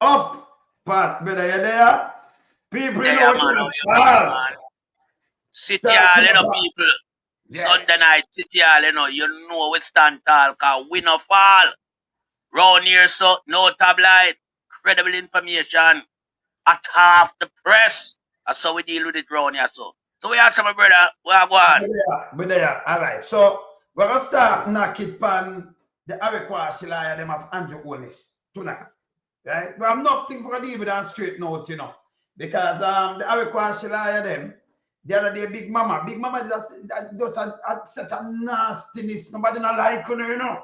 up, Pat, brother, you there? People There, know man, how to you been, fall. man? City Hall, Talking you know, about, people. yes. Sunday night, City Hall, you know we stand tall, cause we no fall. Round here, so, no tabloid. Credible information at half the press. That's how we deal with it round here, so. So we ask my brother, where go on? But there, all right. So, we're going to start knock it pan the Arequa Shilaya, them of Andrew Holness tonight. Right? But I'm not thinking for deal with that straight note, because the Arequa Shilaya, them, the other day, Big Mama just a set a nastiness. Nobody not like you.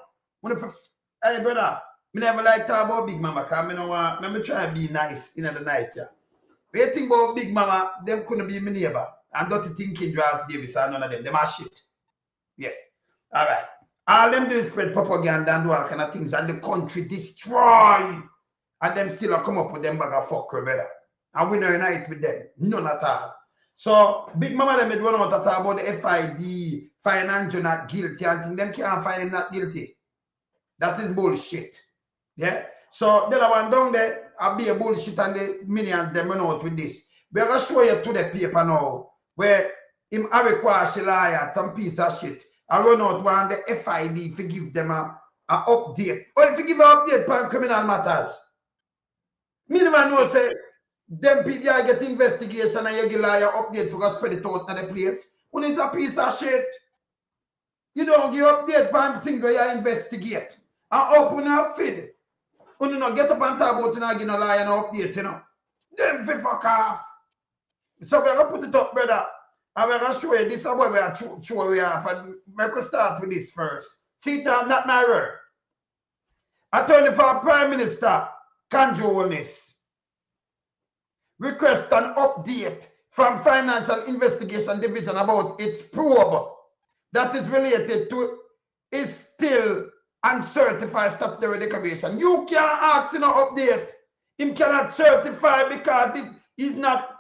Hey, brother, me never like talk about Big Mama, because I don't want, let me try to be nice in the night, yeah. When you think about Big Mama, them couldn't be my neighbor. And dirty thinking Charles Davis and none of them. Them are shit. Yes. All right. All them do is spread propaganda and do all kind of things. And the country destroy. And them still come up with them bag of fuck, brother. And we don't unite with them. None at all. So, Big Mama them don't want to talk about the FID, financial not guilty, and thing. Them can't find him not guilty. That is bullshit. Yeah. So the other one down there, I'll be a bullshit and the minions them run out with this. We're gonna show you to the paper now where him have a liar, some piece of shit. I run out one the FID to give them a update. Or if you give an update on criminal matters. Me never know say them people are get investigation and you give liar update for us spread it out to the place. When it's a piece of shit. You don't give update on things where you investigate. And open a feed. You know, get up and talk about it and give no lie and update, Them fi fuck off. So we're gonna put it up, brother. And we're gonna show you this is what we are show we off. And we could start with this first. See it, not my word. Attorney for Prime Minister Holness request an update from Financial Investigation Division about its probe that is related to is still uncertified statutory declaration. You can't ask in an update. Him cannot certify because he's not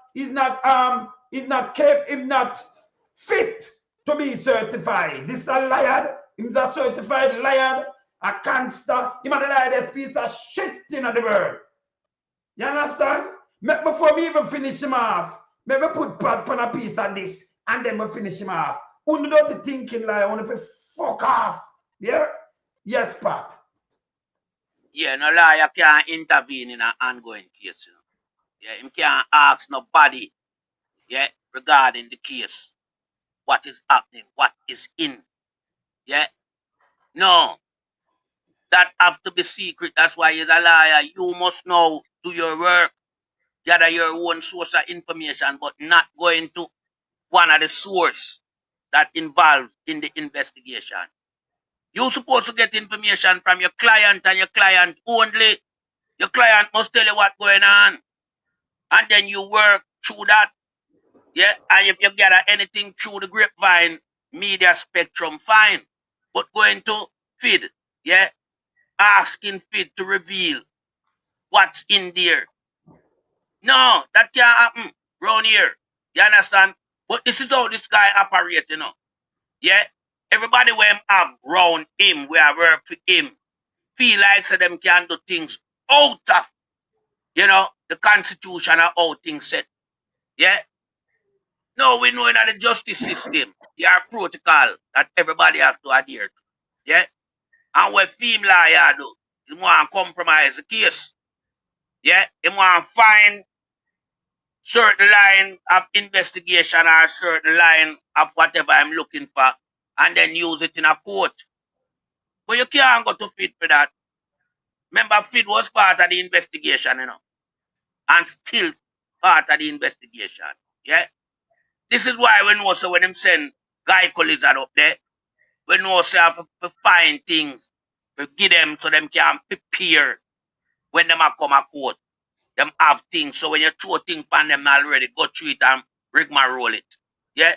fit to be certified. This is a liar. He's a certified liar, a cancer. He's a liar, piece of shit in the world. You understand? Before we even finish him off, maybe put Pat on a piece of this and then we finish him off. Only don't thinking like only for fuck off. Yeah? Yes, Pat. Yeah, no lawyer can't intervene in an ongoing case, Yeah, him can't ask nobody, regarding the case. What is happening, what is in. Yeah. No, that have to be secret. That's why you're a liar. You must know, do your work, gather your own source of information, but not going to one of the source that involved in the investigation. You're supposed to get information from your client and your client only. Your client must tell you what's going on. And then you work through that. Yeah. And if you gather anything through the grapevine, media spectrum, fine. But going to feed, yeah, asking feed to reveal what's in there. No, that can't happen round here. You understand? But this is how this guy operates, Yeah. Everybody when him have round him, we are work for him, feel like so them can do things out of, the constitution or how things set. Yeah. No, we know in the justice system, there are protocol that everybody has to adhere to. Yeah. And what film lawyer do, he want to compromise the case. Yeah. He want to find certain line of investigation or certain line of whatever I'm looking for and then use it in a court. But you can't go to FID for that. Remember, FID was part of the investigation, and still part of the investigation. Yeah? This is why we know so when them send Guy Collins up there, we know so have to find things, to give them so them can prepare when them come a court. Them have things, so when you throw things on them already, go through it and rigmarole it. Yeah?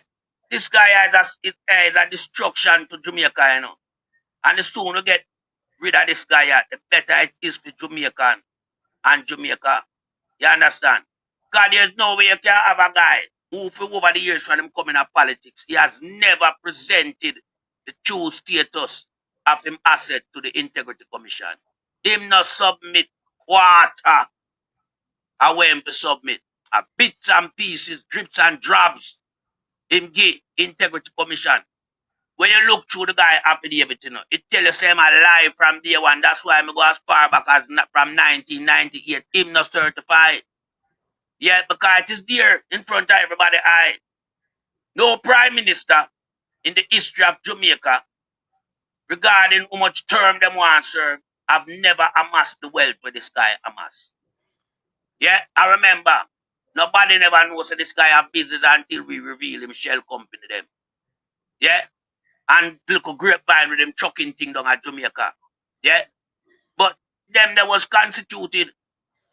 This guy is a destruction to Jamaica, And the sooner we get rid of this guy, the better it is for Jamaica and Jamaica. You understand? God, there's no way you can have a guy who, for over the years from him coming to politics, he has never presented the true status of him asset to the Integrity Commission. Him not submit quarter I went to submit. A bits and pieces, drips and drabs. Him give Integrity Commission. When you look through the guy affidavit, it tell you say I'm alive from day one. That's why I go as far back as from 1998. Him not certified. Yeah, because it is there in front of everybody eye. No prime minister in the history of Jamaica regarding how much term them want to serve have never amassed the wealth where this guy amassed. Yeah, I remember. Nobody never knows that this guy have business until we reveal him shell company them. Yeah, and look a grapevine with them trucking thing down at Jamaica. Yeah, but them that was constituted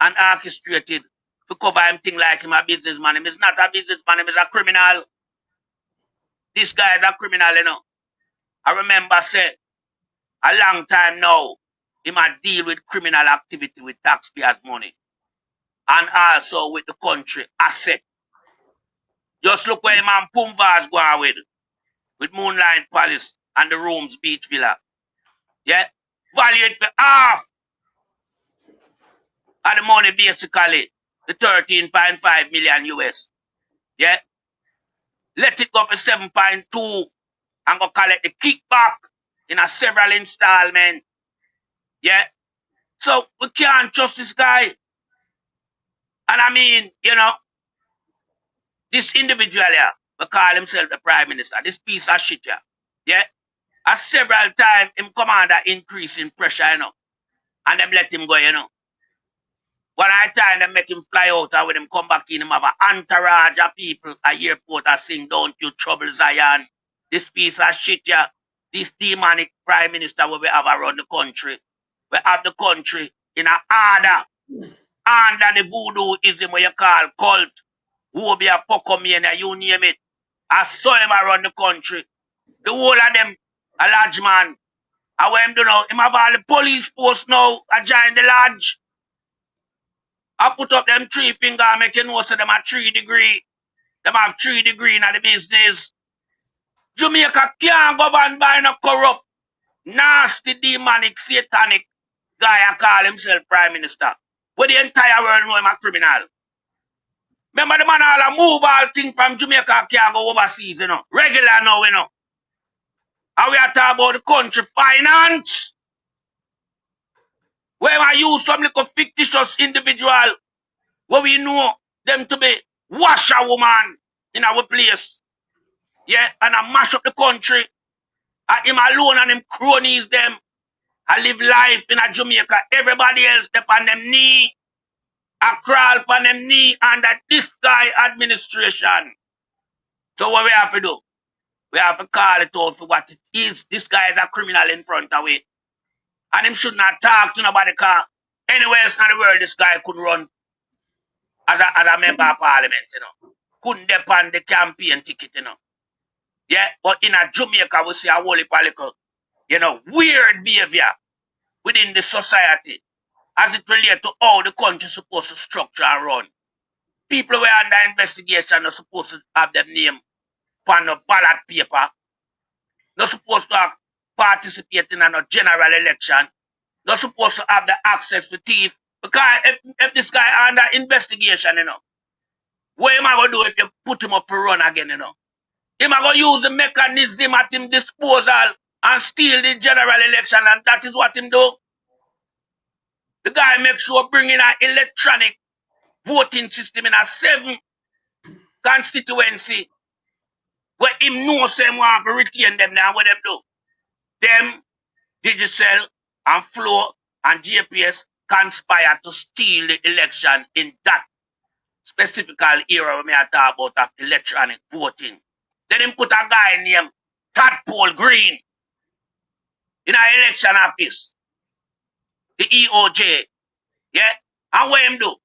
and orchestrated to cover him thing like him a businessman. Him is not a businessman, him is a criminal. This guy is a criminal. I remember say a long time now, him a deal with criminal activity with taxpayers' money. And also with the country asset. Just look where him and Pumvas go on with Moonlight Palace and the Rooms Beach Villa. Yeah? Valued for half of the money basically, the 13.5 million US. Yeah? Let it go for 7.2 and go collect the kickback in a several installment. Yeah? So we can't trust this guy. And I mean, this individual here, we call himself the Prime Minister, this piece of shit here. Yeah? As several times him come under increasing pressure, and them let him go, One at a time, them make him fly out, and when him come back in, him have an entourage of people at airport that sing, "Don't you trouble Zion." This piece of shit here, this demonic Prime Minister will we have around the country. We have the country in a order under the voodooism what you call cult, who be a Pocomania, you name it. I saw him around the country. The whole of them, a large man. And what him do now, him have all the police posts now, I join the lodge. I put up them 3 finger and make you know so them have 3 degree. Them have 3 degree in the business. Jamaica can't govern by no corrupt, nasty, demonic, satanic guy I call himself Prime Minister. Where the entire world know him a criminal. Remember the man all move all things from Jamaica can't go overseas, Regular now, And we are talking about the country finance. Where I use some little fictitious individual where we know them to be washerwoman in our place. Yeah, and I mash up the country. Him alone and him cronies them. I live life in a Jamaica. Everybody else step on them knee. I crawl on them knee under this guy administration. So what we have to do? We have to call it out for what it is. This guy is a criminal in front of it. And him should not talk to nobody because anywhere else in the world this guy could run as a member of parliament, Couldn't depend the campaign ticket, Yeah, but in a Jamaica we see a whole heap of little, weird behavior within the society as it relates to how the country is supposed to structure and run. People who are under investigation are supposed to have their name on a ballot paper. Not supposed to participate in a general election. Not supposed to have the access to thief. Because if this guy under investigation, what am I going to do if you put him up for run again, Am I going to use the mechanism at him disposal and steal the general election, and that is what him do? The guy make sure bring in an electronic voting system in a 7 constituency where him knows him want to retain them now. What them do? Them, Digicel and Flow and JPS conspire to steal the election in that specific era when I talk about of electronic voting. Then him put a guy named Tadpole Green in an election office, the EOJ. Yeah? And what him do?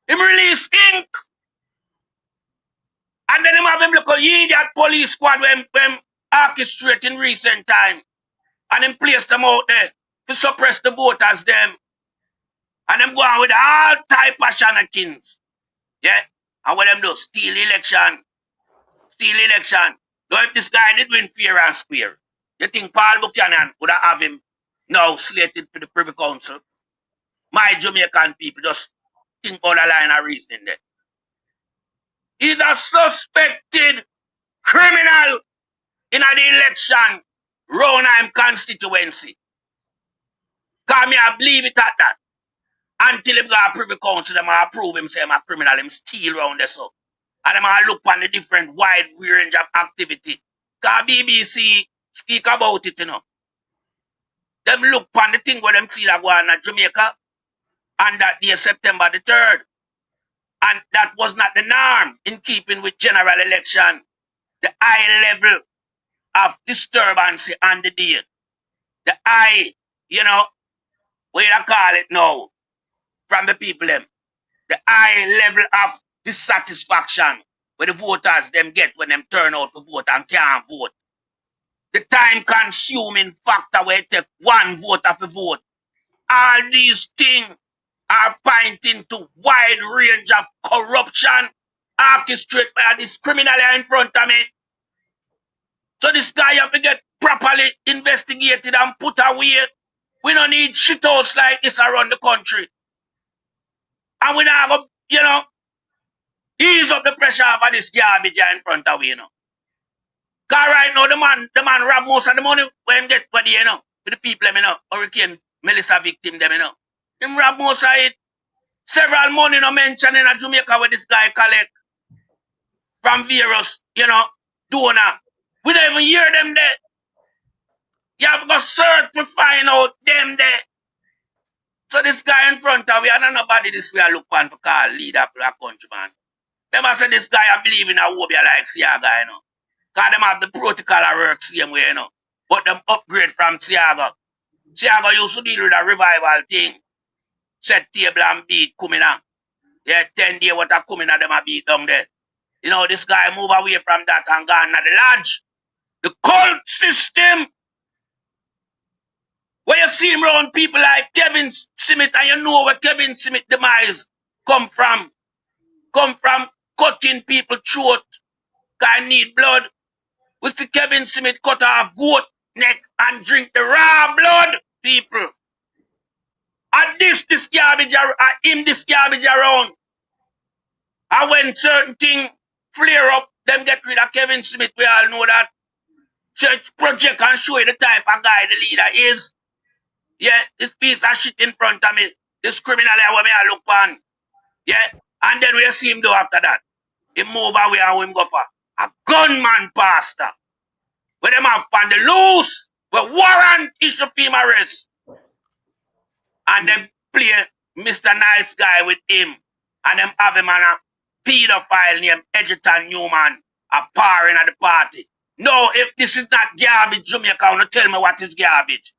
Him release ink. And then him have him look at idiot police squad when orchestrate in recent time. And him place them out there to suppress the voters them. And them go on with all type of shenanigans. Yeah? And what them do? Steal election. Steal election. Though if this guy did win fair and square, you think Paul Buchanan would have him now slated to the Privy Council? My Jamaican people, just think about a line of reasoning there. He's a suspected criminal in the election Ronheim constituency. Because me, I believe it at that. Until him go to Privy Council, them approve him, say him a criminal, him steal around there so. And them look on the different wide range of activity. Because BBC speak about it, you know. Them look on the thing where them see that go on at Jamaica and that day September the 3rd. And that was not the norm in keeping with general election. The high level of disturbance on the day. The high, you know, what you call it now, from the people them. The high level of dissatisfaction where the voters them get when them turn out to vote and can't vote. The time consuming factor where it take one voter for vote. All these things are pointing to wide range of corruption orchestrated by this criminal in front of me. So this guy have to get properly investigated and put away. We don't need shithouse like this around the country. And we now go, you know, ease up the pressure of this garbage in front of we, you know. Because right now the man rob most of the money when he get for the, you know, with the people, you know, Hurricane Melissa victim them, you know. Him rob most of it. Several money no mentioned in a Jamaica where this guy collect from various, you know, donor. We don't even hear them there. You have to go search to find out them there. So this guy in front of you, and nobody this way I look on for call leader for a country, man. Them I say this guy I believe in a Wobia like Siaga, you know. Because them have the protocol that works same way, you know. But them upgrade from Siaga. Siaga used to deal with a revival thing. Set table and beat coming on. Yeah, 10 days what are coming on them a beat down there. You know, this guy move away from that and gone to the lodge. The cult system. Where you see him around people like Kevin Smith, and you know where Kevin Smith demise come from. Come from cutting people throat. Guy need blood. We see Kevin Smith cut off goat neck and drink the raw blood, people. And this garbage, this garbage around. And when certain things flare up, them get rid of Kevin Smith. We all know that. Church project and show you the type of guy the leader is. Yeah, this piece of shit in front of me. This criminal where me I look on. Yeah, and then we see him do after that. He move away and him go for a gunman pastor. Where them have on the loose. Where warrant issue for him arrest. And them play Mr. Nice Guy with him. And them have him on a pedophile named Edgerton Newman. A parring at the party. No, if this is not garbage, Jamaica, don't tell me what is garbage.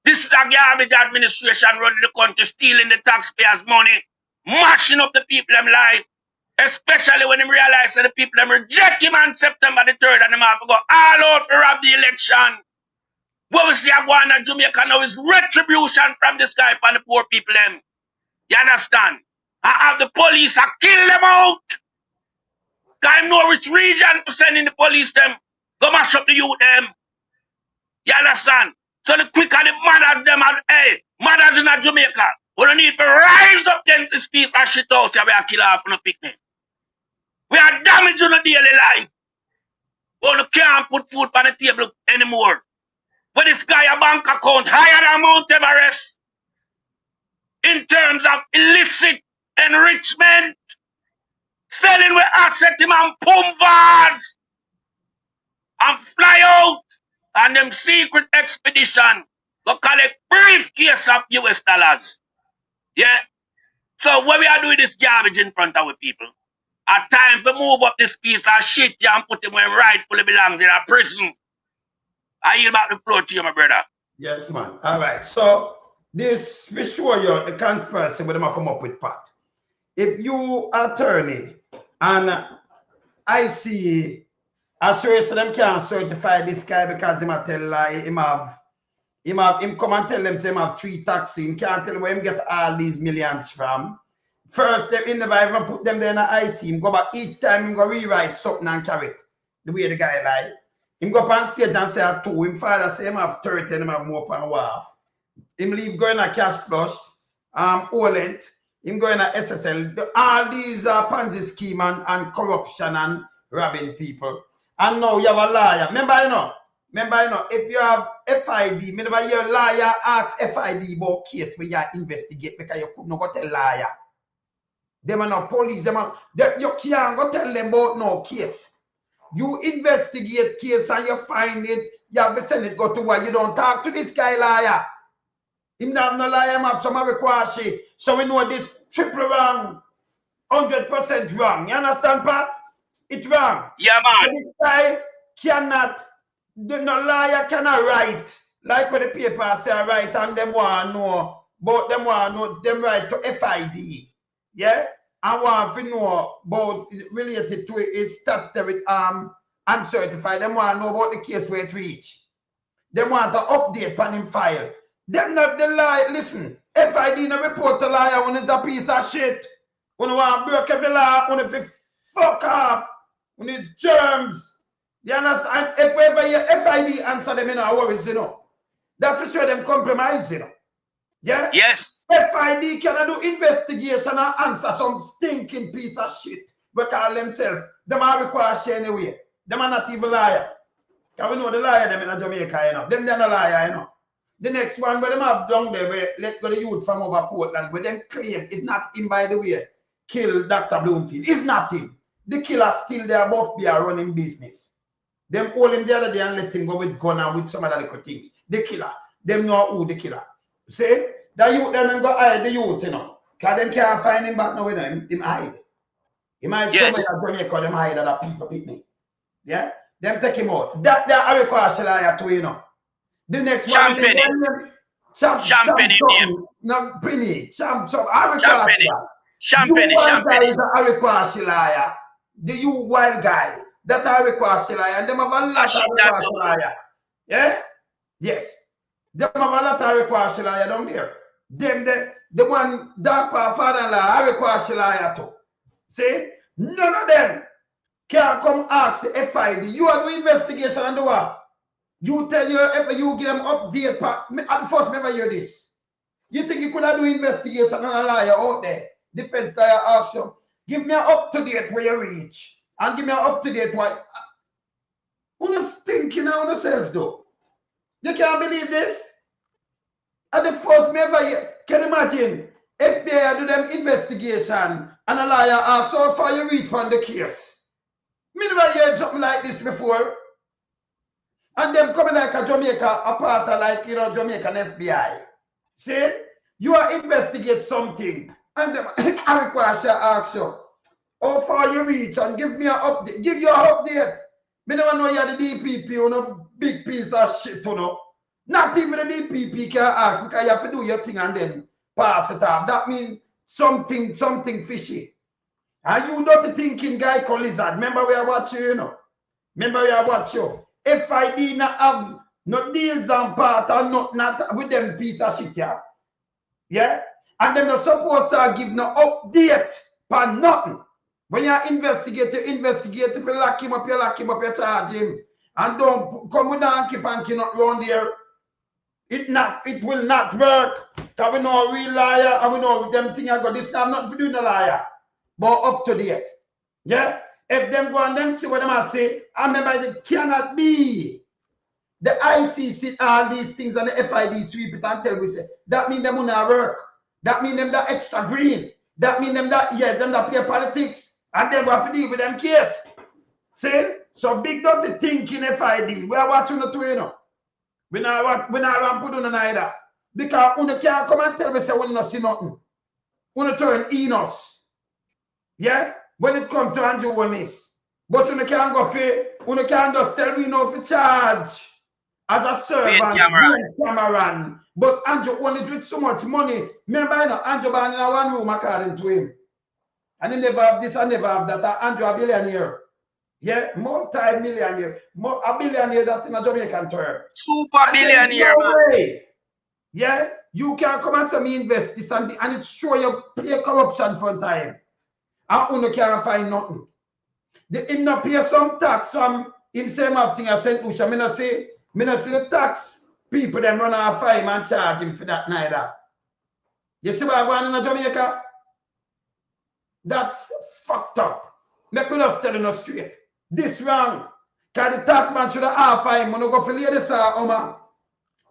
This is a garbage administration running the country, stealing the taxpayers' money, mashing up the people them life, especially when they realize that the people them reject him on September the 3rd and them have to go all out to rob the election. What we see going on Jamaica now is retribution from this guy for the poor people them. You understand? I have the police I kill them out. I know which region to send in the police them. Go mash up the youth them. You understand? So the quicker the mothers them are, hey, mothers in Jamaica, we don't need to rise up against this piece of shit out here. We are kill off on a picnic. We are damaging the daily life. We can't put food on the table anymore. But this guy a bank account higher than Mount Everest in terms of illicit enrichment, selling with asset him and pumvas and fly out and them secret expedition to collect briefcase of US dollars. Yeah. So what we are doing this garbage in front of our people. At time to move up this piece of shit here and put him where rightfully belongs in a prison. I yield back the floor to you, my brother. Yes, man. All right. So this we show you the conspiracy where they come up with Pat. If you attorney and I see I show you so them can't certify this guy because him a tell lie, him come and tell them say him have 3 taxis. Him can't tell where him get all these millions from. First, them in the Bible put them there in the IC. Him go back each time him go rewrite something and carry it. The way the guy lie. Him go up on stage and say a 2. Him father say him have 30 and him have more than half. Him leave going a cash flush, Olent. Him going to SSL. All these Ponzi scheme and corruption and robbing people. And now you have a liar. Remember, if you have FID, remember your liar asks FID about case where you investigate because you could not go tell liar. Them are not police. You can't go tell them about no case. You investigate case and you find it, you have to send it go to why you don't talk to this guy liar. Him not have no liar map, some have so we know this triple wrong, 100% wrong. You understand, Pat? It's wrong. Yeah, man. So this guy cannot, no liar cannot write. Like what the paper say write and them want to know, but them want to know, them write to FID. Yeah? I want to know about related to it statutory uncertified. Them want to know about the case where it reach. Them want to update on him file. Them not the lie. Listen, FID no report to liar when it's a piece of shit. When you want to break every law, when you fuck off, when it's germs. You understand? If ever your FID answer them, worries, That's for sure them compromise, Yeah? Yes. FID cannot do investigation and answer some stinking piece of shit. But call themselves. Them are required share anyway. Them are not even liar. Because we know the liar them in Jamaica, Them they're not liar, The next one where them have down there, where let go the youth from over Portland, where them claim it's not him, by the way, kill Dr. Bloomfield. It's not him. The killer still there, both be a running business. Them hold him the other day and let him go with gun and with some other little things. The killer. Them know who the killer. See? The youth them go hide the youth, Because them can't find him back now with him hide. He might Yes. somewhere in Jamaica, them hide other people picnic. Yeah? Them take him out. That I require Shalaya too, The next Champagne. one. Champagne name. No, Penny. I require Champagne. Champagne is a require Shalaya. The you wild guy. That I require Shalaya. And them have a lot of require Shalaya. Yeah? Yes. Them have a lot of require Shalaya down there. Them the one dark father-in-law, I require Shalaya too. See? None of them can come ask the FID. You are doing investigation and do what? You tell you give them update. At first, never hear this. You think you could have do investigation and a liar out there? Defense lawyer asks you, give me an up-to-date where you reach. And give me an up-to-date why. Who is thinking on yourself though? You can't believe this? At the first, never hear. Can you imagine? FBI do them investigation and a liar asks how far you reach on the case. Me never heard something like this before. And them coming like a Jamaica, a part of like, Jamaican FBI. See? You are investigate something. And them, I require to ask you, how far you reach and give me an update. Give you an update. Me never know you're the DPP on a big piece of shit, Not even the DPP can ask because you have to do your thing and then pass it off. That means something fishy. And you not thinking guy called Lizard. Remember we are watching, Remember we are watching. FID not have no deals on part or not with them piece of shit, yeah? Yeah? And them not supposed to give no update for nothing. When you investigate, if you lock him up, you charge him. And don't come with donkey panky not round there. It will not work. Because we know a real liar and we know them thing I got this time not for doing a liar. But up to date. Yeah? If them go and them see what them are say, I remember it cannot be. The ICC, all these things and the FID sweep it and tell we say, that mean them will not work. That mean them that extra green. That mean them that, them that play politics. And them have to deal with them case. See? So big does the thinking FID. We are watching the two, We not put on either. Because you can't come and tell me say we not see nothing. You turn Enos. Yeah? When it comes to Andrew Holness. But you can't go for, you can't just tell me no for charge as a servant, Cameron. But Andrew Holness with so much money. Remember, Andrew born in a one room according to him. And he never have this and never have that. Andrew a billionaire. Yeah, multi-millionaire. A billionaire that's in a Jamaican term. Super billionaire, man. Yeah, you can come and say me invest this and it's sure you play corruption for a time. And you can't find nothing. Him not pay some tax from him same of thing as St. Lucia. Me not see the tax people them run off fine and charge him for that neither. You see what I want in Jamaica? That's fucked up. Make me just tell you no straight. This wrong. Because the tax man should have half him. When you go for ladies,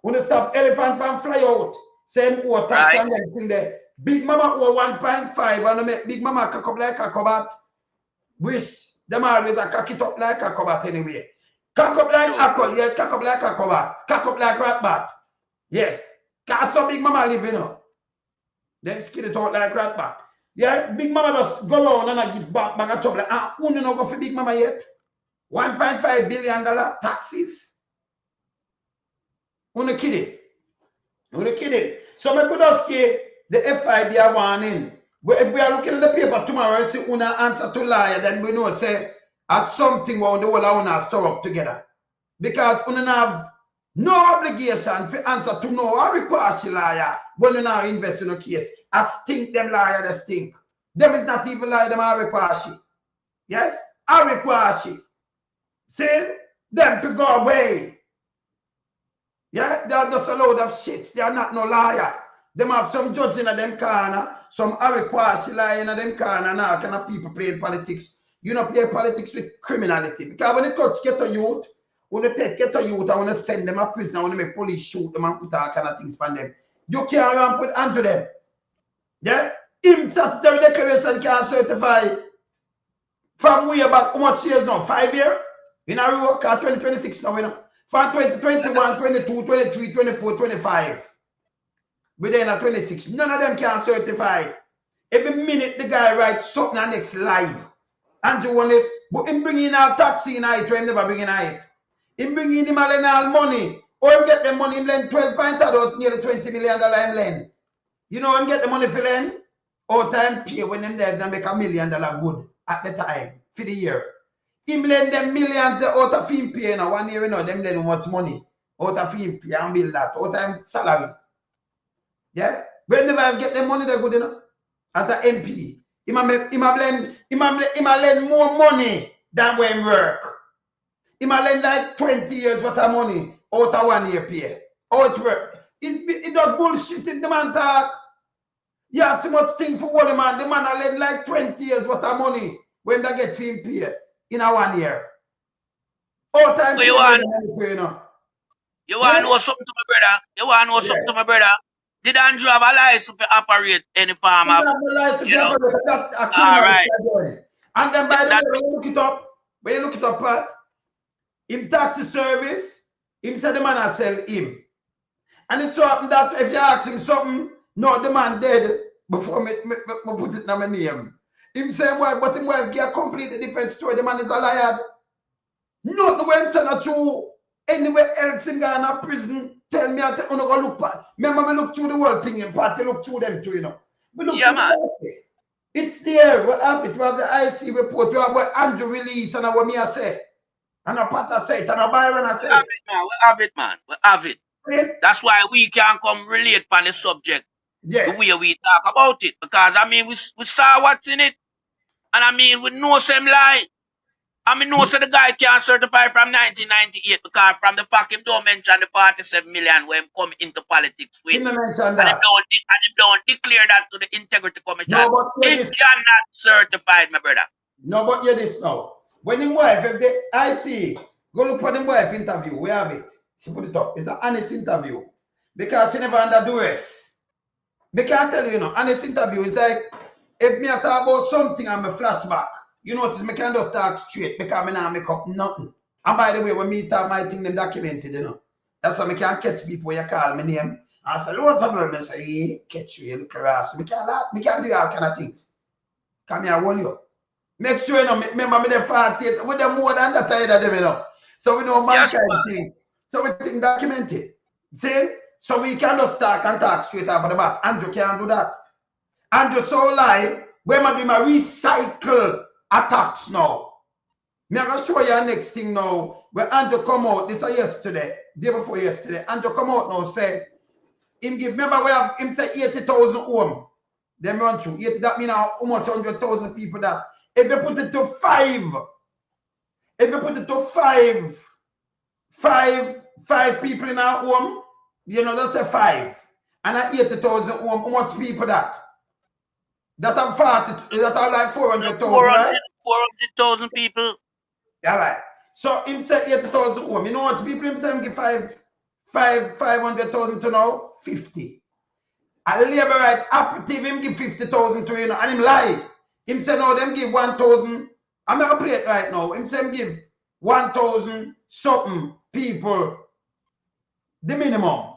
when you stop elephant from fly out. Same owe tax Right. and everything there. Big Mama owe 1.5 and make Big Mama cock up like a cobalt. Wish them always a cock it up like a cobalt anyway. Cock up like a cobalt. Yeah, cock up like a cobalt. Cock up like rat bat. Yes. Because so Big Mama live, you know. Then skin it out like rat bat. Yeah, Big Mama just go around and I give back a trouble. And who no go for Big Mama yet? $1.5 billion taxes. Who no kidding? Who no kidding? So I could just say the FID warning. If we are looking at the paper tomorrow and see who answer to liar, then we know say as something where the whole of store up together. Because we have no obligation to answer to no request liar when you now invest in a case. I stink them liar, they stink. Them is not even lie, them are request. Yes? I request. See? Them to go away. Yeah? They are just a load of shit. They are not no liar. Them have some judge in them corner, some request liar in them corner, and all kind of people playing politics. You know, play politics with criminality. Because when it comes to get a youth, when you take get a youth, I want to send them a prison, I want to make police shoot them and put all kind of things on them. You can't run put onto them. Yeah? Him statutory declaration can certify from way back how much years now? 5 years? In a row, 2026 now, you know. From 2021, 22, 23, 24, 25. Within a 26. None of them can certify. Every minute the guy writes something and next lie. Andrew Holness, but him bring in our taxi in it, him never bring in it. Him bring in him all money. Or him get the money, him lend 12 points out nearly $20 million him lend. You know him get the money for lend? All time pay when them there make $1 million good at the time for the year. Him lend them millions out of him pay now 1 year, you know, them lend much money out of him pay and build that, out time salary. Yeah? When they get the money, they're good enough. As an MP, he might lend more money than when work. He might lend like 20 years worth of money out of 1 year pay. Out work. It does bullshit in the man talk. You have so much thing for one man. The man will lend like 20 years worth of money when they get him pay in a 1 year. All time So you want pay, to know something to my brother? You want to know something to my brother? Did Andrew have a license to operate any farm? You know? All right. And then by the way, when you look it up, Pat, him taxi service, him said the man has sell him. And it's so happened that if you ask him something, no, the man dead before me put it in my name. Him say, why, but him wife get a completely different story. The man is a liar. Not the way him say not true. Anywhere else in Ghana prison, tell me, I tell you, go look back. Remember, me look through the whole thing in part, you look through them too, you know. Yeah, man. It's there. We have it. We have the IC report. We have what Andrew release and what me I say. And a Pat say it. And a Byron I say it. We have it, man. We have it. Yeah. That's why we can come relate on the subject. Yes. The way we talk about it. Because, I mean, we saw what's in it. And, I mean, we know some lie. I mean, no, so the guy can't certify from 1998 because from the fact him don't mention the 47 million when him come into politics with. He mention and that. Him don't declare that to the Integrity Commission. No, but he cannot certify, my brother. No, but hear this now. When him wife, if they, I see, go look for him wife interview. We have it. She put it up. It's an honest interview. Because she never under duress. Because I tell you, honest interview is like, if me I talk about something and me flashback, you notice me can just talk straight because me not make up nothing. And by the way, when me talk my thing, them documented, That's why me can't catch people when you call me name. And I say, loads of them, I say, hey, catch you, look around. Me can't do all kind of things. Come here, I warn you. Make sure, remember me the 48, with them more than that side of them, So we know mankind thing. So we think documented. See? So we can just talk and talk straight off the back. Andrew can't do that. Andrew so lie, when I do my recycle attacks now. I'm going to show you next thing now. When Andrew come out, this is yesterday, day before yesterday. Andrew come out now, say, him give, remember we have, him say 80,000 home. Them run through. 80, that means how much 100,000 people that. If you put it to 5, if you put it to 5 people in our home, that's a 5. And at 80,000 home, how much people that? That are 40, that are like 400,000, 400, right? 400,000 people. Yeah, right. So him say 80,000 home. You know what people him say him give 500,000 to now? 50. A labor right operative him give 50,000 to, you know, and him lie. Him say no, them give 1,000. I'm not gonna play it right now. Him say him give 1,000 something people the minimum.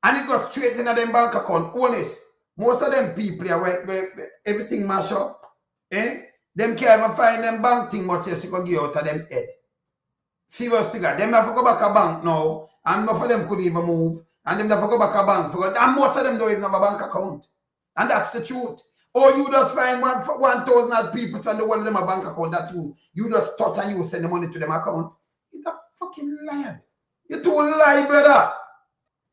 And it goes straight into them bank account. Honest. Most of them people where everything mash up. Eh? Them can't even find them bank thing much as you can get out of them head. Serious figure. Them have to go back a bank now. And none of them could even move. And them have to go back a bank. And most of them don't even have a bank account. And that's the truth. Or you just find 1,000 people and the one of them a bank account that you just touch and you send the money to them account. It's a fucking liar. You too lie, brother.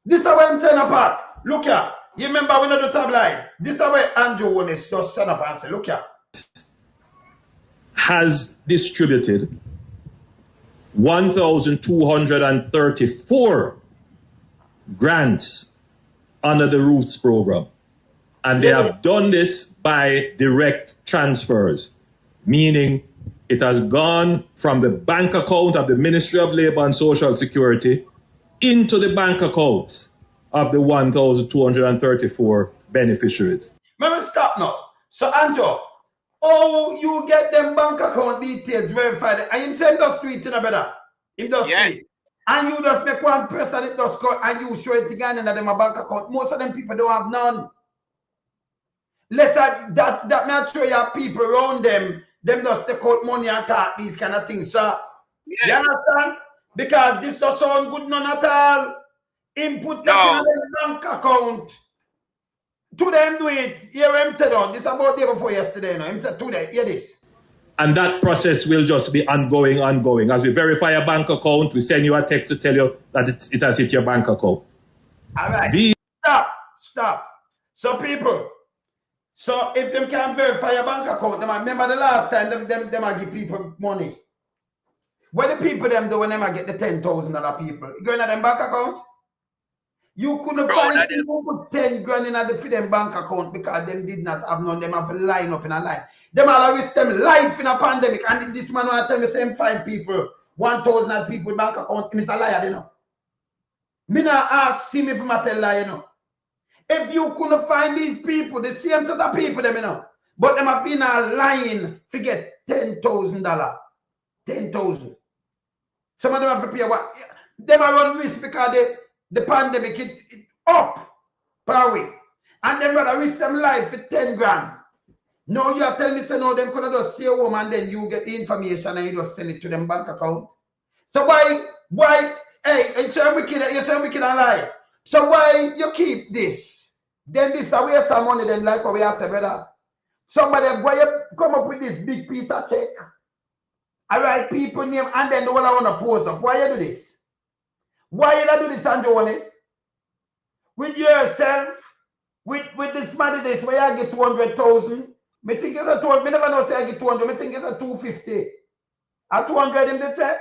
This is what I'm saying apart. Look here. You remember when I do tabloid? This is where Andrew Holness just stand up and say, look here. Has distributed 1,234 grants under the Roots program. And they have done this by direct transfers, meaning it has gone from the bank account of the Ministry of Labor and Social Security into the bank accounts of the 1,234 beneficiaries. Let me stop now. So, Andrew, you get them bank account details verified. And him say him just tweet in a better. Him just tweet. And you just make one person it just go and you show it again in them a bank account. Most of them people don't have none. Let's that may show you people around them just take out money and talk these kind of things. So you understand? Because this doesn't sound good none at all. Input that in the bank account. To them do it. Hear him said on. This is about day before yesterday. No? Him said today. Hear this. And that process will just be ongoing. As we verify a bank account, we send you a text to tell you that it has hit your bank account. All right. Stop. So people, so if them can't verify a bank account, them remember the last time them give people money. What the people them do when them get the $10,000 people? You go in them bank account? You couldn't find people put 10 grand in the them bank account because them did not have none. Them have to line up in a line. Them all risk them life in a pandemic. And this man will tell me same 5 people, 1,000 people with bank account. He's a liar, you know. Me not ask him if I'm tell lie, you know. If you couldn't find these people, the same set of people, them, you know. But them have been a line to get $10,000. 10,000. Some of them have to pay what? Them are run risk because the pandemic it up per week. And them rather risk them life for 10 grand. No, you are telling me, say, no, them could have just stay home and then you get the information and you just send it to them bank account. So why, hey, you're saying wicked and lie. So why you keep this? Then this is a waste of money, then like what we have said, brother. Somebody, why you come up with this big piece of check? I write people name and then the one I want to pose up. Why you do this? Why you not do this, Andrew Holness? With yourself, with this money this, where I get 200,000. Me think it's a 200. Me never know say I get 200. Me think it's a 250. At 200 him did say?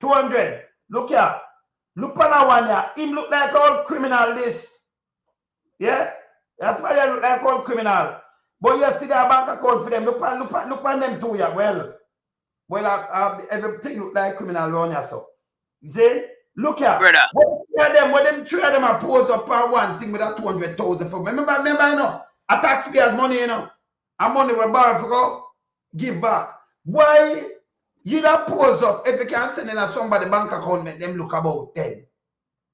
200. Look here. Look on that one here. Him look like all criminal this. Yeah? That's why they look like all criminal. But you see that bank account for them. Look on them too, yeah. Well, everything look like criminal around here, so. See? Look here. Brother. When them three of them are pose up on one thing with that 200,000 for me. Remember, you know, a taxpayer's money, you know. And money we borrow for go give back. Why you not pose up if you can send in a somebody bank account make them look about them?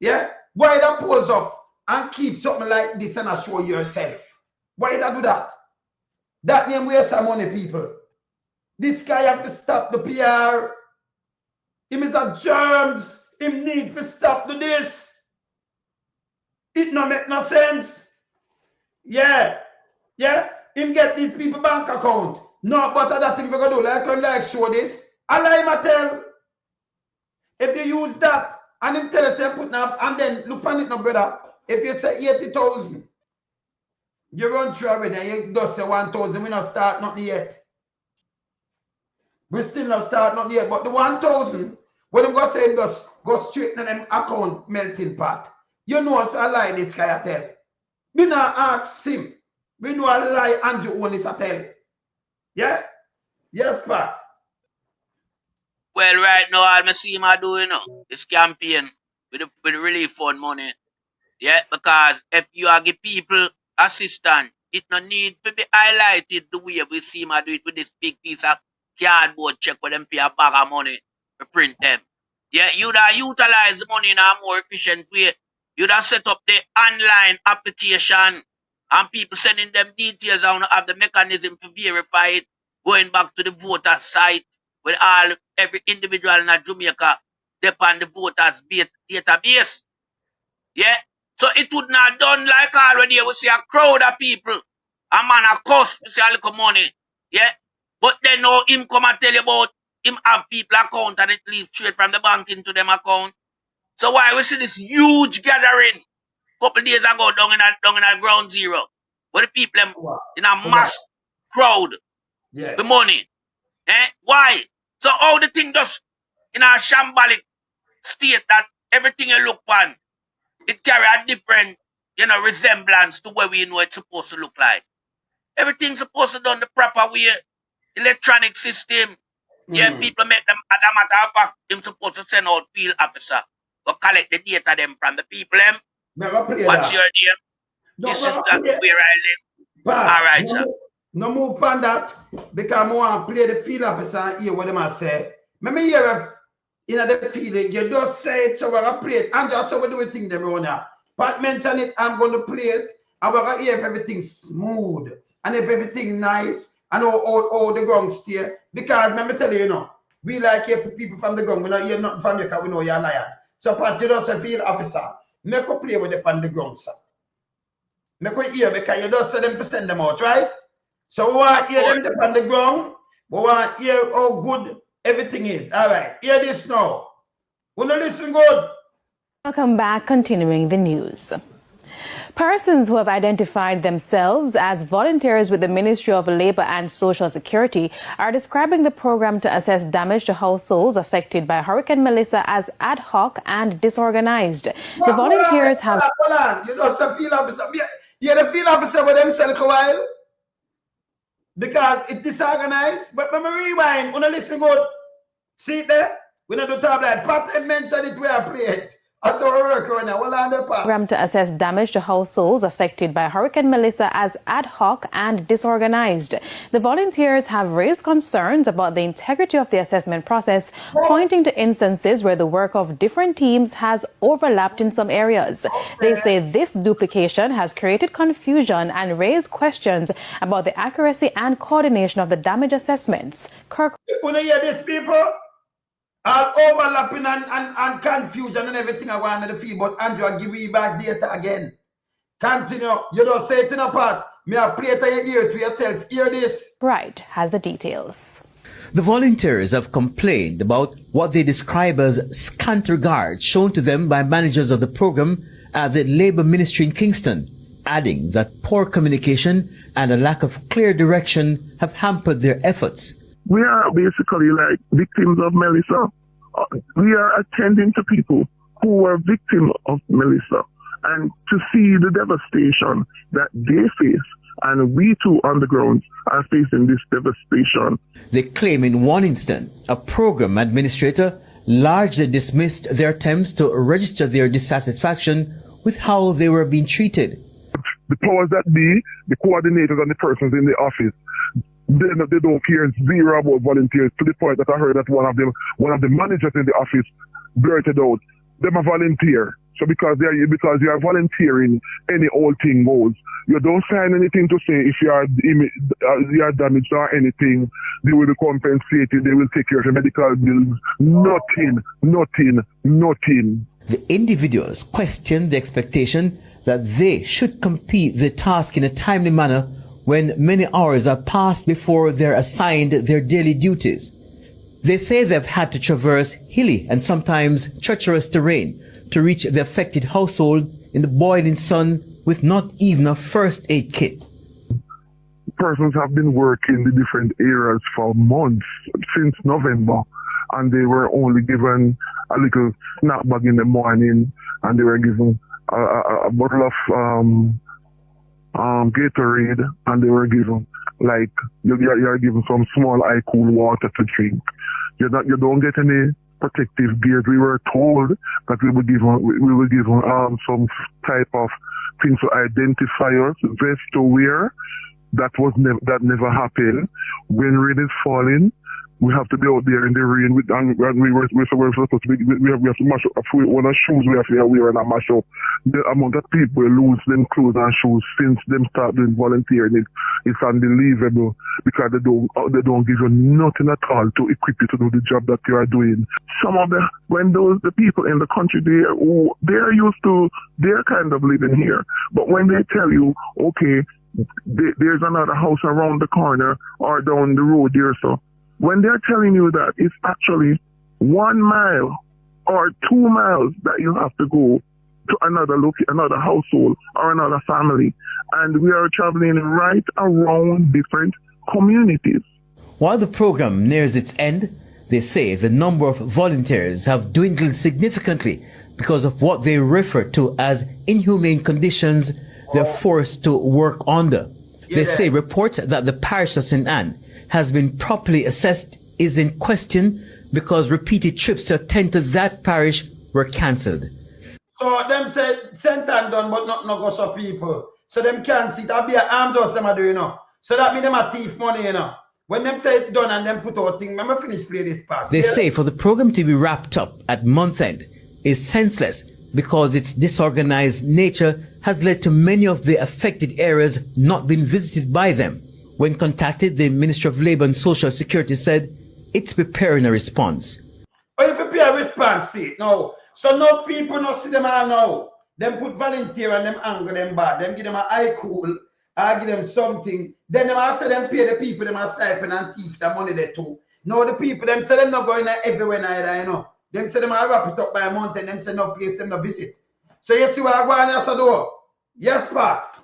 Yeah? Why you not pose up and keep something like this and show yourself? Why you not do that? That name waste some money, people. This guy have to stop the PR. Him is a germs. Him need to stop to this. It no make no sense. Yeah. Him get these people bank account. No, but that thing we gonna do. Like show this. I lie him tell. If you use that and him tell us put now and then look on it no brother. If you say 80,000, you run through already and you just say 1,000. We not start nothing yet. We still not start nothing yet. But the 1,000, when him go say him just go straight to them account melting pot. You know us I lie this guy I tell. Me not ask him. We know a lie Andrew Holness a tell. Yeah? Yes, Pat. Well, right now, all I see him a do, this campaign with the relief fund money. Yeah, because if you are give people assistance, it no need to be highlighted the way we see him a do it with this big piece of cardboard check where them pay a bag of money to print them. Yeah, you'd have utilize the money in a more efficient way. You'd have set up the online application and people sending them details and have the mechanism to verify it, going back to the voter site with every individual in Jamaica depend the voters database. Yeah. So it would not done like already we see a crowd of people. A man a cost, we see a little money. Yeah. But then now him come and tell you about him have people account and it leaves straight from the bank into them account. So why we see this huge gathering couple days ago down in a ground zero where the people in a mass crowd the money. Why? So all the thing just in a shambolic state that everything you look on, it carry a different, resemblance to where we know it's supposed to look like. Everything's supposed to done the proper way. Electronic system. Yeah, people make them, as a matter of fact, them supposed to send out field officer to collect the data them from the people them. What's your name? This is where I live. But all right, sir. No move on that because I want to play the field officer and hear what them a say. Me hear if in the field you just say it so we're gonna play it and just so we do a thing them around here. Pat mention it, I'm going to play it and we're gonna hear if everything's smooth and if everything nice and all the ground stay. Because let me tell you, we like people from the ground, we don't hear nothing from you because we know you're a liar. So Pat, you just a field officer. Make a play with them on the ground, sir. Make a hear because you just say them to send them out, right? So we want to hear them on the ground. We want to hear how good everything is. All right, hear this now. Wanna listen good? Welcome back, continuing the news. Persons who have identified themselves as volunteers with the Ministry of Labour and Social Security are describing the program to assess damage to households affected by Hurricane Melissa as ad hoc and disorganized. The volunteers have... Hold on. You know, the field officer. You're the field officer with them sell a while. Because it's disorganized. But when we rewind, when I listen good, see it there? We don't do top like Pat and mention it where I play it. I saw a work on the program to assess damage to households affected by Hurricane Melissa as ad hoc and disorganized. The volunteers have raised concerns about the integrity of the assessment process, pointing to instances where the work of different teams has overlapped in some areas. They say this duplication has created confusion and raised questions about the accuracy and coordination of the damage assessments. You want to hear this, people? All overlapping and confusion and everything I want in the field, but Andrew, I'll give you back data again. Continue. You don't say it in a part. Me I play it in your ear to yourself. Hear this. Right has the details. The volunteers have complained about what they describe as scant regard shown to them by managers of the program at the Labour Ministry in Kingston, adding that poor communication and a lack of clear direction have hampered their efforts. We are basically like victims of Melissa. We are attending to people who were victims of Melissa, and to see the devastation that they face, and we too on the ground are facing this devastation. They claim in one instance, a program administrator largely dismissed their attempts to register their dissatisfaction with how they were being treated. The powers that be, the coordinators and the persons in the office, they don't care zero about volunteers, to the point that I heard that one of the managers in the office blurted out, them a volunteer. So because you are volunteering, any old thing goes. You don't sign anything to say if you are damaged or anything, they will be compensated, they will take care of your medical bills. Nothing. The individuals question the expectation that they should complete the task in a timely manner when many hours are passed before they're assigned their daily duties. They say they've had to traverse hilly and sometimes treacherous terrain to reach the affected household in the boiling sun with not even a first aid kit. Persons have been working the different areas for months, since November, and they were only given a little snack bag in the morning, and they were given a bottle of Gatorade, and they were given like you're given some small cool water to drink. You don't get any protective gear. We were told that we were given some type of things to identify us, vest to wear. That never happened. When rain is falling, we have to be out there in the rain. We're supposed to be, we have to mash up one of shoes we have to wear and mash up. The amount of people lose them clothes and shoes since them start doing volunteering. It's unbelievable because they don't give you nothing at all to equip you to do the job that you are doing. Some of the people in the country they're used to their kind of living here, but when they tell you, okay, there's another house around the corner or down the road there, so when they're telling you that it's actually 1 mile or 2 miles that you have to go to another household or another family, and we are traveling right around different communities. While the program nears its end, they say the number of volunteers have dwindled significantly because of what they refer to as inhumane conditions they're forced to work under. They say reports that the parish of St. Anne has been properly assessed is in question because repeated trips to attend to that parish were cancelled. So them say St. Anne done, but not no go so people. So them can't see. That'll be an arms house them are doing, So that mean them a thief money, When them say it done and them put out thing, remember finish play this part. They say for the program to be wrapped up at month end is senseless because its disorganized nature has led to many of the affected areas not being visited by them. When contacted, the Ministry of Labour and Social Security said it's preparing a response. But if you prepare a response, see, no. So no people not see them all now. Them put volunteer and them anger them bad. Them give them a eye cool, I give them something. Then them also them pay the people them a stipend and thief the money they too. No, the people them say them not going everywhere neither, Them say them a wrap it up by a mountain, them say no place them no visit. So you see what I go on here, so yes, Pat.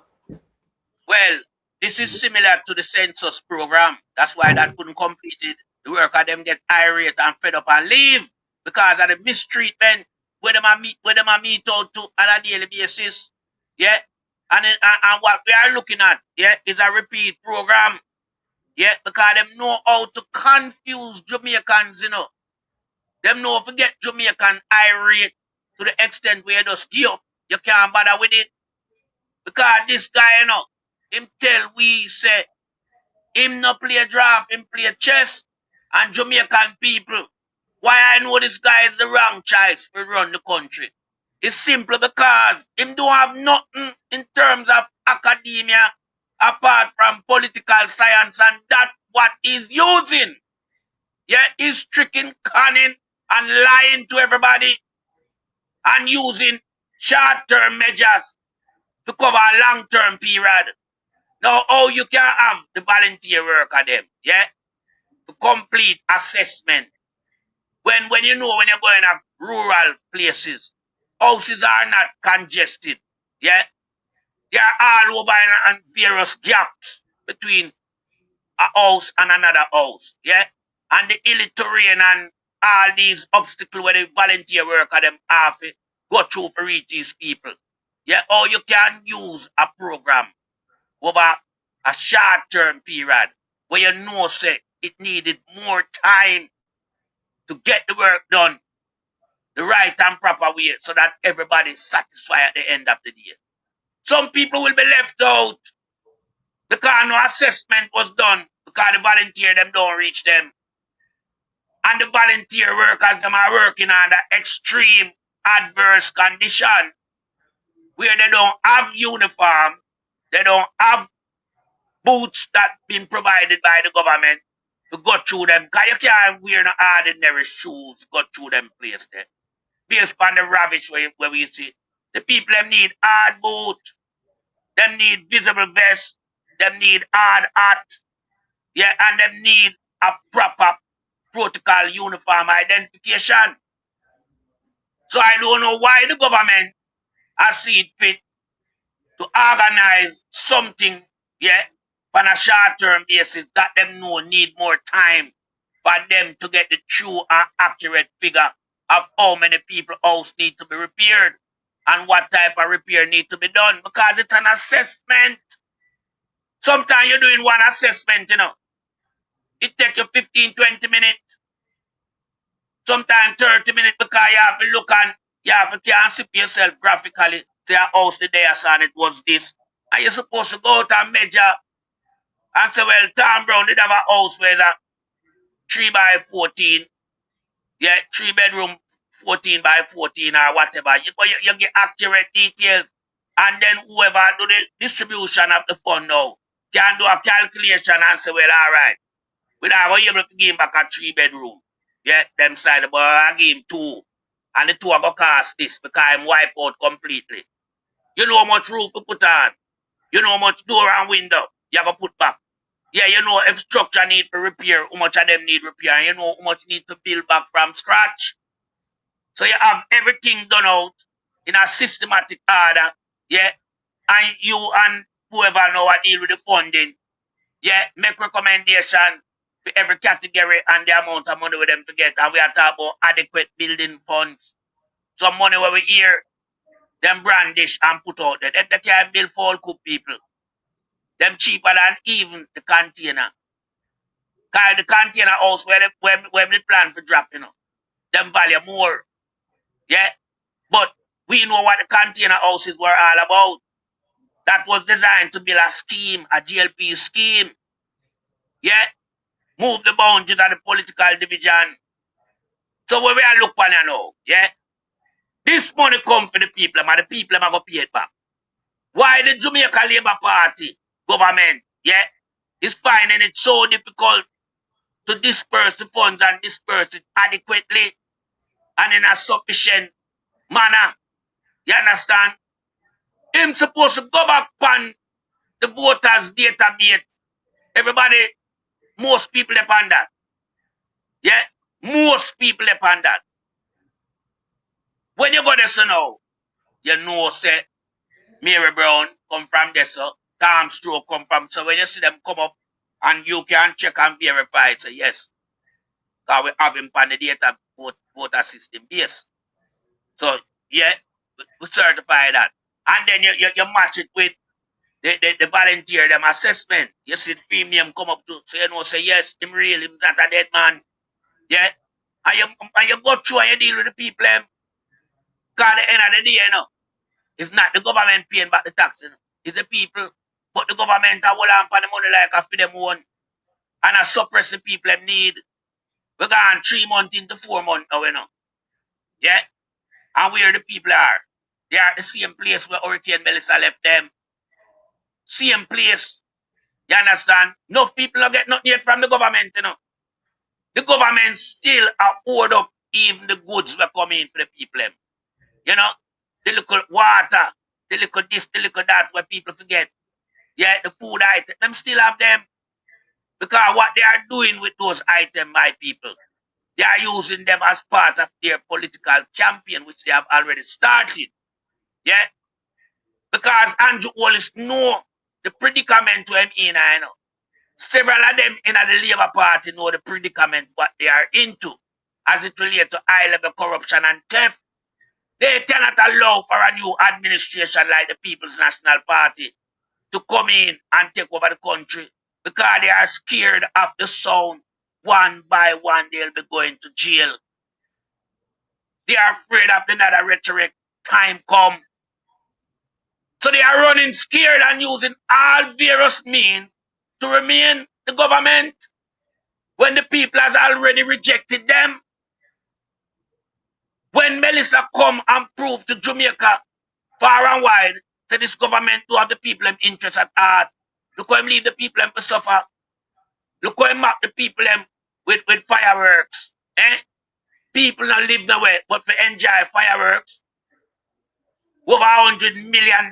Well, this is similar to the census program. That's why that couldn't complete it. The worker them get irate and fed up and leave because of the mistreatment where them a meet out to on a daily basis. Yeah. And what we are looking at, is a repeat program. Yeah, because them know how to confuse Jamaicans, Them know forget Jamaican irate to the extent where you just give up. You can't bother with it. Because this guy, him tell we say him not play draft, him play chess, and Jamaican people. Why I know this guy is the wrong choice to run the country? It's simple because him don't have nothing in terms of academia apart from political science, and that's what he's using. Yeah, he's tricking, conning, and lying to everybody and using short-term measures to cover a long-term period. Now, how you can have the volunteer worker them, to complete assessment when you know when you're going to rural places, houses are not congested, They're all over and various gaps between a house and another house, and the hilly terrain and all these obstacles where the volunteer worker them have to go through for reach these people, or you can use a program over a short-term period where you know say it needed more time to get the work done the right and proper way so that everybody's satisfied at the end of the day. Some people will be left out because no assessment was done because the volunteer them don't reach them. And the volunteer workers them are working under extreme adverse condition where they don't have uniform, they don't have boots that been provided by the government to go through them. Because you can't wear no ordinary shoes go through them place there. Based on the rubbish where we see. The people them need hard boot, them need visible vest, them need hard hat, and them need a proper protocol uniform identification. So I don't know why the government has seen fit to organize something, on a short-term basis that them know need more time for them to get the true and accurate figure of how many people house need to be repaired and what type of repair need to be done, because it's an assessment. Sometimes you're doing one assessment, you know. It take you 15, 20 minutes. Sometimes 30 minutes because you have to look and you have to can see yourself graphically. Say a house the day I saw it was this. And you're supposed to go out and measure and say, well, Tom Brown did have a house where the 3 by 14, yeah, 3 bedroom 14 by 14 or whatever. You get accurate details. And then whoever do the distribution of the fund now can do a calculation and say, well, all right, we're not going to be able to give him back a 3 bedroom. Yeah, them side, but I give him 2. And the 2 are going to cost this because I'm wiped out completely. You know how much roof to put on. You know how much door and window you have to put back. Yeah, you know if structure need for repair, how much of them need repair, and you know how much need to build back from scratch. So you have everything done out in a systematic order, yeah, and you and whoever know what deal with the funding, yeah, make recommendation for every category and the amount of money with them to get, and we are talking about adequate building funds. Some money where we hear them brandish and put out there, they can't build for all good people. Them cheaper than even the container. Because the container house where they plan for drop, you know, them value more. Yeah. But we know what the container houses were all about. That was designed to build a scheme, a GLP scheme. Yeah. Move the boundaries of the political division. So when we are look on now, yeah. This money come for the people, and the people are going to pay it back. Why the Jamaica Labour Party government, yeah, is finding it so difficult to disperse the funds and disperse it adequately and in a sufficient manner. You understand? Him supposed to go back on the voters' database. Everybody, most people upon that. Yeah? Most people upon that. When you go there, so now, you know, say, Mary Brown come from there, so Tom Stroke come from. So when you see them come up, and you can check and verify, so yes, because we have him on the data voter system base. So, yeah, we certify that. And then you match it with the volunteer, them assessment. You see the premium come up to, so you know, say, yes, him real, him not a dead man. Yeah? And you go through and you deal with the people, because at the end of the day, you know, it's not the government paying back the tax, you know. It's the people. But the government are hold on for the money like a for them own. And I suppress the people them need. We're going 3 months into 4 months now, you know. Yeah? And where the people are. They are at the same place where Hurricane Melissa left them. Same place. You understand? Enough people don't get nothing yet from the government, you know. The government still are poured up even the goods were coming for the people. You know? The little water, the little this, the little that, where people forget. Yeah, the food items, them still have them. Because what they are doing with those items, my people, they are using them as part of their political campaign, which they have already started. Yeah? Because Andrew Holness know the predicament we're in, I know. Several of them in the Labour Party know the predicament what they are into as it relates to high-level corruption and theft. They cannot allow for a new administration like the People's National Party to come in and take over the country because they are scared of the sound. One by one, they'll be going to jail. They are afraid of another rhetoric. Time come. So they are running scared and using all various means to remain the government when the people has already rejected them. When Melissa come and prove to Jamaica far and wide that this government do have the people in interest at heart. Look how him leave the people to suffer. Look how him map the people with fireworks. Eh? People not live nowhere but to enjoy fireworks. Over $100 million.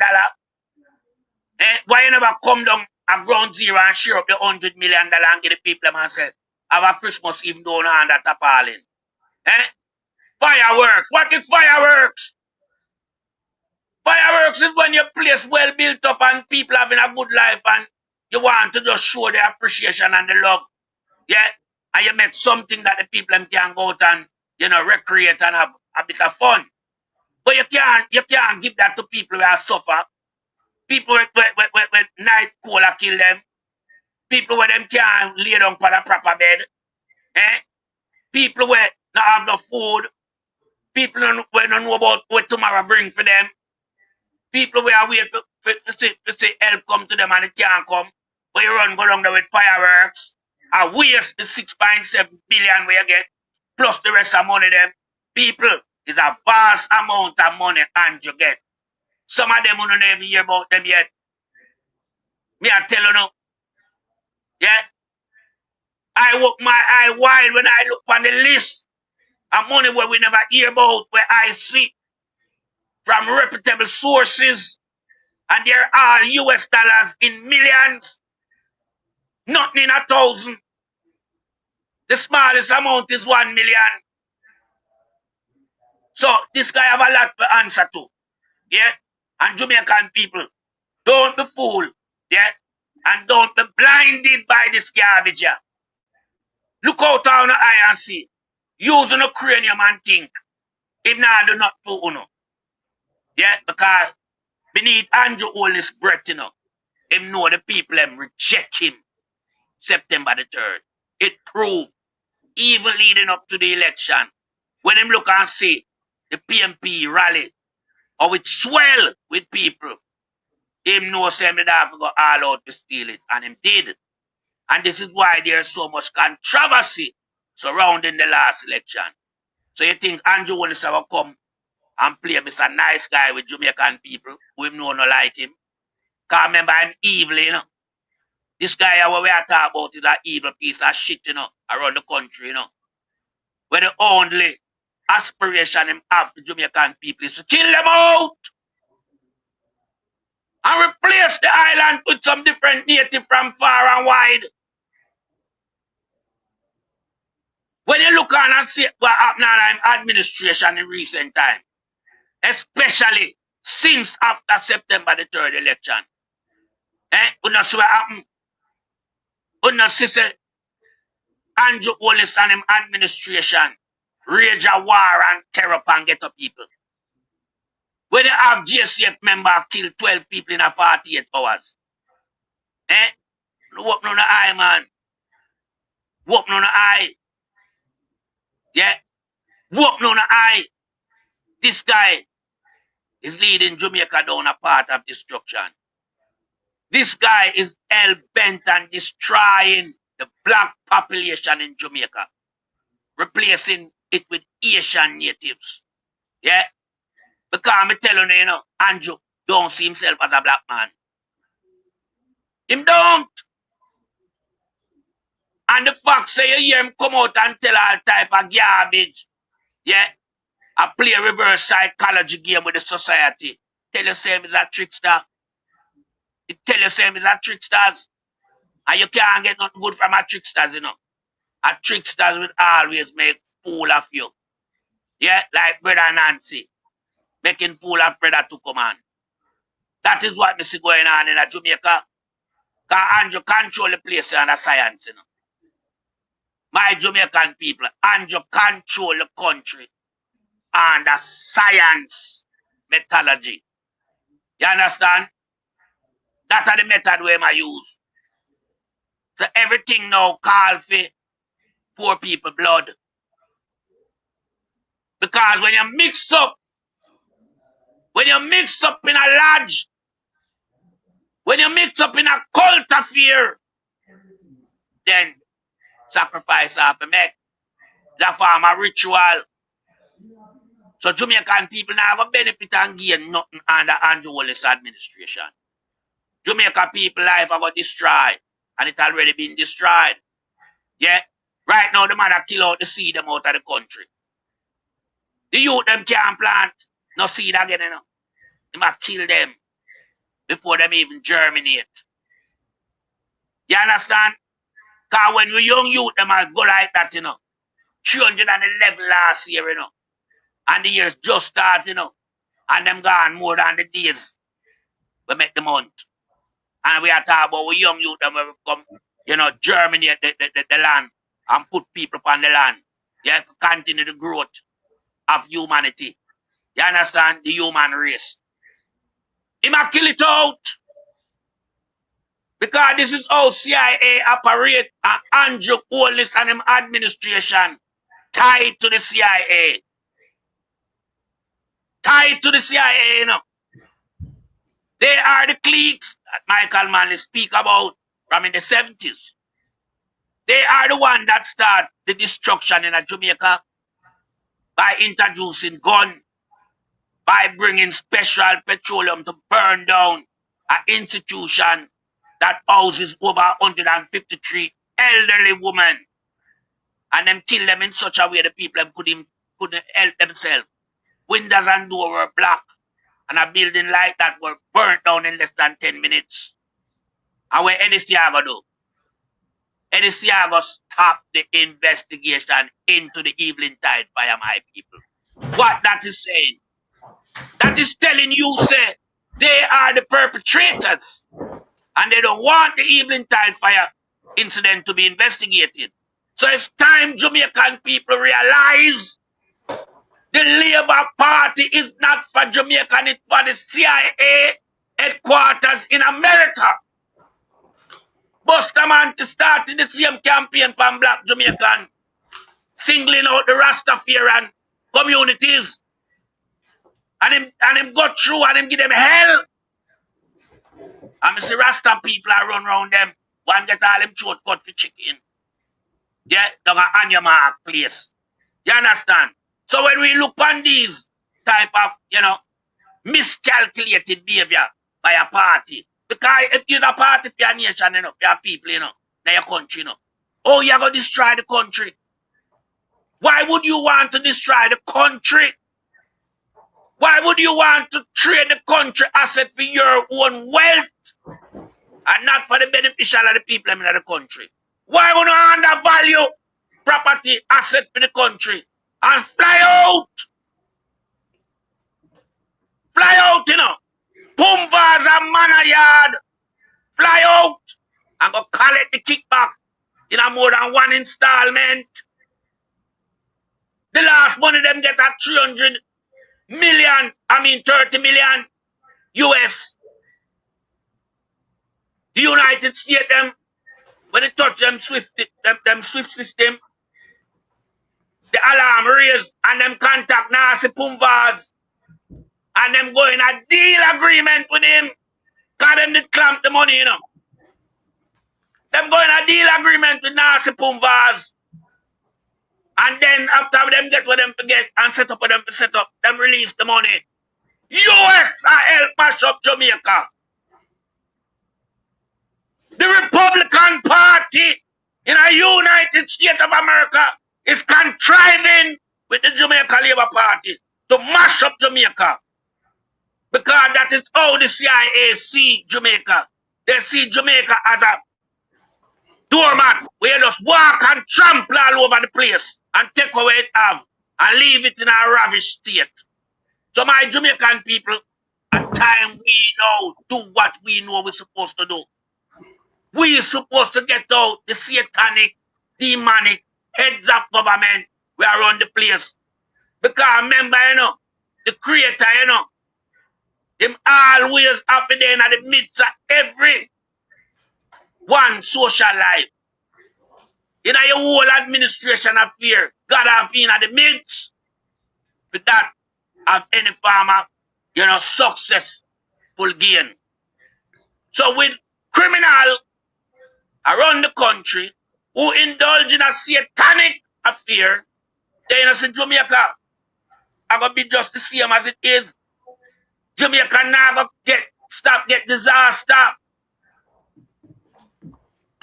Eh? Why you never come down at ground zero and share up the $100 million and give the people and say, have a Christmas Eve down and that appalling. Eh? Fireworks. What is fireworks? Fireworks is when your place well built up and people having a good life and you want to just show the appreciation and the love. Yeah? And you make something that the people can go out and, you know, recreate and have a bit of fun. But you can't give that to people who are suffer. People with night cola kill them. People where them can't lay down on a proper bed. Eh? People where not have no food. People where don't know about what tomorrow bring for them. People where wait for see help come to them and it can't come. But you run go down there with fireworks. And waste the 6.7 billion we get. Plus the rest of money them. People, is a vast amount of money and you get. Some of them don't even hear about them yet. Me I tell you now. Yeah. I work my eye wide when I look on the list of money where we never hear about, where I see from reputable sources, and they're all US dollars in millions, nothing in 1,000. The smallest amount is 1 million. So this guy have a lot to answer to. Yeah? And Jamaican people, don't be fooled. Yeah? And don't be blinded by this garbage. Yeah? Look out on the eye and see. Use your cranium and think. If not, do not do uno. Yeah, because beneath Andrew Holness' breath, you know, him know the people them reject him September the 3rd. It proved, even leading up to the election, when him look and see the PMP rally, or it swell with people, him know him that have to go all out to steal it, and him did. And this is why there's so much controversy surrounding the last election. So you think Andrew Holness will come and play Mr. Nice Guy with Jamaican people who him know no like him? Because remember, I'm evil, you know. This guy what we are talking about is an evil piece of shit, you know, around the country, you know. Where the only aspiration him have for Jamaican people is to kill them out and replace the island with some different native from far and wide. When you look on and see what happened in administration in recent time, especially since after September the 3rd election, you know see what happened? You know see say Andrew Holness and him administration rage a war and terror and get up people. When they have GSCF member kill 12 people in a 48 hours. Open on the eye, man. Open on the eye. Yeah. Open on the eye. This guy is leading Jamaica down a path of destruction. This guy is hell-bent on destroying the black population in Jamaica, replacing it with Asian natives. Yeah? Because I'm telling you, you know, Andrew don't see himself as a black man. Him don't. And the fact say you hear him come out and tell all type of garbage, yeah, I play a reverse psychology game with the society. Tell you say him is a trickster. It tell you say him is a tricksters. And you can't get nothing good from a tricksters, you know. A tricksters will always make fool of you. Yeah, like Brother Nancy, making fool of Brother Tukuman. That is what me see going on in Jamaica. Because Andrew control the place and the science, you know. My Jamaican people, Andrew control the country and the science methodology. You understand? That are the method we I use. So everything now call for poor people blood. Because when you mix up in a lodge, when you mix up in a cult affair, then sacrifice have to make. That form a ritual. So Jamaican people now have a benefit and gain nothing under Andrew Holness administration. Jamaica people life are going to destroy. And it already been destroyed. Yeah? Right now the man that kill out the seed them out of the country. The youth them can't plant no seed again, you know. They must kill them before them even germinate. You understand? Because when we young youth, them must go like that, you know. 311 last year, you know. And the years just start, you know. And them gone more than the days we make the month. And we are talking about we young youth, them will come, you know, germinate the land and put people upon the land. You have to continue the growth of humanity. You understand? The human race. He might kill it out. Because this is how CIA operate, and Andrew Holness and him administration tied to the CIA. Tied to the CIA, you know. They are the cliques that Michael Manley speak about from in the 70s. They are the one that start the destruction in Jamaica by introducing gun, by bringing special petroleum to burn down an institution that houses over 153 elderly women. And them kill them in such a way the people couldn't help themselves. Windows and doors were black. And a building like that were burnt down in less than 10 minutes. And what Eddie Siago do? Eddie Siago stop the investigation into the evening tide fire, my people. What that is saying? That is telling you, say, they are the perpetrators. And they don't want the evening tide fire incident to be investigated. So it's time Jamaican people realize the Labour Party is not for Jamaica, it's for the CIA headquarters in America. Bustaman to start the same campaign from black Jamaican, singling out the Rastafarian communities. And him go through and him give them hell. And I see Rasta people are run around them. One get all them throat cut for chicken. Yeah, down at Anyamark place. You understand? So when we look on these type of, miscalculated behavior by a party, because if you're a party for your nation, for your people, in your country, oh, you're going to destroy the country. Why would you want to destroy the country? Why would you want to trade the country asset for your own wealth and not for the beneficial of the people in the country? Why would you undervalue property asset for the country and fly out? Fly out, Pumvas and Manayard. Fly out and go collect the kickback in a more than one installment. The last money them get at 30 million US. The United States, them, when they touch them Swift system, the alarm raised and them contact Nasi Pumvas and them go in a deal agreement with him. Because them did clamp the money, Them go in a deal agreement with Nasi Pumvas. And then after them get what them to get and set up what them to set up, them release the money. US are help mash up Jamaica. The Republican Party in the United States of America is contriving with the Jamaica Labour Party to mash up Jamaica. Because that is how the CIA see Jamaica. They see Jamaica as a doormat where you just walk and trample all over the place and take away it have and leave it in a ravished state. So my Jamaican people, at time we know, do what we know we're supposed to do. We are supposed to get out the satanic, demonic heads of government we are around the place. Because remember, the creator, him always have to be in the midst of every one social life. In your whole administration affair, God have been at the midst with that of any form of, successful gain. So with criminal around the country who indulge in a satanic affair, they in Jamaica are going to be just the same as it is. Jamaica never get disaster.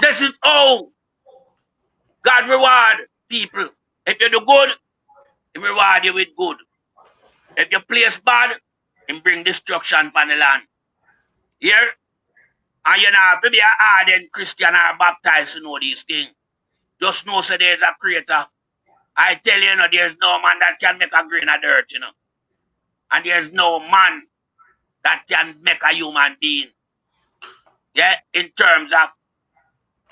This is how God reward people. If you do good, He reward you with good. If you place bad, He bring destruction upon the land. Here? And you know, to be an ardent Christian or baptized to know these things. Just know so there's a creator. I tell you, there's no man that can make a grain of dirt, And there's no man that can make a human being. Yeah, in terms of,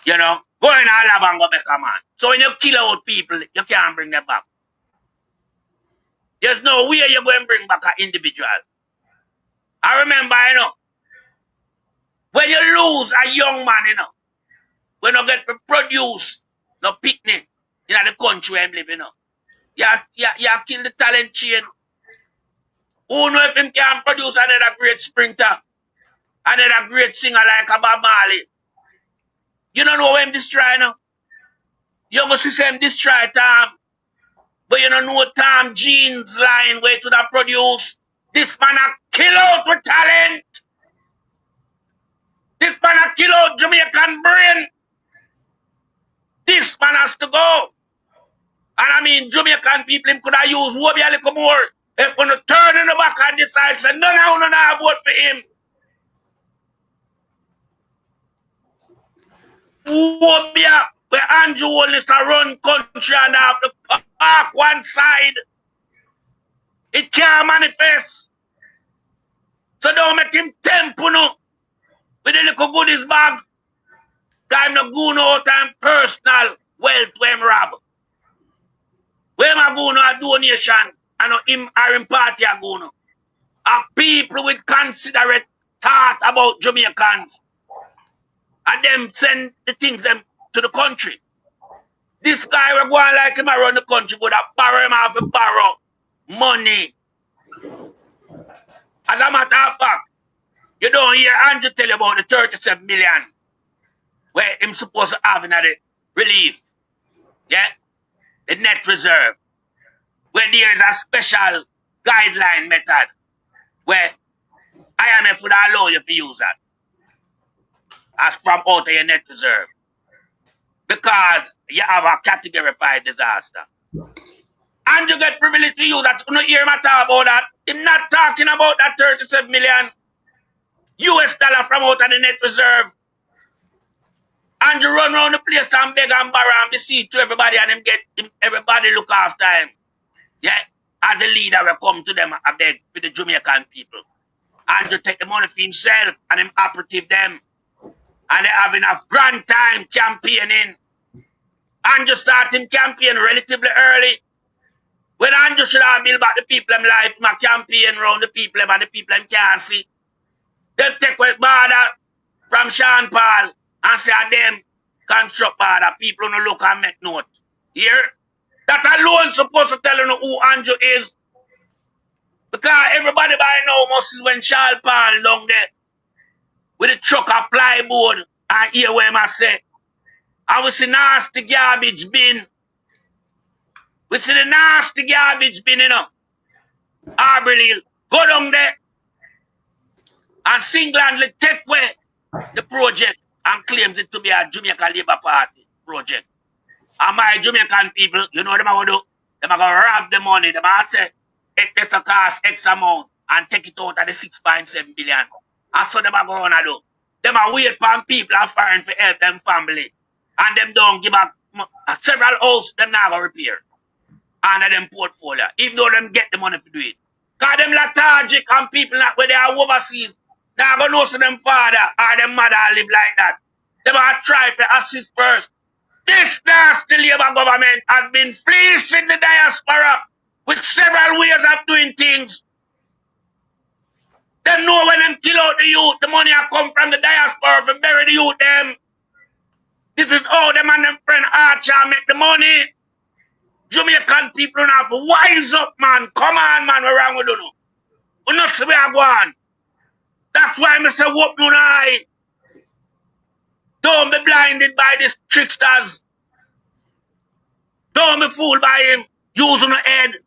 go in a lab and go make a man. So when you kill out people, you can't bring them back. There's no way you're going to bring back an individual. I remember, When you lose a young man, you know, when you get to produce no picnic in the country where I'm living, you know, you kill the talent chain. Who know if him can produce another great sprinter, another great singer like a Bob Marley? You don't know him destroy now. You go see him destroy Tom. But you don't know Tom Jeans line where to the produce. This man a kill out with talent. This man a kill out Jamaican brain. This man has to go. And I mean, Jamaican people, him could have used Wobby a little more. If going to turn in the back and decide, say, no, I vote for him. Wobby, where Andrew Holness to run country and have to park one side. It can't manifest. So don't make him tempo no. With the little goodies bag. I'm not going out and personal wealth where him rob. Where am I going to a donation and him or him party are going to? Are people with considerate thought about Jamaicans and them send the things them to the country. This guy will go on like him around the country, go to borrow him off and borrow money. As a matter of fact, you don't hear Andrew tell you about the 37 million where him supposed to have in the relief. Yeah? The net reserve. Where there is a special guideline method where IMF would allow you to use that as from out of your net reserve. Because you have a category 5 disaster. And you get privilege to use that. You don't hear him talk about that. He's not talking about that 37 million US dollar from out of the net reserve. And you run around the place and beg and borrow and beseech to everybody and him get him, everybody look after him. Yeah, as the leader will come to them and beg for the Jamaican people. And you take the money for himself and him operative them. And they have enough grand time campaigning. And you start him campaign relatively early. When Andrew should have built back the people in life, my campaign around the people and the people can't see. They take with border from Sean Paul and say them construct border. People don't look and make note. Here? That alone supposed to tell you who Andrew is. Because everybody by now must see when Sean Paul down there with a truck of plywood and hear what I say. And we see nasty garbage bin. We see the nasty garbage bin, you know. Arberley, go down there and single-handedly take away the project and claims it to be a Jamaica Labour Party project. And my Jamaican people, you know what they're going to do? They're going to rob the money. They're going to say, it has to cost X amount and take it out of the 6.7 billion. And so they're going to do. They're going to wait for people and foreign for help them family. And them don't give back several houses, them not going to repair. Under them portfolio, even though them get the money to do it. Because them lethargic and people not where they are overseas, they are going to know so them father or them mother live like that. They are try to assist first. This nasty Labour government has been fleecing the diaspora with several ways of doing things. They know when them kill out the youth, the money will come from the diaspora to bury the youth them. This is how them and them friend Archer make the money. Jamaican people don't have to wise up, man. Come on, man. We're wrong with you. We not see where I go on. That's why I say, whoop your eye. Don't be blinded by these tricksters. Don't be fooled by him. Use on the head.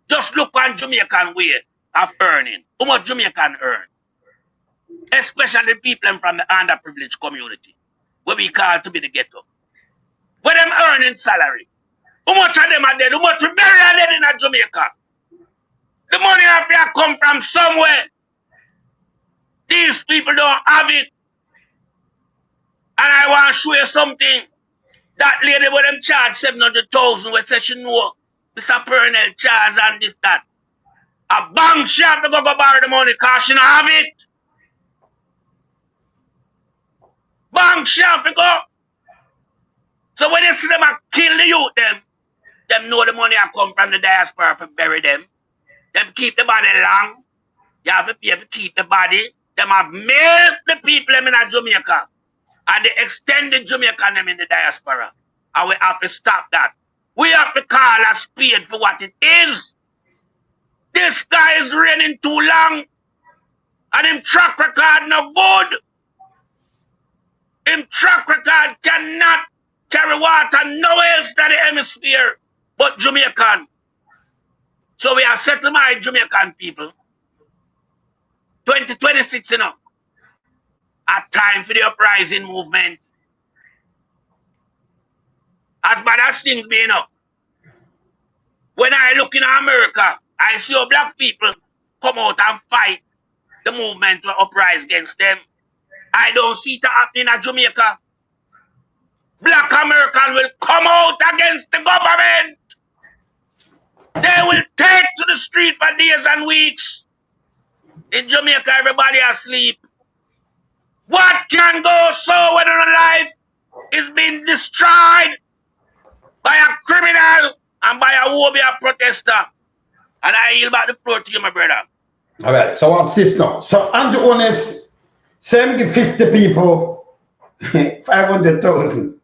Just look on Jamaican way of earning. How much Jamaican earn? Especially people from the underprivileged community. What we call to be the ghetto. Where them earning salary. How much of them are dead? How much are dead in Jamaica? The money have to come from somewhere. These people don't have it. And I want to show you something. That lady with them charge 700,000 where said she know Mr. Pernell charge and this, that. A bank she have to go borrow the money because she don't have it. Bank she have to go. So when you see them kill the youth, them know the money come from the diaspora to bury them. Them keep the body long. You have to pay to keep the body. Them have milked the people in Jamaica. And they extended Jamaica them in the diaspora. And we have to stop that. We have to call a spade for what it is. This guy is reigning too long. And him track record no good. Him track record cannot carry water nowhere else in the hemisphere but Jamaican. So we are setting my Jamaican people. 2026, you know. A time for the uprising movement. As bad as things be, you know. When I look in America, I see how black people come out and fight the movement to uprise against them. I don't see it happening in Jamaica. Black American will come out against the government. They will take to the street for days and weeks. In Jamaica, everybody asleep. What can go so when a life is being destroyed by a criminal and by a warrior protester? And I yield back the floor to you, my brother. All right, so what's this now? So Andrew Holness, same give 50 people 500,000.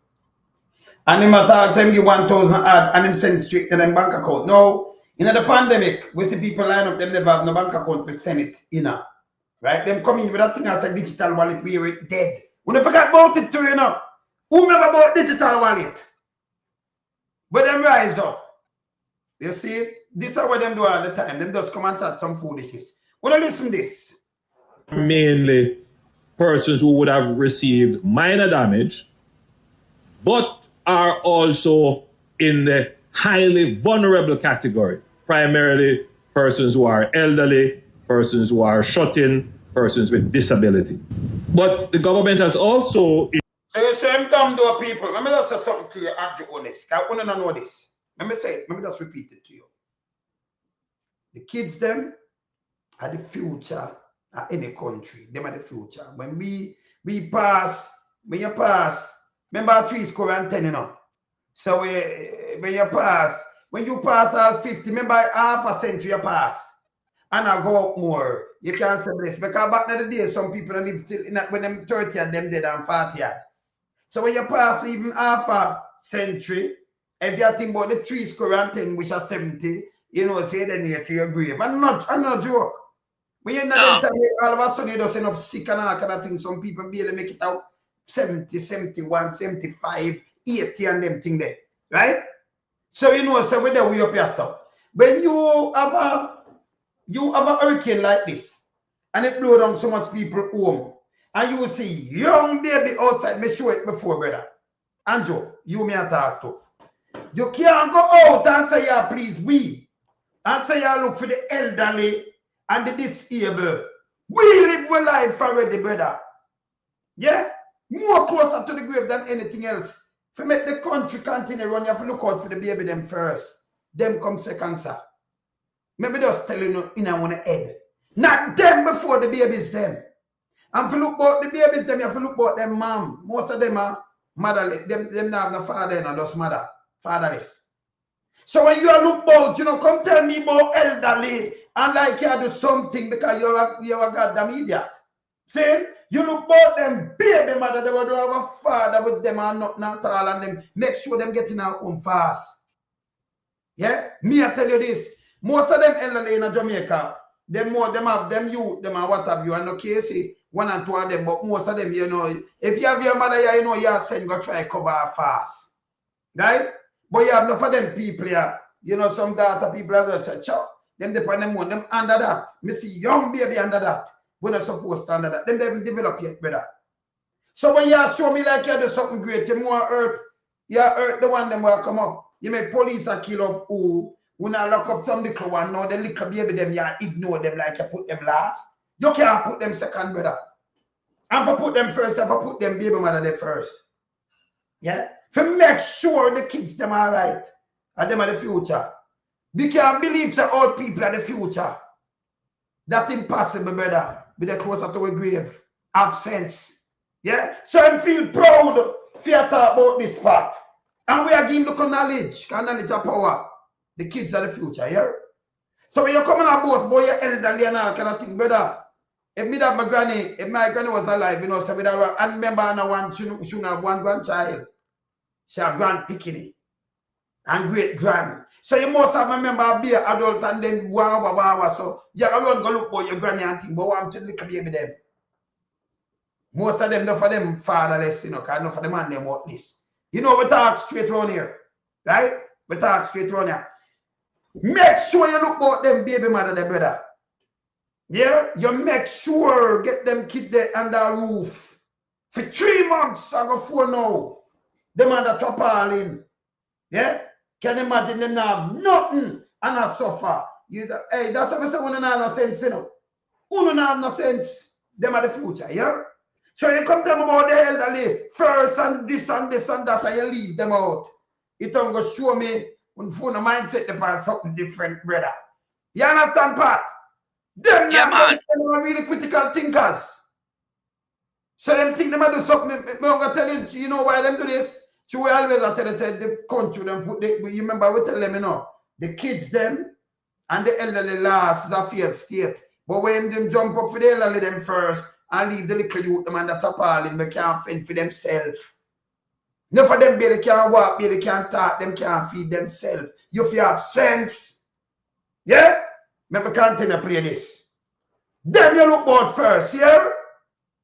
And him attack, same give 1,000 add, and him send straight to them bank account. Now, in the pandemic, we see people line up, them never have no bank account to send it in. Right? Them come in with that thing as a digital wallet where it dead. We don't forget about it too, you know. Who never bought digital wallet? But them rise up. You see, this is what them do all the time. Them just come and chat some foolishness. Well, listen to this. Mainly persons who would have received minor damage, but are also in the highly vulnerable category, primarily persons who are elderly, persons who are shut-in, persons with disability. But the government has also... So you say, dumb door people. Let me just say something to you, Andrew Holness. I want to know this. Let me say it. Let me just repeat it to you. The kids, them, are the future of any country. Them are the future. When we pass, when you pass, remember 3 score and 10, you know. So when you pass all 50, remember half a century you pass. And I go up more. You can't say this. Because back in the day, some people live till when them 30 and them dead and 40. So when you pass even half a century, if you think about the 3 score and 10, which are 70, you know, say then you're to your grave. I'm not joke. When you're not all of a sudden you just end up sick and all kind of things. Some people barely make it out 70, 71, 75, 80 and them thing there. Right? So you know, so whether we up yourself. When you have a hurricane like this, and it blow down so much people home, and you will see young baby outside. Me show it before, brother. Andrew, you may talk to. You can't go out and say, yeah, please, we. And say, yeah, look for the elderly and the disabled. We live our life already, brother. Yeah? More closer to the grave than anything else. To make the country continue run, you have to look out for the baby them first. Them come second, sir. Maybe just telling you in our head. Not them before the babies them. And if you look about the babies them, you have to look about them mom. Most of them are motherless. Them don't have no father, no, just mother. Fatherless. So when you look about, you know, come tell me about elderly and like you do something because you're a goddamn idiot. See? You look about them baby mother, they would have a father with them and nothing at all, and them make sure them getting out home fast. Yeah? Me I tell you this. Most of them elderly in Jamaica, them have them youth, them are what have you, and no case 1 and 2 of them, but most of them, you know, if you have your mother here, you know, you send go try cover her fast. Right? But you have enough of them people here, you know, some data people that say, chow, them depend on them under that. Me see young baby under that. We're not supposed to under that. Them they will develop yet, brother. So when you show me like you do something great, you more hurt, you hurt the one them will come up. You make police a kill up who not lock up some little one, now the little baby them, you ignore them like you put them last. You can't put them second, brother. And for put them first, if I put them baby mother there first. Yeah? To make sure the kids them are right. And them are the future. We can't believe that old people are the future. That's impossible, brother. Be the closer to a grave. Have sense. Yeah? So I feel proud for you talk about this part. And we are giving the knowledge. Because knowledge of power. The kids are the future, yeah? So when you come on a boat, boy, you're elderly and all kind of thing, brother. if me that my granny, if my granny was alive, you know, so with her, and remember, she shouldn't have one grandchild. She have grand picking and great grand. So you must have remember be an adult and then wow. So you have to go look for your granny and think, but I'm to look at baby them. Most of them, not for them fatherless, you know, because not for them and them what this. You know, we talk straight around here, right? We talk straight around here. Make sure you look about them baby mother, their brother. Yeah, you make sure get them kids there under a roof. For 3 months, I go 4 now. Them under tarpaulin. Yeah? Can you imagine them have nothing and I suffer? Hey, that's what I say, one have no sense, you know. One have no sense. Them are the future, yeah? So you come tell them about the elderly first and this and that, and you leave them out. It don't go show me when phone a mindset depends something different, brother. You understand, Pat? Them man. Them are really critical thinkers. So them think they might do something. I'm gonna tell you know why them do this? So we always tell you said the country them put you remember we tell them, you know, the kids them and the elderly last is a failed state. But when them jump up for the elderly them first and leave the little youth them and the tarpaulin, they can't fend for themselves. None of them barely can't walk, barely can't talk, them can't feed themselves. You if you have sense. Yeah? Let me continue to play this. Them you look about first, yeah?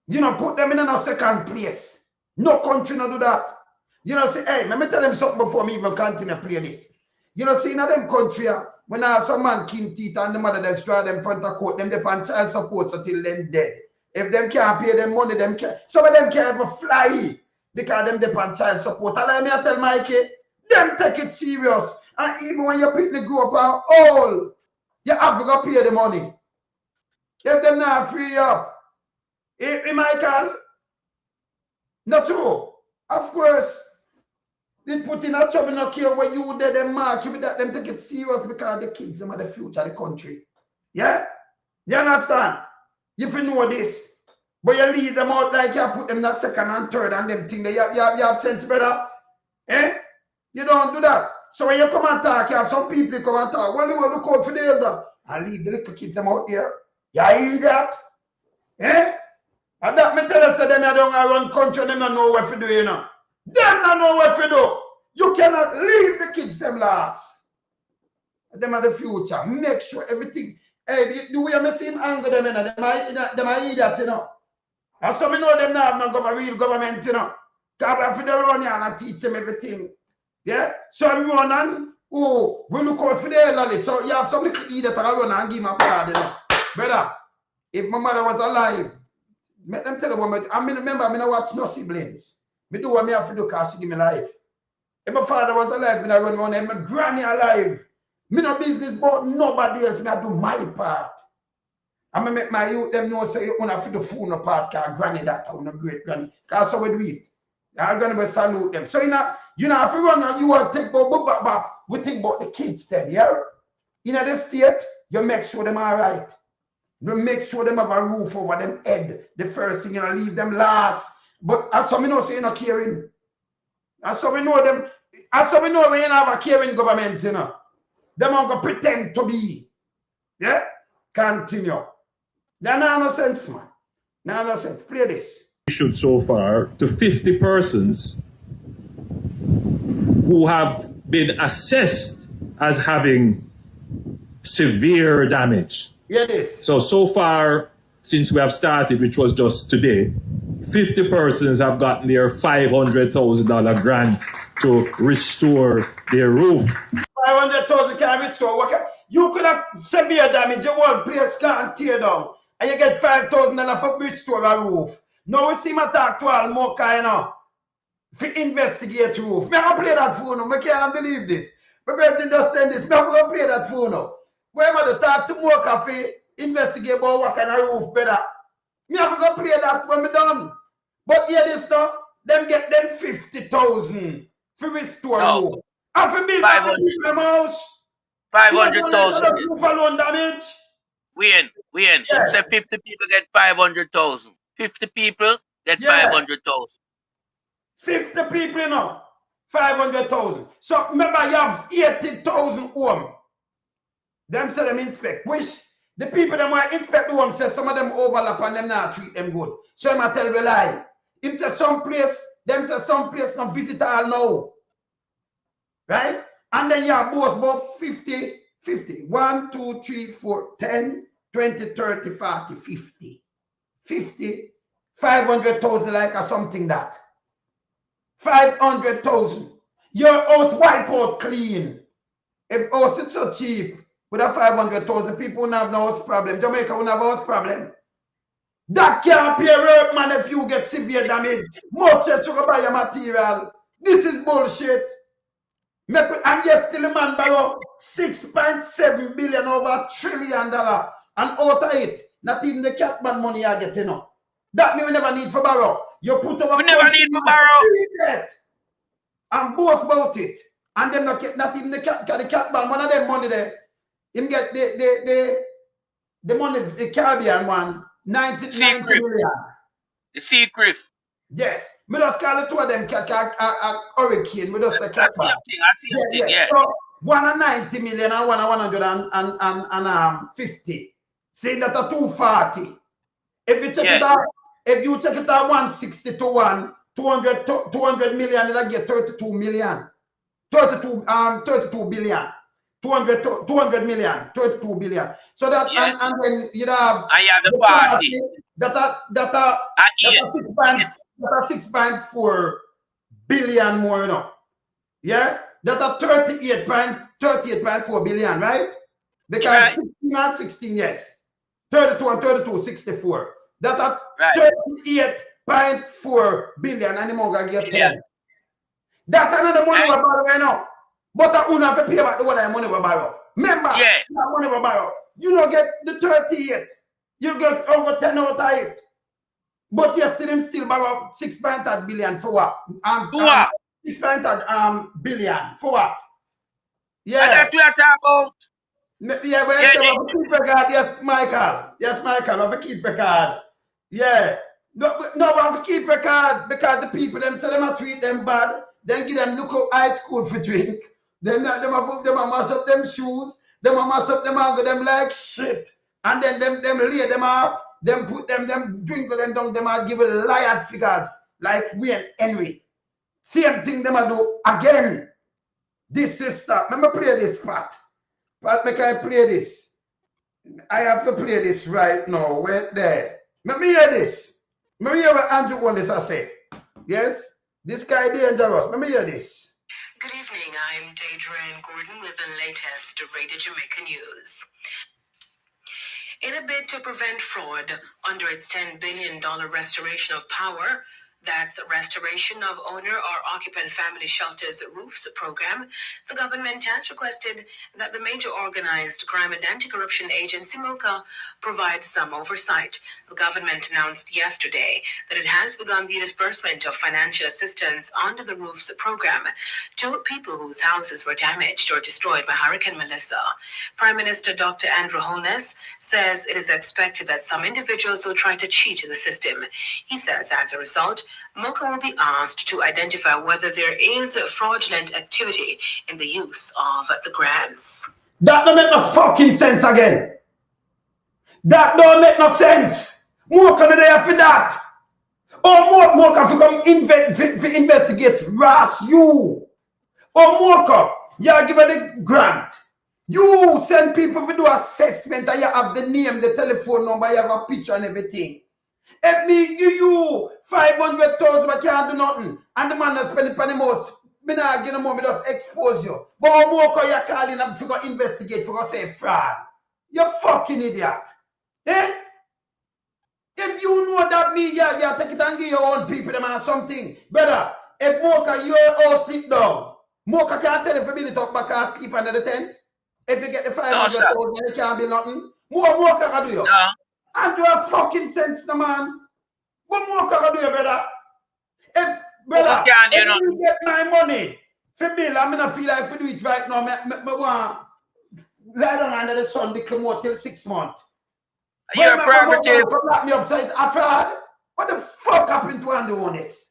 You know, put them in a second place. No country no do that. You know, say, hey, let me tell them something before me even continue to play this. You know, see, in them country, when I have some man king teeth and the mother destroy them front of court, them depend child support until then dead. If them can't pay them money, them can't. Some of them can't ever fly because them depend child support. And let me tell Mikey, them take it serious. And even when your people grow up and old, you have to go pay the money. If them not free up, Michael, not true. Of course, they put in a trouble, not care where you did them march with that, them take it serious because the kids them are the future of the country. Yeah? You understand? If you know this, but you leave them out like you put them in the second and third and them think that you have sense better. Eh? You don't do that. So when you come and talk, you have some people come and talk. Well, you want to look out for the elder and leave the little kids them out there. You hear that? Eh? And that me tell you, say them don't run country, them don't know what to do, you know. Them don't know what to do. You cannot leave the kids them last. Them are the future. Make sure everything. Hey, the way I see him anger them, you know, them are idiot, you know. And so me know them now have no real government, you know. Because I have to run here and teach them everything. Yeah? So I'm running, oh, we look out for the elderly. So you have some little idiot that run and give him a card, you know. Brother, if my mother was alive, let them tell you what I mean, remember, I watch no siblings. I do what I have to do because she give me life. If my father was alive, I run around, and my granny alive. I no business about nobody else. I do my part. I'm going to make my youth them know say you have to do phone part because granny that or great granny. Because so we do it. I'm going to salute them. So you know if you run and you want to take about we think about the kids then, yeah? In the state, you make sure them are right. You make sure them have a roof over them head. The first thing, you know, leave them last. But as some know say you're not caring. As some we know them, as some we know when you have a caring government, you know. Them are going to pretend to be. Yeah? Continue. That no sense, man. No sense. Play this. Issued so far to 50 persons who have been assessed as having severe damage. Yes. So far, since we have started, which was just today, 50 persons have gotten their $500,000 grant to restore their roof. 500,000 can restore. You could have severe damage, your whole place can't tear down. And you get $5,000 for restore a roof. Now we see my talk to all more kind of for investigate roof. Me I play that phone. I can't believe this. My brother just send this. Me I go play that phone. Where am I to talk to more cafe, investigate about what kind of roof better. Me have to go play that when me done. But here this now, them get them 50,000 for restore roof. And for build a house. 500,000. Roof alone damage. Wayne, yes. Say 50 people get 500,000. 50 people get 500,000. 50 people, you know, 500,000. So remember, you have 80,000 home. Them say them inspect. Which The people that might inspect the home say some of them overlap and them not treat them good. So I might tell you a lie. Him say some place no visit all now. Right? And then you have both about 50. 1, 2, 3, 4, 10, 20, 30, 40, 50. 50, 500,000 like or something that. 500,000. Your house wipe out clean. If house is so cheap, with a 500,000 people won't have no house problem. Jamaica won't have a house problem. That can't pay rent, man, if you get severe damage. Much as you buy your material. This is bullshit. And yes, still a man borrow 6.7 billion over $1 trillion. And out of it, not even the Catman money are getting up. That means we never need for borrow. You put over. We never need for borrow. And boast about it. And them not even the Catman, one of them money there. Him get the money, the Caribbean one, 90 million. The secret. Yes. Me just call the two of them hurricane. Me just say I see a thing, yeah. So one at 90 million and one at 150. Saying that a 240. If you check it out, if you check it out 160 to 1, 200 million, it'll get 32 million. 32 billion. 200 million, 32 billion. So that and then you have the party. That 6.4 billion more, you know. Yeah? That are 38.4 billion, right? Because 16 and 16, yes. 32 and 32, 64. That are 38.4 billion and the more gonna get 10. That's another money we borrow, you know. But I won't have to pay back the money we borrow. Remember, that money we borrow. You don't get the 38. You get over 10 out of it. But you still borrow 6.8 billion for what? 6.8 billion for what? Yeah. And that we are talking about. Yeah, but have to keep record. Yes, Michael. Yes, Michael, have to keep record. Yeah. No, we have to keep record because the people them say them treat them bad. Then give them look up high school for drink. Them mass up them shoes. Them mass up them and go them like shit. And then them lay them off. Them put them drink them down. Them are give liar figures like we and Henry. Same thing them do again. This sister. Let me play this part. But make I play this. I have to play this right now. Wait there. Let me hear this. Let me hear what Andrew Holness has said. Yes? This guy dangerous. Let me hear this. Good evening. I'm Deidre Gordon with the latest Radio Jamaica news. In a bid to prevent fraud under its $10 billion restoration of power, that's restoration of owner or occupant family shelters roofs program, the government has requested that the major organized crime and anti-corruption agency, MOCA, provide some oversight. The government announced yesterday that it has begun the disbursement of financial assistance under the roofs program to people whose houses were damaged or destroyed by Hurricane Melissa. Prime Minister Dr. Andrew Holness says it is expected that some individuals will try to cheat the system. He says as a result, MOCA will be asked to identify whether there is fraudulent activity in the use of the grants. That don't make no fucking sense again. That don't make no sense. MOCA be there for that. Or MOCA for come investigate Ras you. Or MOCA, you give the grant. You send people to do assessment and you have the name, the telephone number, you have a picture and everything. If me give you 500,000 but can't do nothing, and the man that spend it on the most, me not give no more, me just expose you. But MOCA you calling up to go investigate, for go say fraud. You fucking idiot. Eh? If you know that media, you take it and give your own people them or something. Brother, if MOCA you all sleep down, MOCA can't tell if you build it up back and sleep under the tent. If you get the 500,000, it can't be nothing. More MOCA can do you. No. And you have fucking sense, no man. What MOCA can do you, brother? If you get my money for bill, I'm gonna feel like if you do it right now, I want lie down under the sun, declare more till 6 months. You're a prerogative. Lock me upside a fraud. What the fuck happened to Andrew Holness?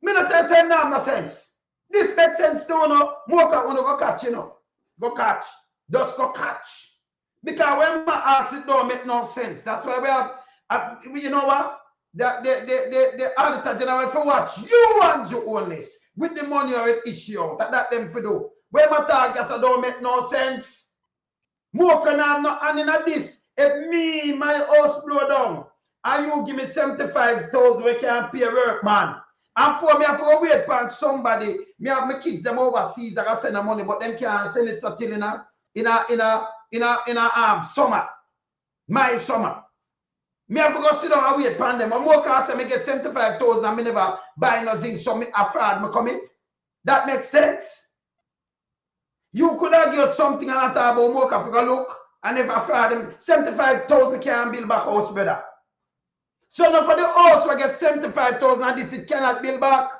Me not tell say no sense. This makes sense to you know. MOCA wanna go catch, you know. Go catch. Just go catch. Because when I ask it don't make no sense. That's why we have, you know what? The Auditor General for watch you and your Holness with the money or it issue. That them for do. When my targets don't make no sense. More can have no and in this. If me, my house blow down, and you give me 75,000 we can't pay work, man. And for me, I have to wait for somebody. Me have my kids them overseas that I send the money, but them can't send it till in a summer. My summer. Me have to go sit down and wait for them. And more can say me get 75,000 and me never buy nothing, so me afraid me commit. That makes sense. You could have got something and I thought about more can go look. And if afraid them 75,000 can't build back house better. So now for the house we get 75,000 and this it cannot build back.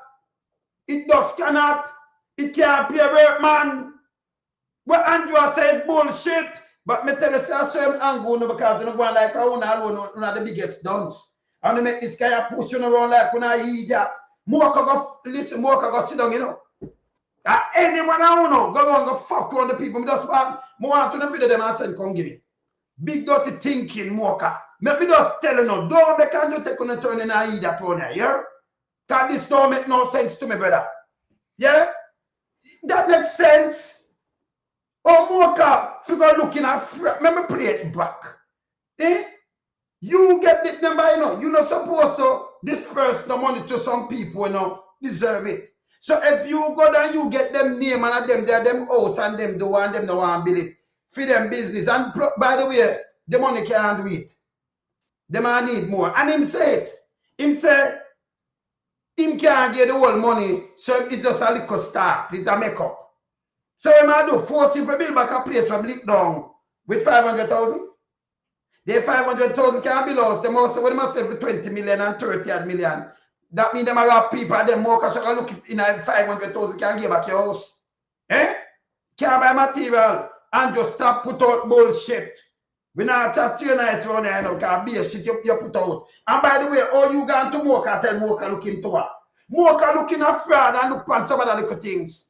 It just cannot. It can't pay work, man. What Andrew said bullshit. But me tell you, say I saw him angle because you know go like I one of the biggest dons. And they make this guy push you around like when I eat that. More can go listen, more can go sit down, you know. Anyone I don't know, go on, go fuck around the people. Me just want more to the video them and say, come give me. Big dirty thinking, Mocha. Let me just tell you now, don't make Andrew take on the turn and I eat that one here, yeah? Because this don't make no sense to me, brother. Yeah? That makes sense. Oh, Mocha, figure looking at, let me play it back. Eh? You get the number, you know, you're not supposed to disperse the money to some people, you know, deserve it. So if you go down, you get them name and them, they're them house and them the one, them the one build it. For them business. And by the way, the money can't do it. The man need more. And him say it. Him say, him can't get the whole money, so it's just a little start. It's a makeup. So him I do force him to build back a place from lick down with 500,000. They 500,000 can't build house. They must when they must sell for 20 million and 30 million. That means them are people and them more cash can look in 500,000 can give back your house. Eh? Can't buy material and just stop put out bullshit. We not chat to you nice around here now because be a shit you put out. And by the way, all you going to Mocha tell Mocha look into her. Mocha looking at fraud and look at some of the little things.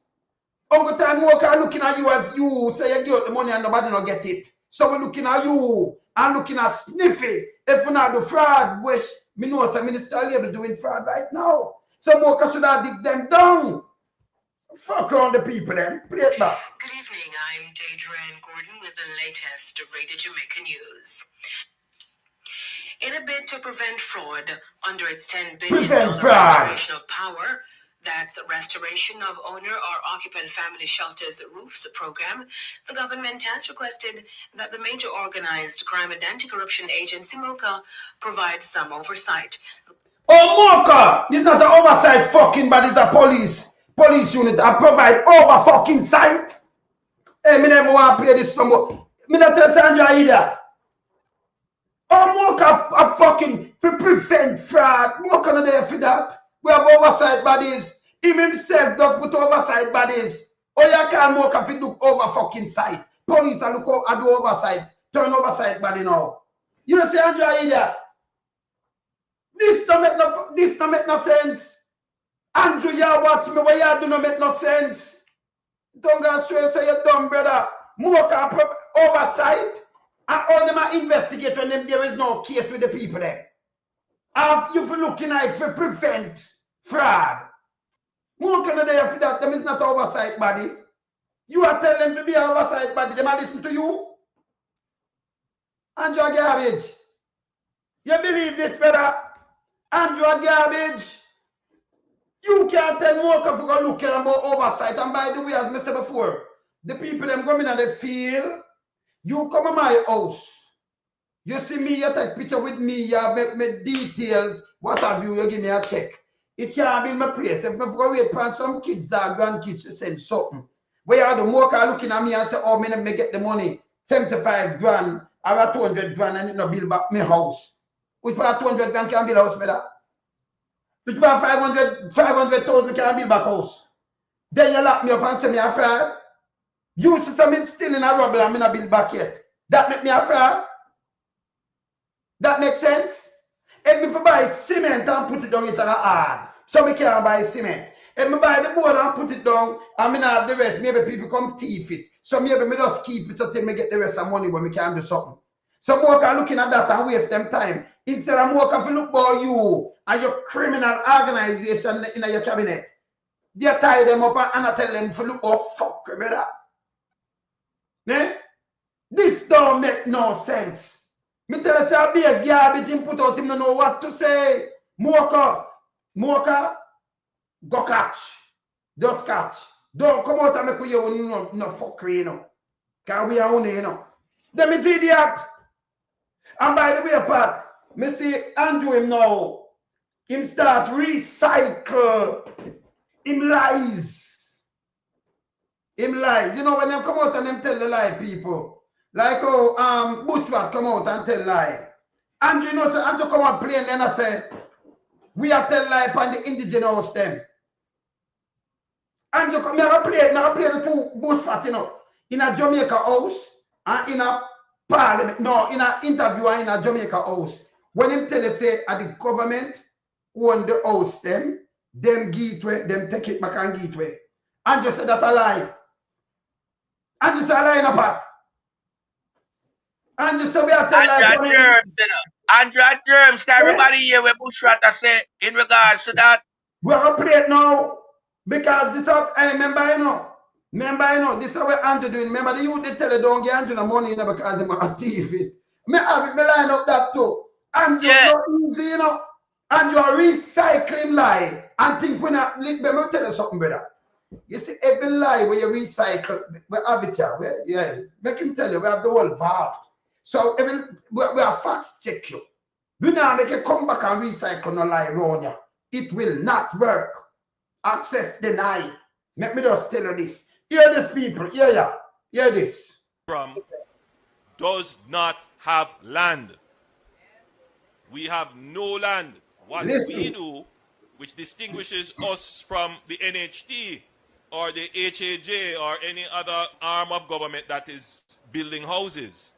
Uncle time Mocha looking at you as you say you get the money and nobody not get it. So we're looking at you and looking at Sniffy. If we not do fraud, wish me know some minister label doing fraud right now. So Mocha should have dig them down. Fuck around the people then. Play it back. Good evening, I'm Deidre Gordon with the latest Radio Jamaica news. In a bid to prevent fraud under its $10 billion restoration of power, that's restoration of owner or occupant family shelters roofs program, the government has requested that the major organized crime and anti-corruption agency, MOCA, provide some oversight. Oh, Mocha! This is not an oversight fucking body, it's a police unit. I provide over fucking sight. Hey, me never want to play this number. Me not tell Sandra either. Oh, Mocha a fucking to prevent fraud. Mocha not there for that. We have oversight bodies. Him himself does put oversight bodies. Oh, you can't Mocha fit look over fucking sight. Police and look over, do oversight. Turn oversight body now. You know, say Andrew idiot. This don't make no sense. Andrew, you watch me where you do not make no sense. Don't go straight say you're dumb, brother. Mocha oversight and all them are investigate when there is no case with the people there. Have you for looking at it for prevent fraud. Mocha not there for that. Them is not oversight body. You are telling them to be an oversight body. They might listen to you. Andrew garbage. You believe this, brother? Andrew garbage. You can't tell Mocha for go look at about oversight. And by the way, as I said before, the people them coming and they feel, you come to my house. You see me, you take picture with me, you make me details, what have you give me a check. It can't be in my place. If I go wait for some kids or grandkids to send something. Where you the Mocha looking at me and say, oh, me get the money, 75 grand, or 200 grand, and it no build back my house. Which part 200 grand can build a house better? Which part 500,000 can build back house? Then you lock me up and say me a fraud. You see something still in a rubble and me not build back yet. That make me a fraud? That makes sense? If me for buy cement and put it down it on a hard, so me can't buy cement. If me buy the board and put it down, and me not have the rest, maybe people come thief it. So maybe me just keep it until me get the rest of money when me can do something. Some more can looking at that and waste them time. Instead of more can look about you and your criminal organization in your cabinet. They tie them up and I tell them to look about fuck, brother. Ne? This don't make no sense. Me tell you, say, I be a garbage and put out him to know what to say. Mocha, go catch. Just catch. Don't come out and make you no fuckery, you know. Because we are only, you know. Them is idiot. And by the way, Pat, me see Andrew him now. Him start recycle. Him lies. Him lies. You know, when them come out and them tell the lie, people. Like how Bushrat come out and tell lie. Andrew, you know, say, Andrew come out plain and I say, we are tell lie upon the indigenous them. Andrew come here and play the two Bushrat, you know, in a Jamaica house and in a parliament, no, in an interview and in a Jamaica house. When him tell you say at the government own the house them give it away, them take it back and give it away. Andrew said that a lie. Andrew said a lie in a part. Andrew said we are telling Andrew Germs, you know. Andrew Germs, everybody here where Bushrat say in regards to that. We are play it now. Because this is, remember, you know, this is what Andrew doing. Remember, the youth they tell you don't give Andrew the money, you know, because they are thief it. Me have it, me line up that too. Andrew, not easy, you know. Andrew recycling lie and think when I let me tell you something, brother. You see, every lie where you recycle, we have it here. Yeah, make him tell you, we have the whole vault. So we have facts check you. We now make you come back and recycle no lie around you. It will not work. Access denied. Let me just tell you this. Hear this, people. Hear this. Does not have land. We have no land. What we do, which distinguishes us from the NHT or the HAJ or any other arm of government that is building houses,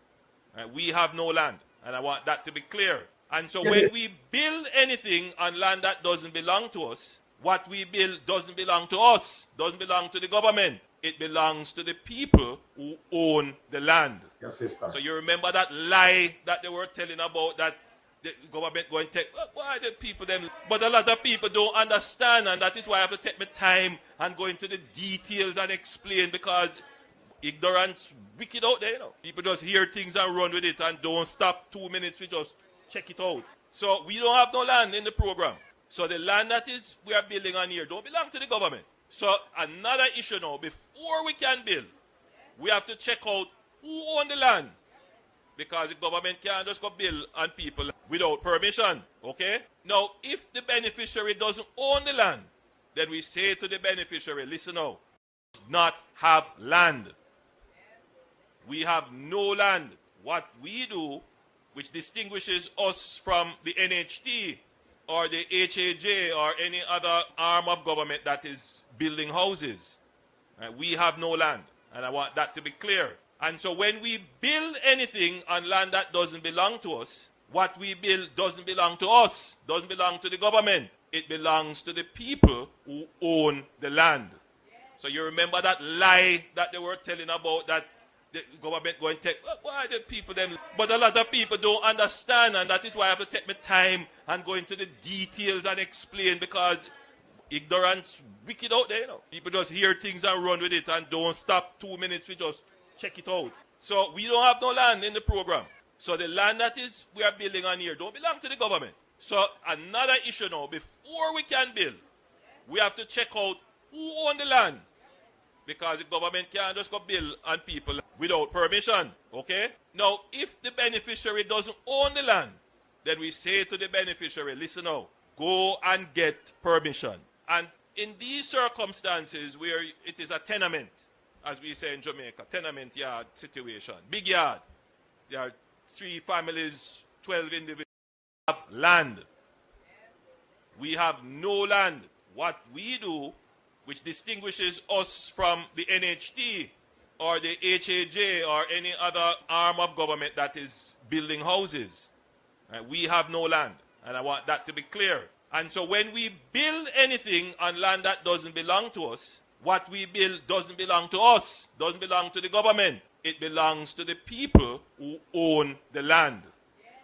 we have no land. And I want that to be clear. And so when we build anything on land that doesn't belong to us, what we build doesn't belong to us, doesn't belong to the government. It belongs to the people who own the land. Yes, sister. So you remember that lie that they were telling about that the government going to take, why the people them? But a lot of people don't understand, and that is why I have to take my time and go into the details and explain, because ignorance wicked out there, you know. People just hear things and run with it and don't stop 2 minutes to just check it out. So we don't have no land in the program. So the land that is we are building on here don't belong to the government. So another issue now, before we can build, we have to check out who owns the land. Because the government can't just go build on people without permission. Okay? Now, if the beneficiary doesn't own the land, then we say to the beneficiary, listen now, does not have land. We have no land. What we do, which distinguishes us from the NHT or the HAJ or any other arm of government that is building houses, we have no land. And I want that to be clear. And so when we build anything on land that doesn't belong to us, what we build doesn't belong to us, doesn't belong to the government. It belongs to the people who own the land. So you remember that lie that they were telling about that the government going to take, why the people them? But a lot of people don't understand, and that is why I have to take my time and go into the details and explain, because ignorance wicked out there, you know. People just hear things and run with it and don't stop 2 minutes to just check it out. So we don't have no land in the program. So the land that is we are building on here don't belong to the government. So another issue now, before we can build, we have to check out who owns the land. Because the government can't just go build on people without permission. Okay? Now, if the beneficiary doesn't own the land, then we say to the beneficiary, listen now, go and get permission. And in these circumstances where it is a tenement, as we say in Jamaica, tenement yard situation, big yard, there are 3 families, 12 individuals have land. We have no land. What we do, which distinguishes us from the NHT or the HAJ or any other arm of government that is building houses, we have no land. And I want that to be clear. And so when we build anything on land that doesn't belong to us, what we build doesn't belong to us, doesn't belong to the government. It belongs to the people who own the land.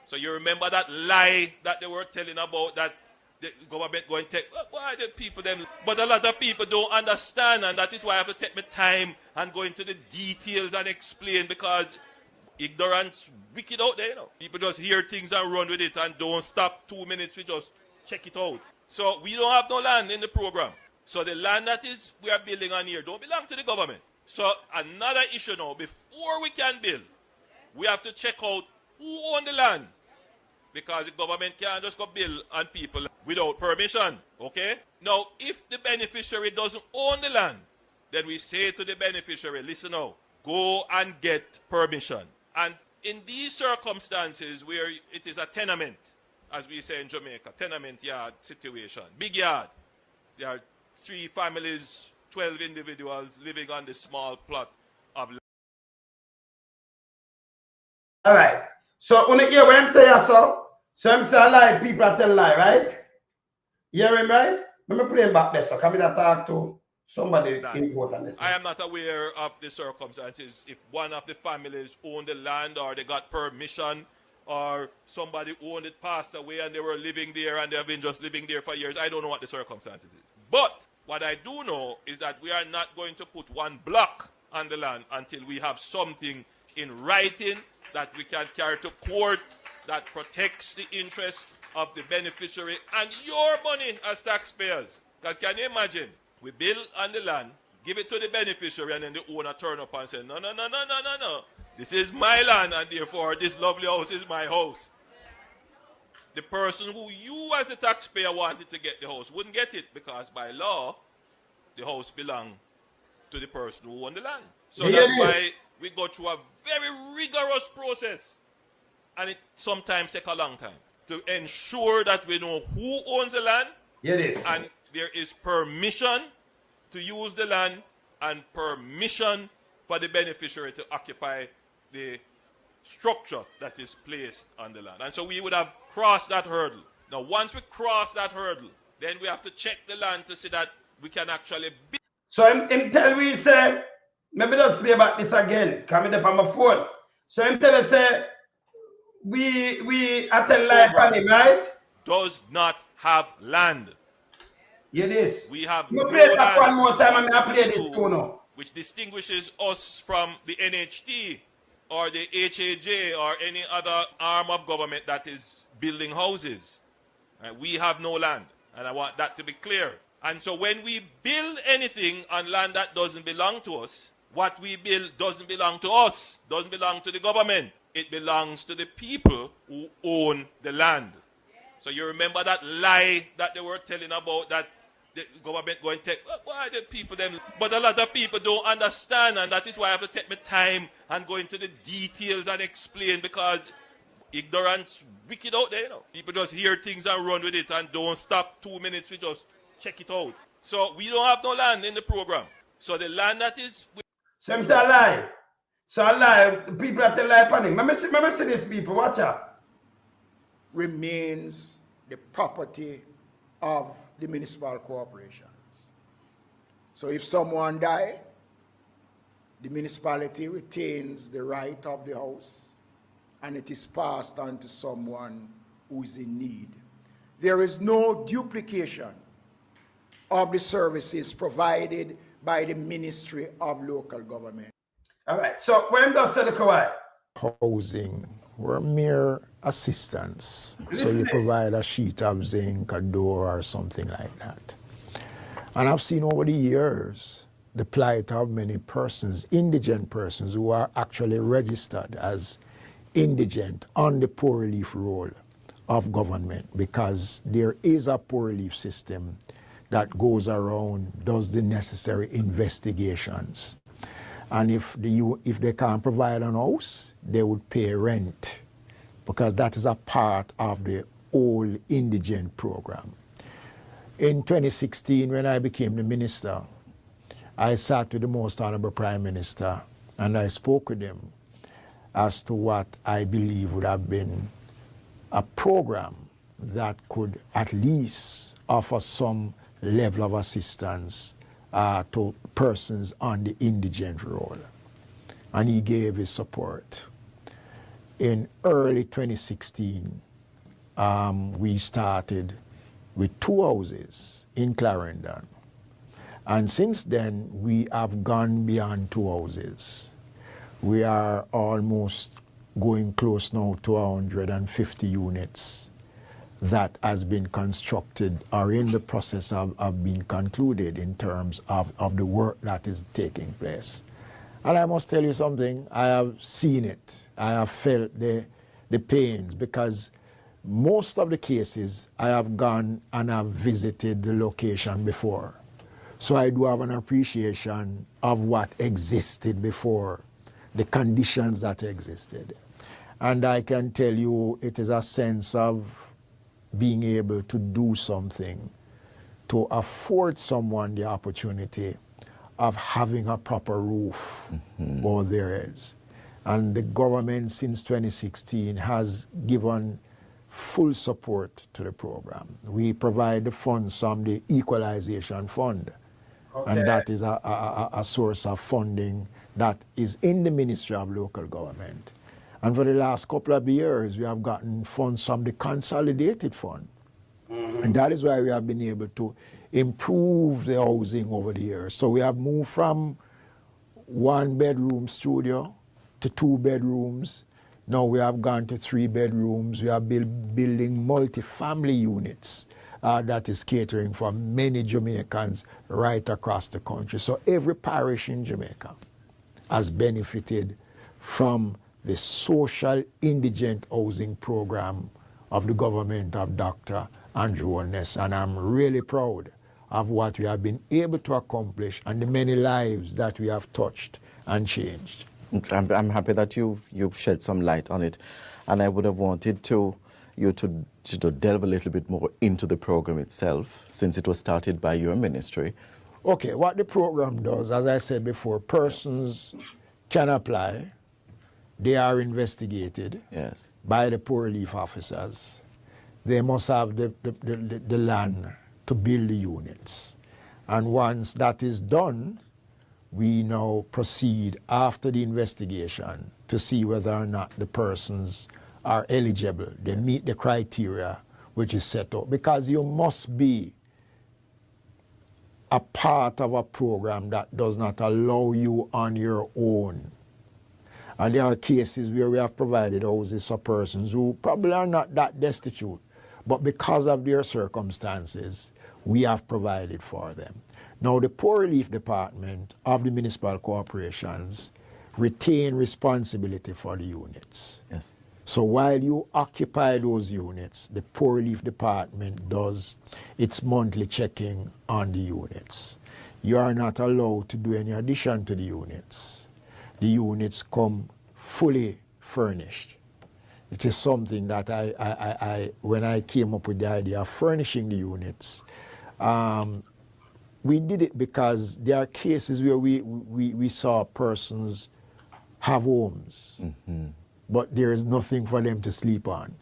So you remember that lie that they were telling about that the government going to take, why did people them? But a lot of people don't understand, and that is why I have to take my time and go into the details and explain, because ignorance wicked out there, you know. People just hear things and run with it and don't stop 2 minutes to just check it out. So we don't have no land in the program. So the land that is we are building on here don't belong to the government. So another issue now, before we can build, we have to check out who owns the land. Because the government can't just go build on people without permission, okay? Now, if the beneficiary doesn't own the land, then we say to the beneficiary, listen now, go and get permission. And in these circumstances where it is a tenement, as we say in Jamaica, tenement yard situation, big yard, there are 3 families, 12 individuals living on this small plot of land. All right. So when you hear what I'm saying, so I'm saying a lie, people are telling lie, right? You hear him, right? Let me play him back there, so come in and talk to somebody important. This I am not aware of the circumstances. If one of the families owned the land, or they got permission, or somebody owned it, passed away, and they were living there, and they have been just living there for years. I don't know what the circumstances is. But what I do know is that we are not going to put one block on the land until we have something in writing that we can carry to court that protects the interest of the beneficiary and your money as taxpayers. Because can you imagine, we build on the land, give it to the beneficiary, and then the owner turn up and say, no. This is my land, and therefore this lovely house is my house. The person who you as the taxpayer wanted to get the house wouldn't get it, because by law, the house belongs to the person who owned the land. So that's why we go through a very rigorous process, and it sometimes takes a long time to ensure that we know who owns the land, and there is permission to use the land and permission for the beneficiary to occupy the structure that is placed on the land. And so we would have crossed that hurdle. Now, once we cross that hurdle, then we have to check the land to see that we can actually build. So him tell we say, maybe let's play back this again, coming up on my phone. So him tell us say, we at a life on him, right? Does not have land. Yes. We have no play back one more time and I play this too now. Which distinguishes us from the NHT or the HAJ or any other arm of government that is building houses. We have no land, and I want that to be clear. And so when we build anything on land that doesn't belong to us, what we build doesn't belong to us, doesn't belong to the government. It belongs to the people who own the land. So you remember that lie that they were telling about that the government going to take, why did people them? But a lot of people don't understand, and that is why I have to take my time and go into the details and explain, because ignorance wicked out there, you know. People just hear things and run with it and don't stop 2 minutes to just check it out. So we don't have no land in the program. So the land that is... So it's a lie. So a lie. People are telling lie upon him. Let me see these people. Watch out. Remains the property of the municipal corporations. So if someone dies, the municipality retains the right of the house, and it is passed on to someone who is in need. There is no duplication of the services provided by the Ministry of Local Government. All right, so when does the Kawai? Housing, we're mere assistance. So you provide a sheet of zinc, a door, or something like that. And I've seen over the years the plight of many persons, indigent persons, who are actually registered as indigent on the poor relief roll of government, because there is a poor relief system that goes around, does the necessary investigations. And if they can't provide an house, they would pay rent, because that is a part of the old indigent program. In 2016, when I became the minister, I sat with the Most Honorable Prime Minister and I spoke with him as to what I believe would have been a program that could at least offer some level of assistance to persons on the indigent role. And he gave his support. In early 2016, we started with 2 houses in Clarendon. And since then, we have gone beyond 2 houses. We are almost going close now to 150 units that has been constructed or in the process of being concluded in terms of the work that is taking place. And I must tell you something, I have seen it. I have felt the pains, because most of the cases I have gone and have visited the location before. So I do have an appreciation of what existed before, the conditions that existed. And I can tell you it is a sense of being able to do something to afford someone the opportunity of having a proper roof over their heads. And the government since 2016 has given full support to the program. We provide the funds from the Equalization Fund. Okay. And that is a source of funding that is in the Ministry of Local Government. And for the last couple of years, we have gotten funds from the Consolidated Fund. And that is why we have been able to improve the housing over the years. So we have moved from 1-bedroom studio to 2 bedrooms. Now we have gone to 3 bedrooms. We are building multi-family units that is catering for many Jamaicans right across the country. So every parish in Jamaica has benefited from the social indigent housing program of the government of Dr. Andrew Holness. And I'm really proud of what we have been able to accomplish and the many lives that we have touched and changed. I'm happy that you've shed some light on it, and I would have wanted you to delve a little bit more into the program itself, since it was started by your ministry. Okay, what the program does, as I said before, persons can apply. They are investigated by the poor relief officers. They must have the land to build the units. And once that is done, we now proceed after the investigation to see whether or not the persons are eligible. They meet the criteria which is set up, because you must be a part of a program that does not allow you on your own. And there are cases where we have provided houses for persons who probably are not that destitute, but because of their circumstances, we have provided for them. Now, the Poor Relief Department of the municipal corporations retain responsibility for the units. Yes. So while you occupy those units, the Poor Relief Department does its monthly checking on the units. You are not allowed to do any addition to the units. The units come fully furnished. It is something that when I came up with the idea of furnishing the units, we did it because there are cases where we saw persons have homes, but there is nothing for them to sleep on.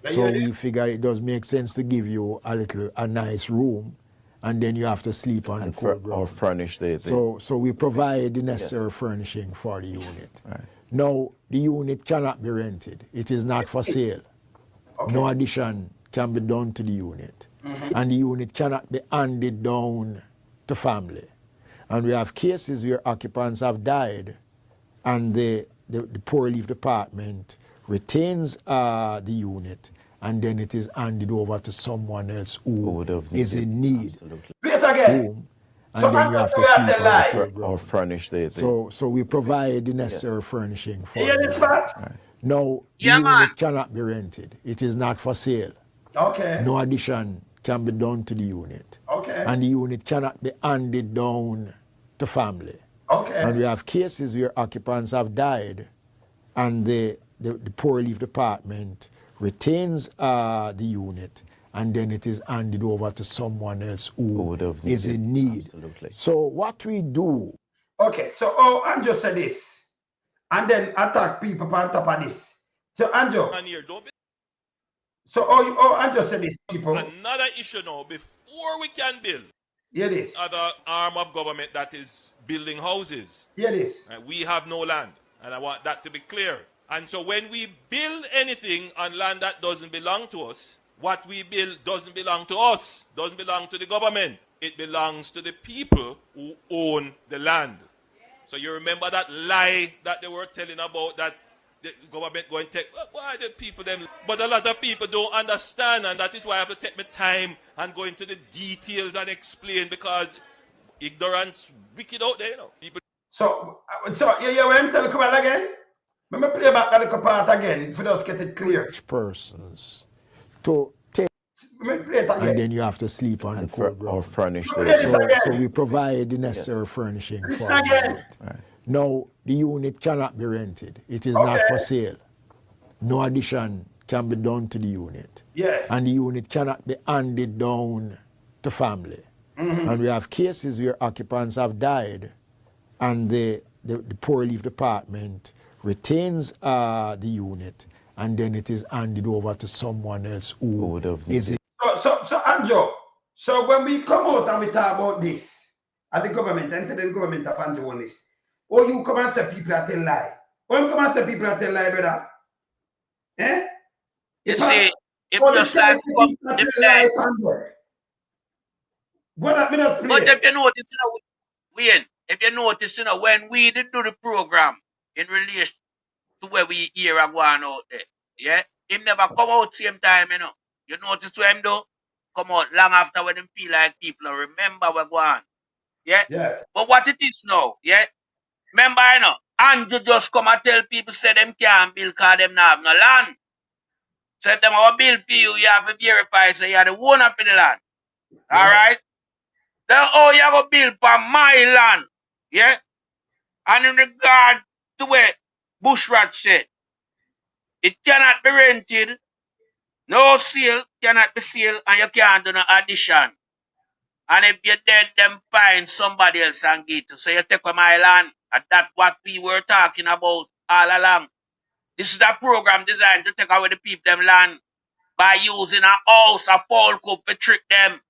So we figured it does make sense to give you a nice room, and then you have to sleep on the cold ground. Or furnish the So we provide the necessary furnishing for the unit. Right. Now, the unit cannot be rented. It is not for sale. Okay. No addition can be done to the unit. And the unit cannot be handed down to family. And we have cases where occupants have died, and the Poor Relief Department retains the unit, and then it is handed over to someone else who is in need. Absolutely. Wait again. And so then you have to sleep on the or furnish the So we provide the necessary furnishing for the unit. Right. Now, the unit cannot be rented. It is not for sale. Okay. No addition can be done to the unit. Okay. And the unit cannot be handed down to family. Okay. And we have cases where occupants have died, and the Poor Relief Department retains the unit, and then it is handed over to someone else who is in need. Absolutely. So what we do... Okay, so Andrew said this, and then attack people on top of this. So Andrew, So, I just said this, people. Another issue now, before we can build this. other arm of government that is building houses, this. we have no land. And I want that to be clear. And so when we build anything on land that doesn't belong to us, what we build doesn't belong to us, doesn't belong to the government. It belongs to the people who own the land. So you remember that lie that they were telling about that the government going to take, why did people them? But a lot of people don't understand, and that is why I have to take my time and go into the details and explain, because ignorance wicked out there, you know. People. So you want to tell the couple again? Let me play back that little part again for us get it clear. Rich persons to take, let me play it again. And then you have to sleep on the cold ground. Or furnish So we provide the necessary furnishing for the unit. Right. Now, the unit cannot be rented. It is not for sale. No addition can be done to the unit. Yes. And the unit cannot be handed down to family. And we have cases where occupants have died, and the poor relief department retains the unit, and then it is handed over to someone else who would have needed. So Andrew, so when we come out and we talk about this at the government, and to the government of Andrew Holness, or you come and say people are tell lie. When you come and say people are tell lie, brother, eh? You see, if just like but if you notice, if you notice, when we did do the program in relation to where we hear and go on out there, yeah, him never come out same time, you know. You notice what him do? Come out long after when him feel like people remember we're going. Yeah? Yes. But what it is now, yeah? Remember, you know, Andrew just come and tell people say them can't build because them not have no land. So if them have a bill for you, you have to verify so you're the owner of the land. Yeah. Alright? Then you have a bill for my land. Yeah? And in regard to where Bushrat said, it cannot be rented, no sale cannot be sale, and you can't do no addition. And if you're dead, then find somebody else and give it. So you take away my land. And that's what we were talking about all along. This is a program designed to take away the people them land by using a house, a fall coop to trick them.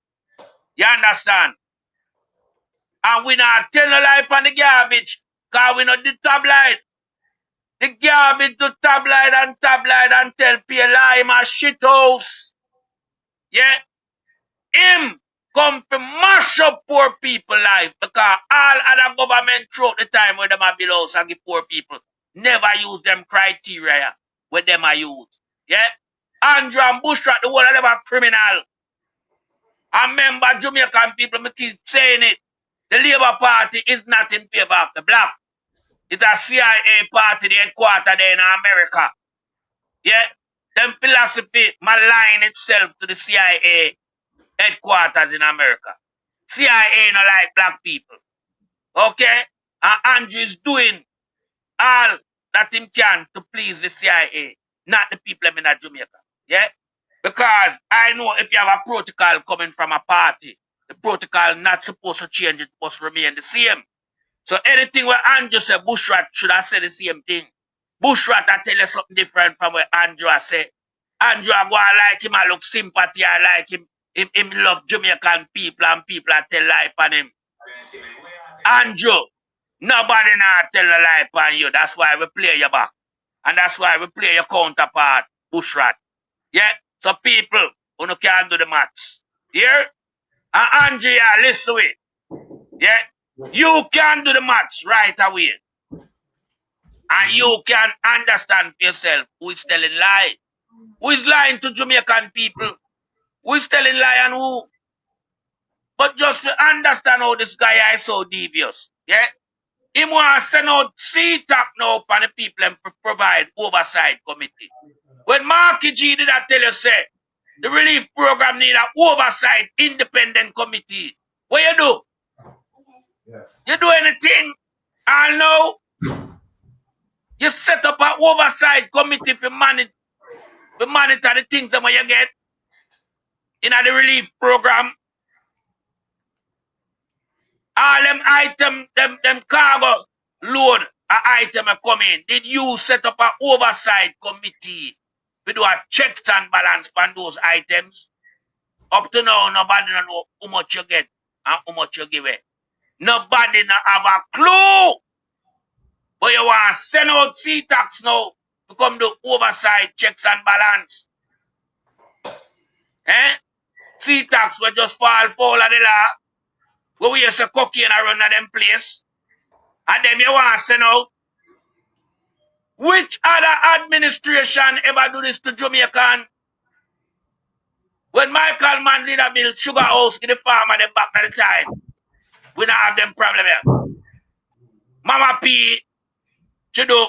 You understand? And we not tell no lie on the garbage, because we not the tabloid. The garbage to tabloid and tell people lie my shit house. Yeah? Him come to mash up poor people life, because all other government throughout the time when them are below and give poor people never use them criteria where them are used. Yeah? Andrew and Bushrat, the whole of them are criminal. I remember Jamaican people, me keep saying it. The Labour Party is not in favor of the black. It's a CIA party, the headquarters there in America. Yeah? Them philosophy malign itself to the CIA headquarters in America. CIA not like black people. Okay? And Andrew is doing all that him can to please the CIA, not the people in Jamaica. Yeah? Because I know if you have a protocol coming from a party, the protocol not supposed to change, it must remain the same. So anything where Andrew said, Bushrat should have said the same thing. Bushrat I tell you something different from what Andrew said. Andrew I go and like him, I look sympathy, I like him. Him love Jamaican people and people I tell lie on him. Andrew, nobody not tell a lie on you. That's why we play your back. And that's why we play your counterpart, Bushrat. Yeah? So people who can't do the maths. Here? And Andrew, listen to it. Yeah? You can do the maths right away. And you can understand for yourself who is telling lie. Who is lying to Jamaican people? Who is telling lie and who? But just to understand how this guy is so devious. Yeah? He wants to send out CTAC now for the people and provide oversight committee. When Marky G did that tell you, say, the relief program need an oversight independent committee. What you do? Yes. You do anything? I know. You set up an oversight committee for monitor the things that you get in the relief program. All them item, them cargo load a item come in. Did you set up an oversight committee We do a checks and balance on those items. Up to now, nobody know how much you get and how much you give away. Nobody not have a clue. But you want to send out C-tax now to come do oversight checks and balance. Eh? C-tax will just fall foul of the law. Where we use a cocaine around them place. And then you want to send out. Which other administration ever do this to Jamaican? When Michael Mann did a build sugar house in the farm at the back of the time, we don't have them problem here. Mama P, she do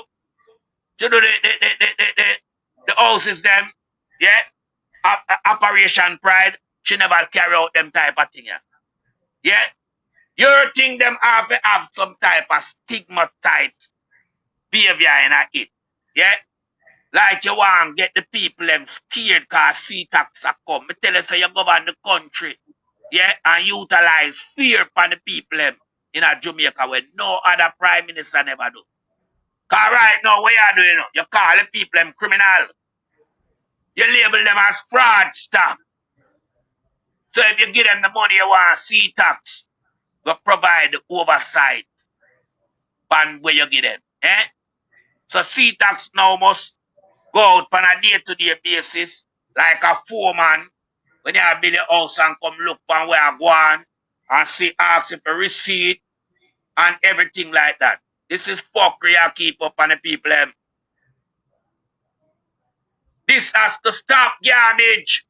the houses them, yeah? Operation Pride, she never carry out them type of thing, yeah? You think them have to have some type of stigmatized behavior in it, yeah? Like you want to get the people them scared because C-tax are come. I tell you, so you govern the country, yeah, and utilize fear upon the people them in a Jamaica where no other prime minister never do. Because right now, what you doing? You call the people them criminal. You label them as fraudster. So if you give them the money you want, C-tax will provide the oversight on where you give them, eh? So C-tax now must go out on a day-to-day basis, like a foreman, when you have built a house and come look on where I go on and see, ask if a receipt and everything like that. This is fuckery I keep up on the people. This has to stop garbage.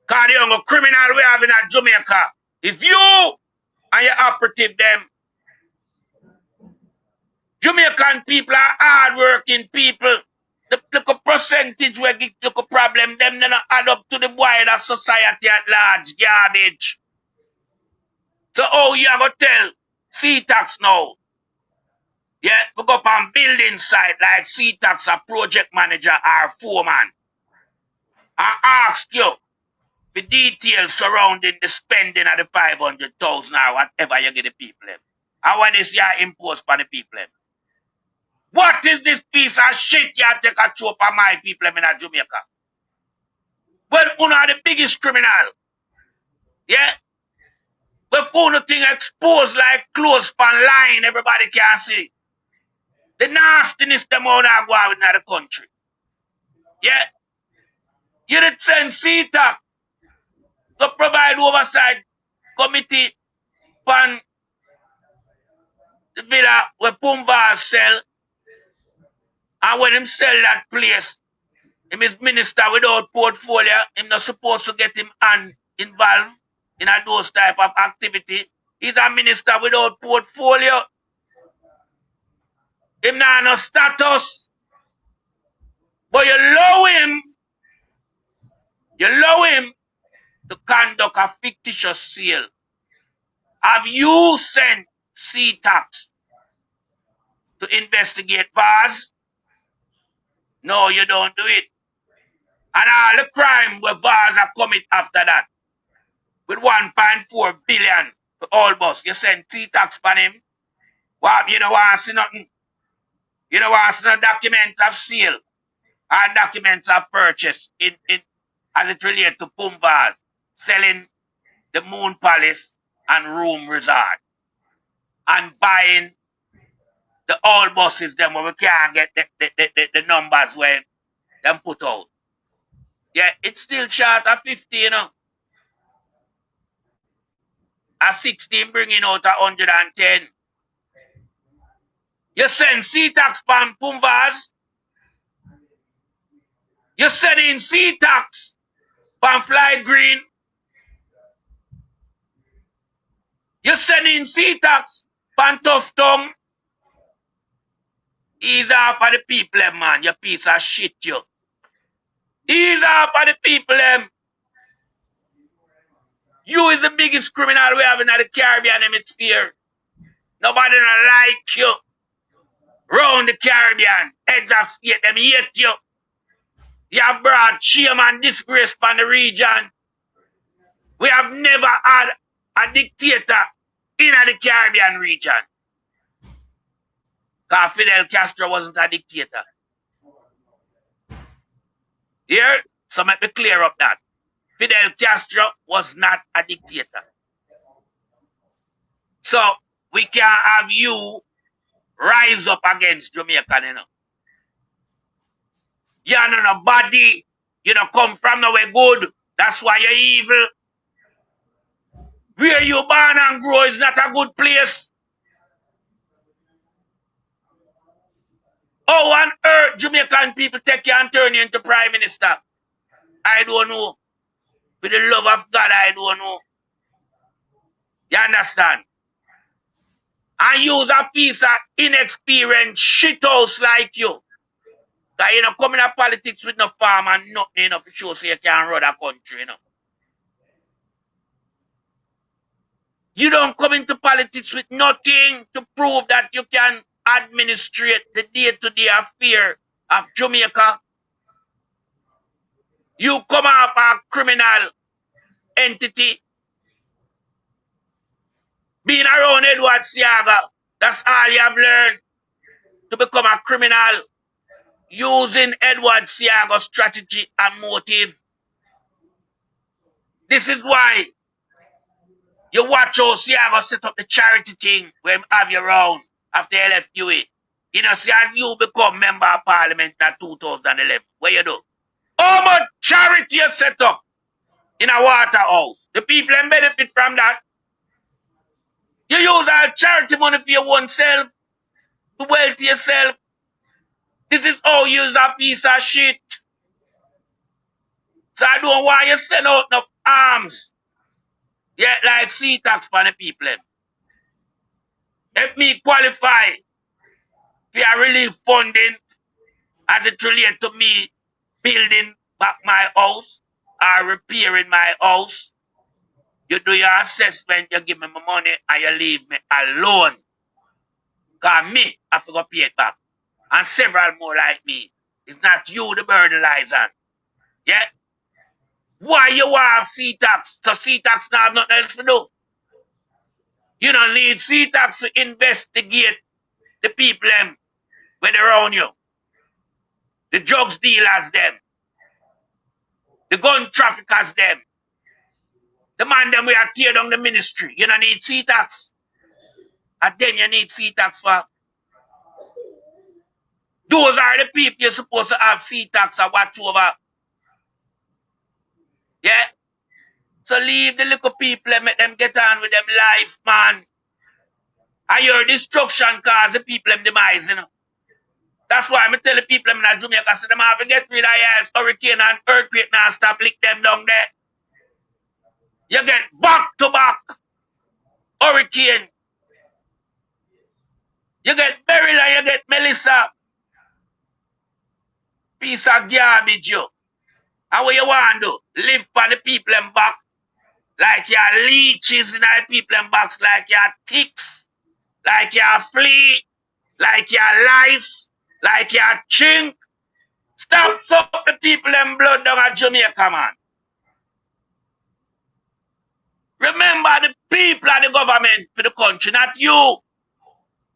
Because the young criminal we have in Jamaica, if you and your operative them, Jamaican people are hard-working people. The little percentage we get little problem, them they not add up to the wider society at large, garbage. So how you going to tell C-tax now? Yeah, we go up on building site like C-tax a project manager or foreman. I ask you the details surrounding the spending of the 500,000 or whatever you get the people. And what is your imposed on the people? What is this piece of shit you take a chop on my people in Jamaica? Well, one are the biggest criminal. Yeah? But phone thing exposed like clothes pan line, everybody can see. The nastiness them out there go out in the country. Yeah? You did send CETA to provide oversight committee pan the villa where Pumba sell. And when him sell that place, him is minister without portfolio, him not supposed to get him hand involved in a those type of activity. He's a minister without portfolio. Him not no status. But you allow him to conduct a fictitious sale. Have you sent C-tax to investigate Vaz? No, you don't do it. And all the crime where Vaz are commit after that. With 1.4 billion for all bus. You send C-tax on him. Well, you don't want to see nothing. You don't want to see no documents of sale or documents of purchase as it relates to Pumbaz selling the Moon Palace and Room Resort and buying the old buses them where we can't get the numbers where them put out. Yeah, it's still short of 50, you know. A 16 bringing out 110. You send C-tax pan Pumbaz. You send in C-tax pan Flight Green. You send in C-tax pan Tough Tongue. Ease off of the people, man. You piece of shit, you. Ease off of the people, You is the biggest criminal we have in the Caribbean hemisphere. Nobody don't like you. Round the Caribbean, heads of state, them hate you. You have brought shame and disgrace upon the region. We have never had a dictator in the Caribbean region. Because Fidel Castro wasn't a dictator. Here, so let me clear up that. Fidel Castro was not a dictator. So we can't have you rise up against Jamaica, you know. You're not a body, you know, come from nowhere good. That's why you're evil. Where you born and grow is not a good place. How on earth Jamaican people take you and turn you into prime minister? I don't know. For the love of God, I don't know. You understand? And use a piece of inexperienced shithouse like you. That you know, come in politics with no farm and nothing, you know, for sure so you can run a country, you know. You don't come into politics with nothing to prove that you can administrate the day-to-day affair of Jamaica. You come off a criminal entity. Being around Edward Siaga, that's all you have learned to become a criminal. Using Edward Siaga's strategy and motive. This is why you watch how Siaga set up the charity thing when you have you around after LFUA. You know, see, as you become member of parliament in 2011, what you do? How much charity you set up in a Waterhouse? The people can benefit from that. You use our charity money for your own self, to wealth yourself. This is how you use a piece of shit. So I don't want you send out no arms. Yeah, like sea tax for the people. Help me qualify for relief funding as it relates to me building back my house or repairing my house. You do your assessment, you give me my money, and you leave me alone. Because me, I have to go pay it back. And several more like me. It's not you the burden lies on. Yeah? Why you want sea tax? So sea tax now have nothing else to do. You don't need sea tax to investigate the people when they're around you. The drugs dealers them. The gun traffickers them. The man them we are tear down the ministry. You don't need sea tax. And then you need sea tax for. Those are the people you're supposed to have sea tax or watch over. Yeah? So leave the little people and make them get on with them life, man. And your destruction cause the people them demise, you know. That's why I tell the people in Jamaica, so them have to get rid of your hurricane and earthquake now stop lick them down there. You get back-to-back hurricane. You get Beryl and you get Melissa. Piece of garbage, you. And what you want to do? Live for the people in back. Like you're leeches in the people in box. Like you're ticks. Like you're flea. Like you're lice. Like you're chink. Stop suck the people in blood down at Jamaica, man. Remember, the people are the government for the country, not you.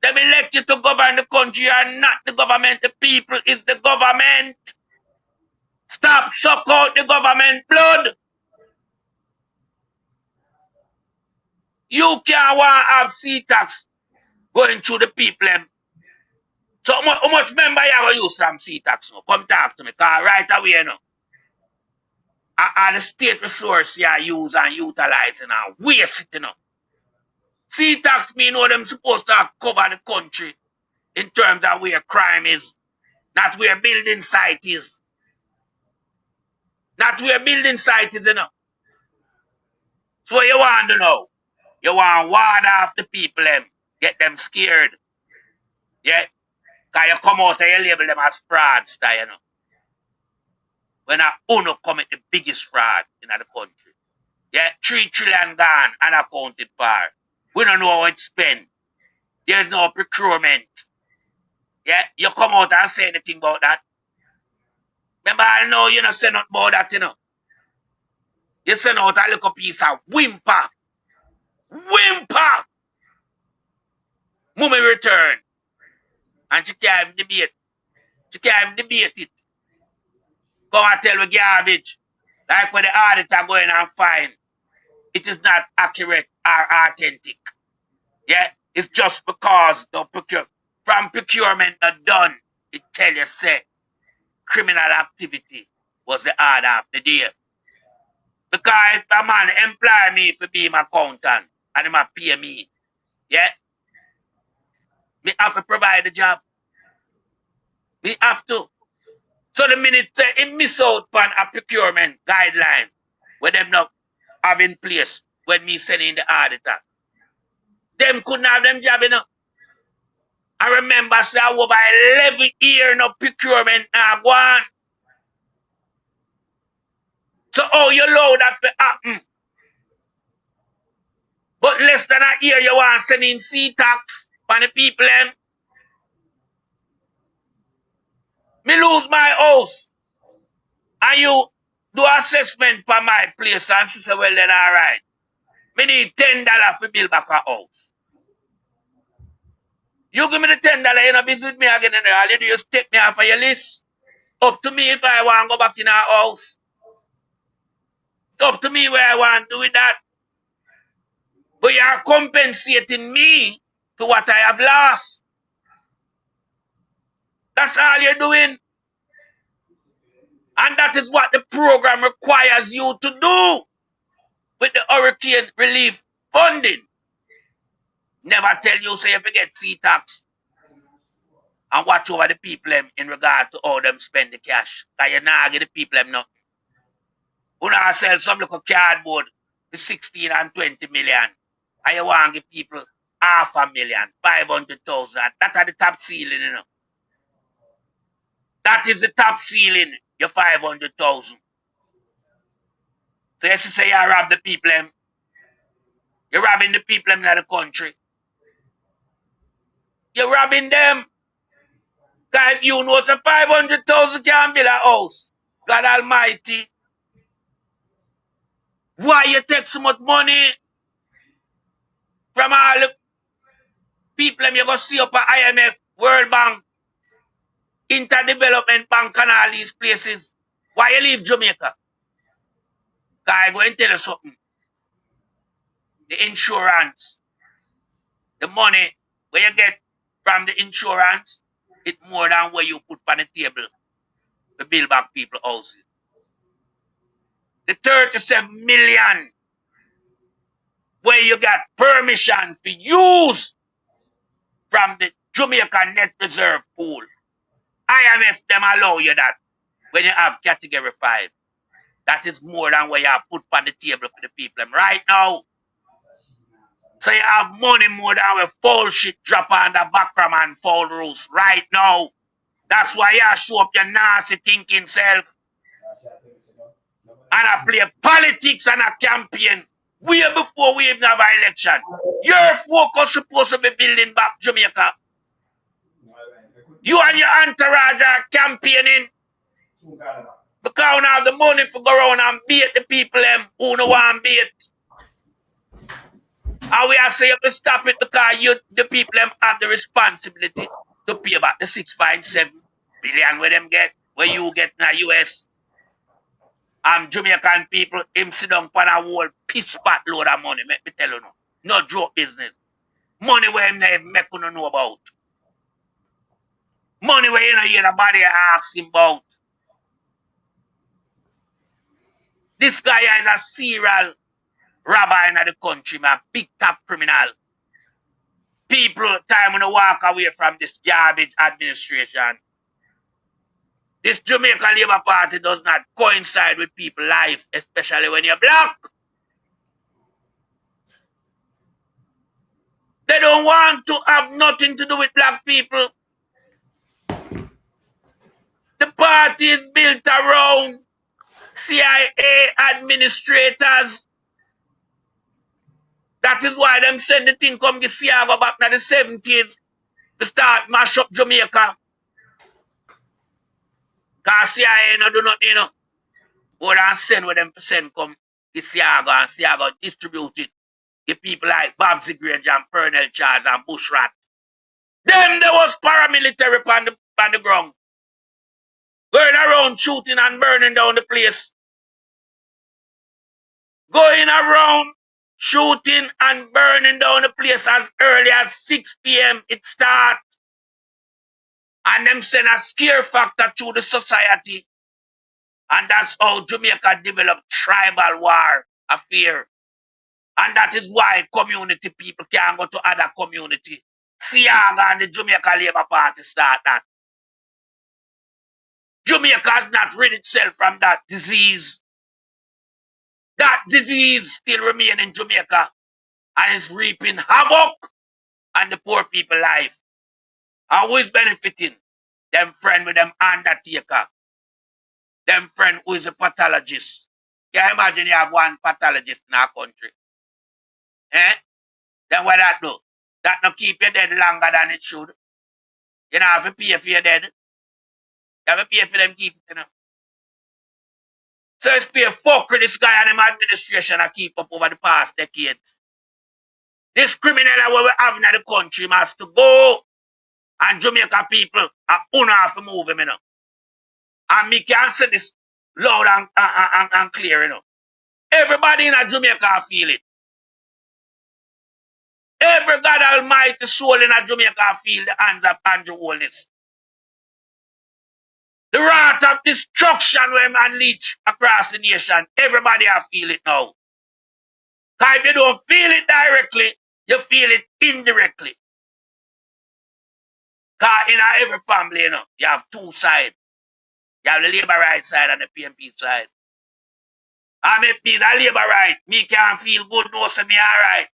They elect you to govern the country. You are not the government. The people is the government. Stop suck out the government blood. You can't want to have sea tax going through the people. So how much member you going to use from sea tax now? Come talk to me, because right away, you know. And the state resource you use and utilize and waste it, you know. Sea tax mean what them supposed to cover the country in terms of where crime is, not where building site is. Not where building site is, you know. So what you want to know? You want to ward off the people, get them scared. Yeah? Because you come out and you label them as fraudsters, you know. When a UNO commit the biggest fraud in the country. Yeah? 3 trillion gone unaccounted for. We don't know how it's spent. There's no procurement. Yeah? You come out and say anything about that. Remember, I know you don't say nothing about that, you know. You send out a little piece of whimper. Whimper! Mummy return. And she can't even debate. She can't even debate it. Come and tell me garbage. Like when the auditor go in and find it is not accurate or authentic. Yeah, it's just because the procurement not done, it tell you say criminal activity was the order of the day. Because if a man employ me to be my accountant and he might pay me, yeah, we have to provide the job. We have to. So the minute he miss out on a procurement guideline where them not have in place when me sending the auditor, them couldn't have them job enough. I remember say over 11 years no procurement now go on. So how you allow that to happen? But less than a year you want sending C-tax for the people them. Me lose my house. And you do assessment for my place and she say, well then alright. Me need $10 to build back a house. You give me the $10, you know visit me again and all you do is take me off of your list. Up to me if I want to go back in our house. Up to me where I want to do with that. But you are compensating me for what I have lost. That's all you're doing. And that is what the program requires you to do with the hurricane relief funding. Never tell you say you forget C-tax and watch over the people in regard to how them spend the cash. Because you not give the people nothing. You not sell some little cardboard for 16 and 20 million. And you want to give people 500,000, 500,000. That are the top ceiling, you know. That is the top ceiling, your 500,000. So you say you rob the people. You're robbing the people in the country. You're robbing them. Because if you know so 500,000 can build a house. God Almighty. Why you take so much money from all the people you go see up at IMF, World Bank, Interdevelopment Bank and all these places? Why you leave Jamaica? Because I go and tell you something. The insurance, the money where you get from the insurance, it's more than what you put on the table to build back people's houses. The 37 million where you got permission to use from the Jamaica Net Reserve Pool. IMF them allow you that when you have category 5. That is more than what you have put on the table for the people right now. So you have money more than where foul shit drop on the background and foul rules right now. That's why you show up your nasty thinking self. And I play politics and a campaign way before we even have an election. Your focus supposed to be building back Jamaica. You and your entourage are campaigning because you have the money for go around and beat the people who don't want to beat. And we are saying to stop it because you, the people have the responsibility to pay back the 6.7 billion where them get, where you get in the US. And Jamaican people, him sit down on a whole piss pot load of money, let me tell you no. No joke business. Money where him never make you know about. Money where you know hear nobody ask him about. This guy is a serial robber in the country, man. Big top criminal. People time when they walk away from this garbage administration. This Jamaica Labour Party does not coincide with people's life, especially when you're black. They don't want to have nothing to do with black people. The party is built around CIA administrators. That is why them send the thing come to Siago back in the 70s to start mash up Jamaica. Because CIA no do nothing, you know. Go and send what them send come to Siago and Siago distribute it. The people like Babsy Grange and Pernell Charles and Bushrat. Them there was paramilitary on the ground. Going around shooting and burning down the place. Going around shooting and burning down the place as early as 6 p.m. it start. And them send a scare factor through the society. And that's how Jamaica developed tribal war affair. And that is why community people can't go to other community. Siaga and the Jamaica Labour Party start that. Jamaica has not rid itself from that disease. That disease still remains in Jamaica and is reaping havoc on the poor people life. And who is benefiting? Them friend with them undertaker. Them friend who is a pathologist. Can you imagine you have one pathologist in our country? Eh? Then what that do? That not keep you dead longer than it should. You don't have to pay for your dead. You have to pay for them keep it, you know. So it's pay fuck with this guy and him administration I keep up over the past decades. This criminal that we have in the country must to go. And Jamaica people are have to move him, you know. And me can say this loud and clear, you know. Everybody in Jamaica feel it. Every God Almighty soul in Jamaica feel the hands of Andrew Holness. The wrath of destruction when unleashed across the nation, everybody have feel it now. Because if you don't feel it directly, you feel it indirectly. Because in every family, you know, you have two sides. You have the labor right side and the PMP side. I may be the labor right. Me can't feel good, no, say me alright.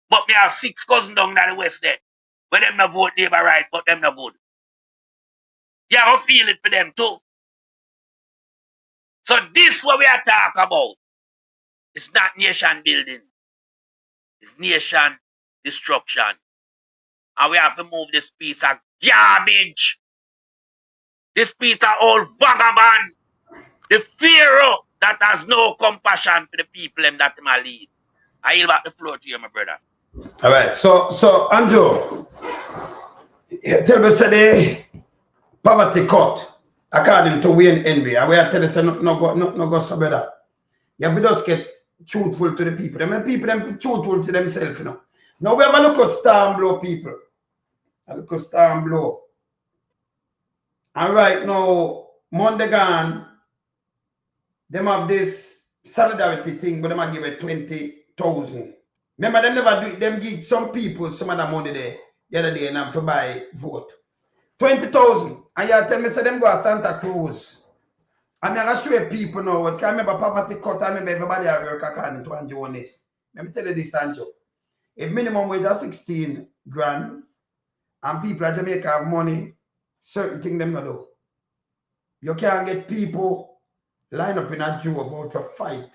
But me have 6 cousins down in the west there. Where them no vote labor right, but them no good. You have to feel it for them too. So this what we are talking about. It's not nation building. It's nation destruction. And we have to move this piece of garbage. This piece of old vagabond. The Pharaoh that has no compassion for the people that him lead. I yield back the floor to you, my brother. All right. So Andrew, tell me say the poverty cut according to Wayne Envy. I will tell you say no go so better. You have to just get truthful to the people. I mean, people them truthful to themselves, you know. Now we have a look at star and blow people. A look at star and blow. And right now, Monday gone, them have this solidarity thing, but them have give it 20,000. Remember, them never do it. Them give some people some of the money there the other day and have to buy vote. 20,000. And you tell me, say them go to Santa Cruz. I'm going to show you people now. What can remember poverty cut? I remember everybody have work according to Andrew Holness. Let me tell you this, Andrew. If minimum wage is 16 grand and people in Jamaica have money, certain things them not do. You can't get people line up in a Jew about to fight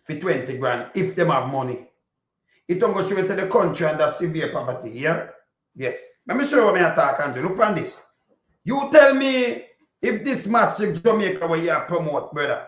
for 20 grand if them have money. It don't go show you to the country under severe poverty, yeah? Yes. Let me show you what I talk, Andrew. Look on this. You tell me if this match in Jamaica where you promote, brother.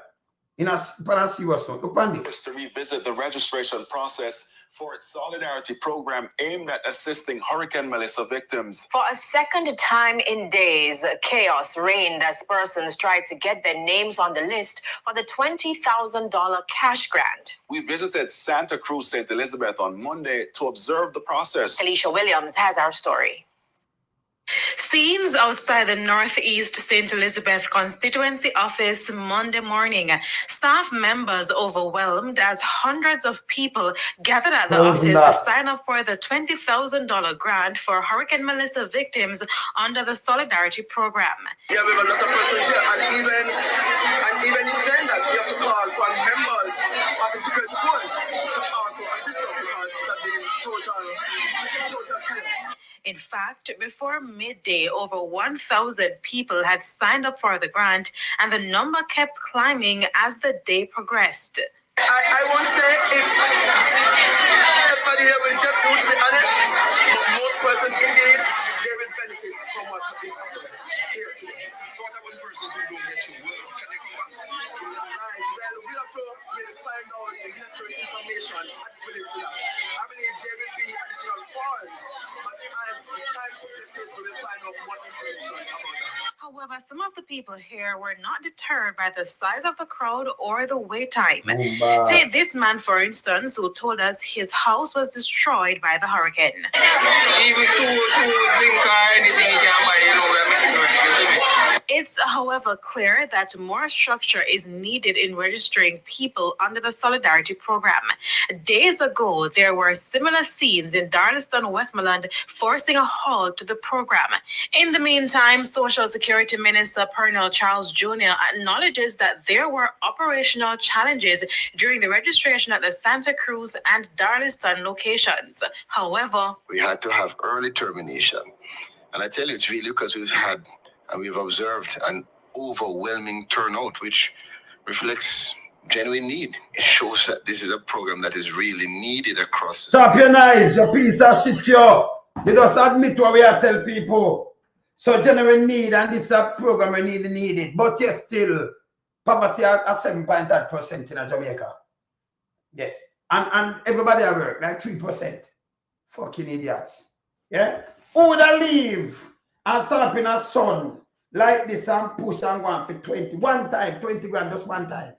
In a serious note. Look on this. To revisit the registration process for its solidarity program aimed at assisting Hurricane Melissa victims. For a second time in days, chaos reigned as persons tried to get their names on the list for the $20,000 cash grant. We visited Santa Cruz, St. Elizabeth on Monday to observe the process. Alicia Williams has our story. Scenes outside the Northeast St. Elizabeth constituency office Monday morning. Staff members overwhelmed as hundreds of people gathered at the office to sign up for the $20,000 grant for Hurricane Melissa victims under the Solidarity Program. Yeah, we have a lot of persons here, and even in saying that, we have to call for members of the security force to also assist us because it has been total chaos. In fact, before midday, over 1,000 people had signed up for the grant, and the number kept climbing as the day progressed. I won't say if everybody here will get through, to be honest, but most persons indeed, they will benefit from what has been offered here today. So what about the persons who don't get through? Can they come back? Right, well, we have to really find out the necessary information as it relates to that. I believe there will be additional funds, but as the time progresses, we will find out more information about that. However, some of the people here were not deterred by the size of the crowd or the wait time. Take this man, for instance, who told us his house was destroyed by the hurricane. Even two drink or anything you can buy, you know, we're missing. It's, however, clear that more structure is needed in registering people under the Solidarity Program. Days ago, there were similar scenes in Darlaston, Westmoreland, forcing a halt to the program. In the meantime, Social Security Minister Pernell Charles Jr. acknowledges that there were operational challenges during the registration at the Santa Cruz and Darlaston locations. However, we had to have early termination. And I tell you, it's really because we've observed an overwhelming turnout, which reflects genuine need. It shows that this is a program that is really needed across. Stop your noise, you piece of shit, yo. You just admit what we are tell people. So genuine need, and this is a program we need it. But yes, still, poverty at 7.8% in Jamaica. Yes. And everybody at work, like 3%. Fucking idiots. Yeah? Who would I leave and stand up in a sun like this and push and go on for 20? One time, 20 grand, just one time.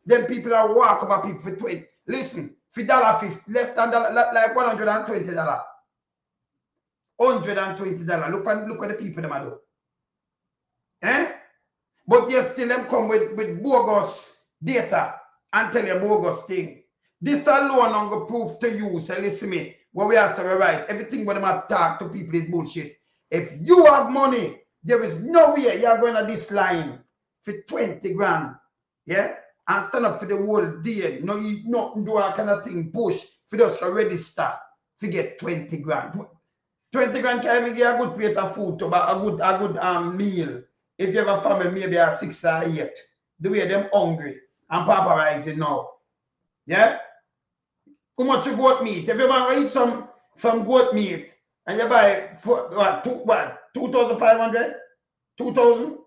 Then people are walk over people for 20. Listen, for $50, less than like $120. $120. Look what the people them do. Eh? But you still them come with bogus data and tell you bogus thing. This alone I'm going to prove to you, say listen me, what we are saying right, everything what them have talk to people is bullshit. If you have money, there is no way you are going to this line for 20 grand. Yeah? And stand up for the whole day. No, you not do a kind of thing, push for just to register to get 20 grand. 20 grand can even get a good plate of food, to buy a good meal. If you have a family, maybe a 6 or 8. The way them hungry and pauperizing now. Yeah? How much you goat meat? If you want to eat some goat meat and you buy for what 2,500? 2,000?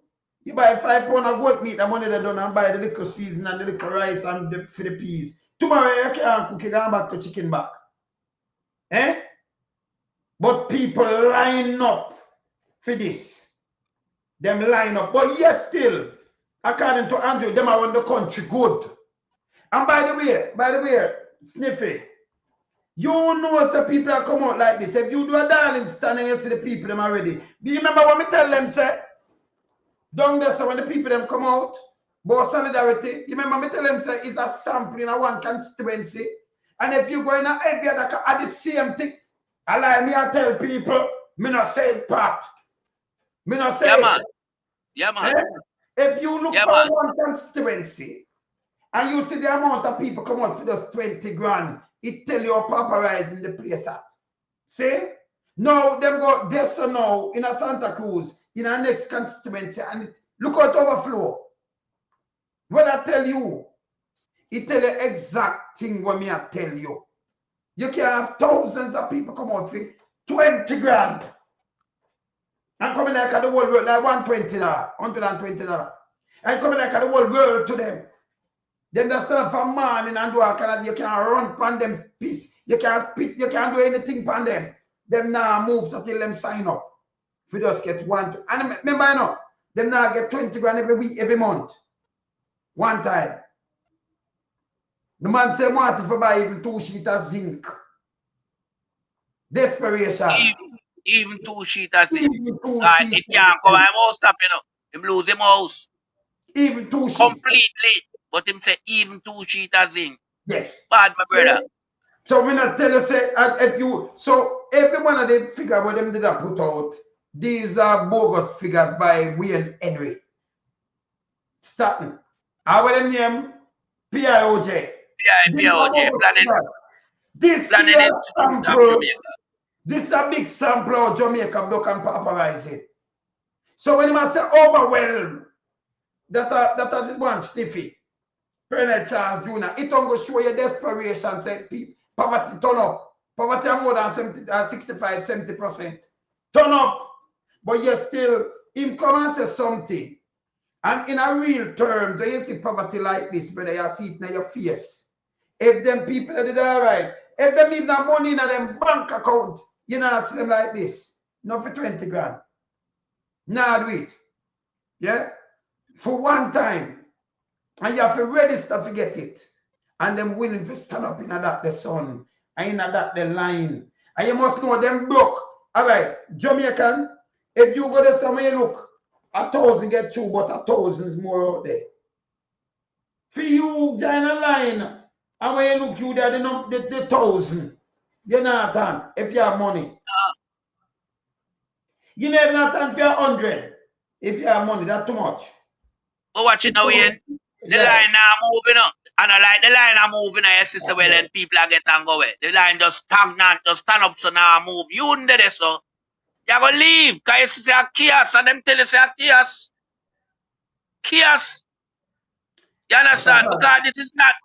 You buy 5 pounds of goat meat, the money they done and buy the little season and the little rice and for the peas. Tomorrow you can't cook it and back to chicken back. Eh? But people line up for this. Them line up. But yes, still, according to Andrew, them are run the country good. And by the way, Sniffy, you know some people that come out like this. If you do a darling stand and you see the people them already. Do you remember what me tell them, say? Down there, so when the people them come out, about solidarity, you remember me tell them, say, it's a sample in a one constituency. And if you go in every other, at the same thing, I like me, I tell people, me not say it, Pat. Me not say it. Man. Yeah, man. Eh? If you look for one constituency, and you see the amount of people come out for just 20 grand, it tell you how pauperizing the place at. See? Now, them go this or now in a Santa Cruz, in our next constituency, and look how it overflow. When I tell you, it tell you exact thing what me I tell you. You can have thousands of people come out for 20 grand. And coming like at the whole world, like $120, $120. And coming like at the whole world to them. Then they stand from morning and do a kind of, you can't run upon them piece. You can't spit, you can't do anything upon them. Them now move until them sign up. If you just get one. And remember, you know, them now get 20 grand every week, every month. One time. The man say want to buy even 2 sheets of zinc. Desperation. Even 2 sheets of zinc. It can't come and won't stop, you know. Him lose him house. Even 2 sheets. Completely. But him say even 2 sheets of zinc. Yes. Bad, my brother. So when I tell you, say, if you, so every one of the figures what them did I put out, these are bogus figures by William Henry. Staten. Our them name, PIOJ. PIOJ, This is a big sample of Jamaica block and pauperizing. So when you say overwhelmed, that is one Sniffy. Pernell Charles Jr. It don't go show you desperation, say poverty turn up. Poverty are more than 65-70%. Turn up. But you still, him come and say something. And in a real terms, when you see poverty like this, brother, you see it in your face. If them people did all right, if them even have money in them bank account, you know, see them like this. Not for 20 grand. Nah, do it. Yeah? For one time. And you have to register to get it. And them willing to stand up in that the sun. And in that the line. And you must know them broke. All right, Jamaican, if you go there somewhere, look, 1,000 get through, but 1,000 is more out there. For you, join a line, and when you look, you there, the 1,000. You're not done if you have money. You never not done for 100 if you have money. That's too much. But watch it now, Ian. The line now moving up. And I like the line are moving up, sister, well, and people are getting and go away. The line just stagnant, just stand up, so now move. You under there, so you're going to leave, because you see a chaos, and them tell you say a chaos. Chaos. You understand? Because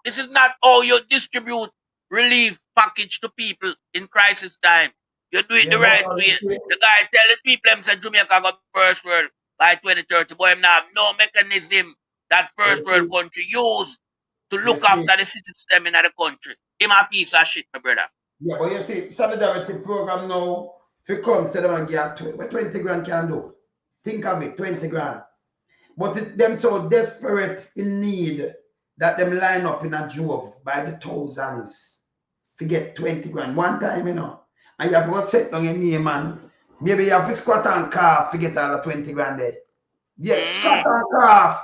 this is not how you distribute relief package to people in crisis time. You do it the right way. The guy telling people him say Jamaica got first world by 2030, but him now have no mechanism that first world country use to look after the citizens in the country. Him a piece of shit, my brother. Yeah, but you see, solidarity program now, if you come, say them and get 20 grand can do. Think of it, 20 grand. But them so desperate in need that them line up in a drove by the thousands to get 20 grand one time, you know. And you have to go sit down in me, man. Maybe you have to squat and cough to get all the 20 grand there. Yeah, squat and cough.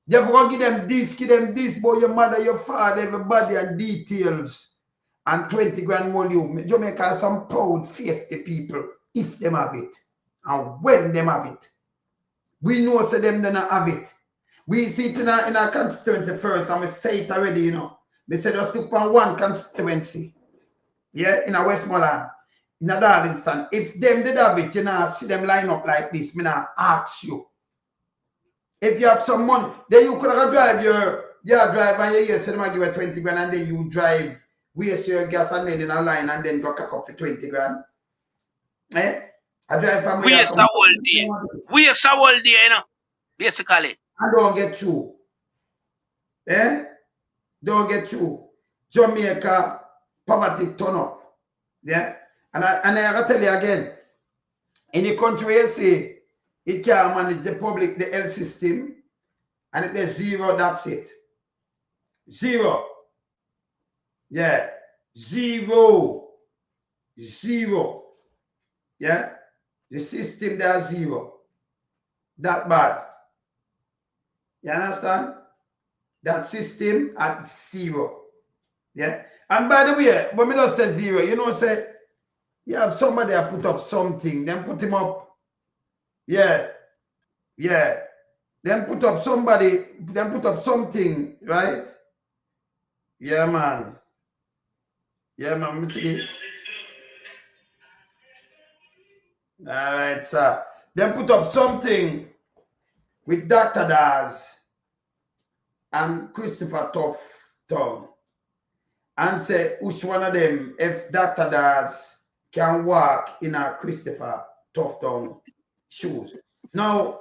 You have to go give them this, boy, your mother, your father, everybody, and details. And 20 grand more you. Jamaica some proud face the people if them have it. And when them have it. We know so them don't have it. We see it in a constituency first, and we say it already, you know. We say just look on one constituency. Yeah, in a Westmoreland, in a Darlingston. If them did have it, you know, see them line up like this, me now ask you. If you have some money, then you could have drive your drive and you say them give you 20 grand and then you drive, waste your gas and then in a line and then go cack up for 20 grand. Eh? I drive from we are so old day. We are so old day, you know. Basically. I don't get through. Eh? Don't get through. Jamaica, poverty turn up. Yeah? And I gotta tell you again, in the country where you say it can manage the public, the health system, and if there's zero, that's it. Zero. Yeah. Zero. Zero. Yeah? The system there's zero. That bad. You understand? That system at zero. Yeah. And by the way, when me just say zero, you know, say you have somebody that put up something, then put him up. Yeah. Yeah. Then put up somebody, then put up something, right? Yeah, man. Yeah, man. Let me see this. All right, sir. Then put up something with Dr. Daz and Christopher Tufton and say which one of them, if Dr. Daz can walk in a Christopher Tufton shoes. Now,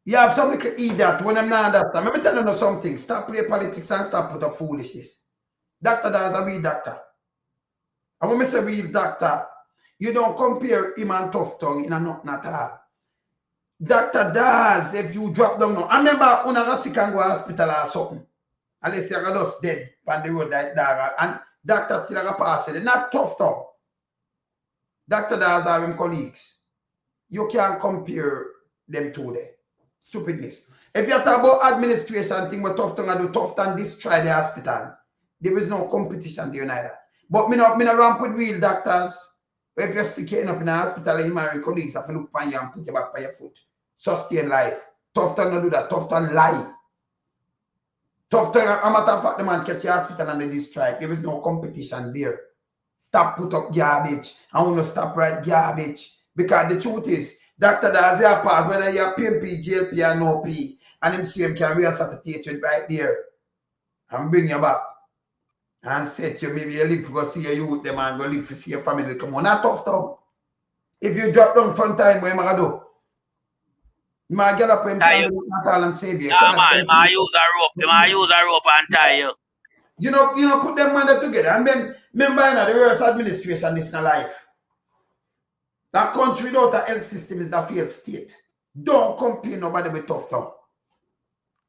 you have some little idiot when I'm not understand. Let me tell you something. Stop play politics and stop put up foolishness. Dr. Daz a real doctor. And when I say real doctor, you don't compare him and Tufton in a nothing at all. Dr. Daz, if you drop down now, I remember when I was sick and go to hospital or something, unless you are just dead on the road like that, and doctor still have a pass it. Not Tufton. Dr. Daz are him colleagues. You can't compare them two there. Stupidness. If you talk about administration thing what Tufton and do, Tufton destroy the hospital. There is no competition there neither. But me not ramp with real doctors. If you're sticking up in the hospital, you marry colleagues have to look on you and put you back by your foot. Sustain life. Tufton don't do that. Tufton lie. Tufton, a matter of fact, the man catch your hospital and they destroy. There is no competition there. Stop put up garbage. I want to stop right garbage. Because the truth is, Dr. Daz a part, whether you're PMP, GLP, or no P, and him see him can resuscitate you right there and bring you back. And say to you, maybe you live to go see your youth, them and go live to see your family. Come on, not tough town. If you drop down front time, what am I going to do? You might get up and save you. No, man, you might use a rope. You might use a rope and tie you. You know, put them man together. And then, remember, you know, the worst administration is in life. That country without a health system is the failed state. Don't compare nobody with tough tongue.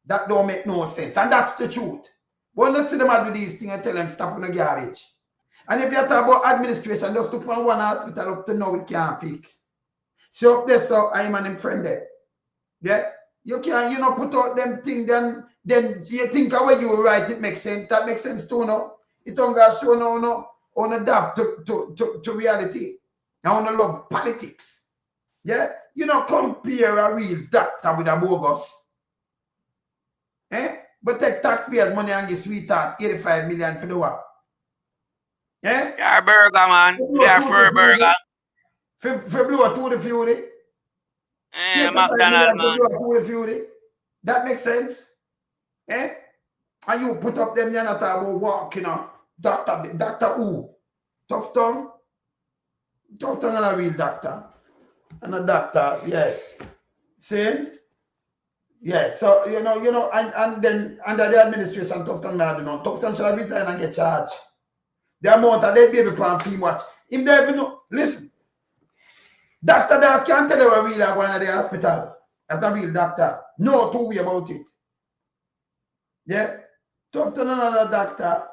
That don't make no sense. And that's the truth. When you see them do these things and tell them stop on the garbage. And if you talk about administration, just look from one hospital up to now it can't fix. So up there, so I'm an friend there. Yeah? You can't, put out them things, then you think how you write it makes sense. That makes sense too, no? It don't go show no on a daft to reality. I want to love politics. Yeah? You know, compare a real doctor with a bogus. Eh? But take taxpayers' money and give sweetheart 85 million for the what? Eh? Yeah, burger, man. Yeah, for a burger. For blow to the fury. Yeah, McDonald's, man. To the fury. That makes sense. Eh? And you put up them, you're not about walking, Doctor who? Tough tongue? Tough tongue and a real doctor. And a doctor, yes. See? Yeah, so, and then under the administration, tough tongue now, tough tongue shall resign and get charged. The amount of that baby plan fee watch. Him don't even know. Listen. Doctor Das can't tell you a real going to the hospital. As a real doctor. No two way about it. Yeah? Tough to another doctor.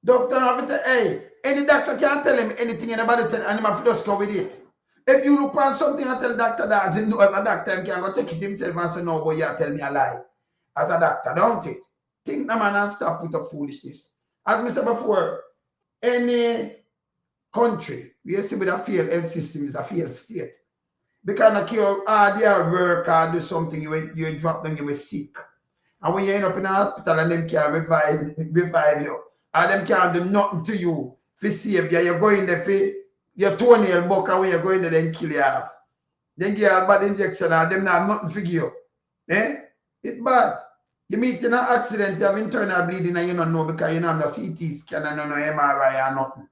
Doctor have it, hey, any doctor can't tell him anything anybody tell and him have to just go with it. If you look on something and tell doctor that him know as a doctor, he can go take it himself and say, no, boy, you tell me a lie. As a doctor, don't it? Think the man and stop put up foolishness. As I said before, any country, we see with a failed health system is a failed state. Because they work or do something, you drop them, you were sick. And when you end up in a hospital and them can't revive you, and them can't do nothing to you for save you, you're going there for your toenail buck and when you're going there, then kill you off. Then give you a bad injection and them not have nothing for you. Eh? It's bad. You meet in an accident, you have internal bleeding and you don't know because you don't have no CT scan and no MRI or nothing.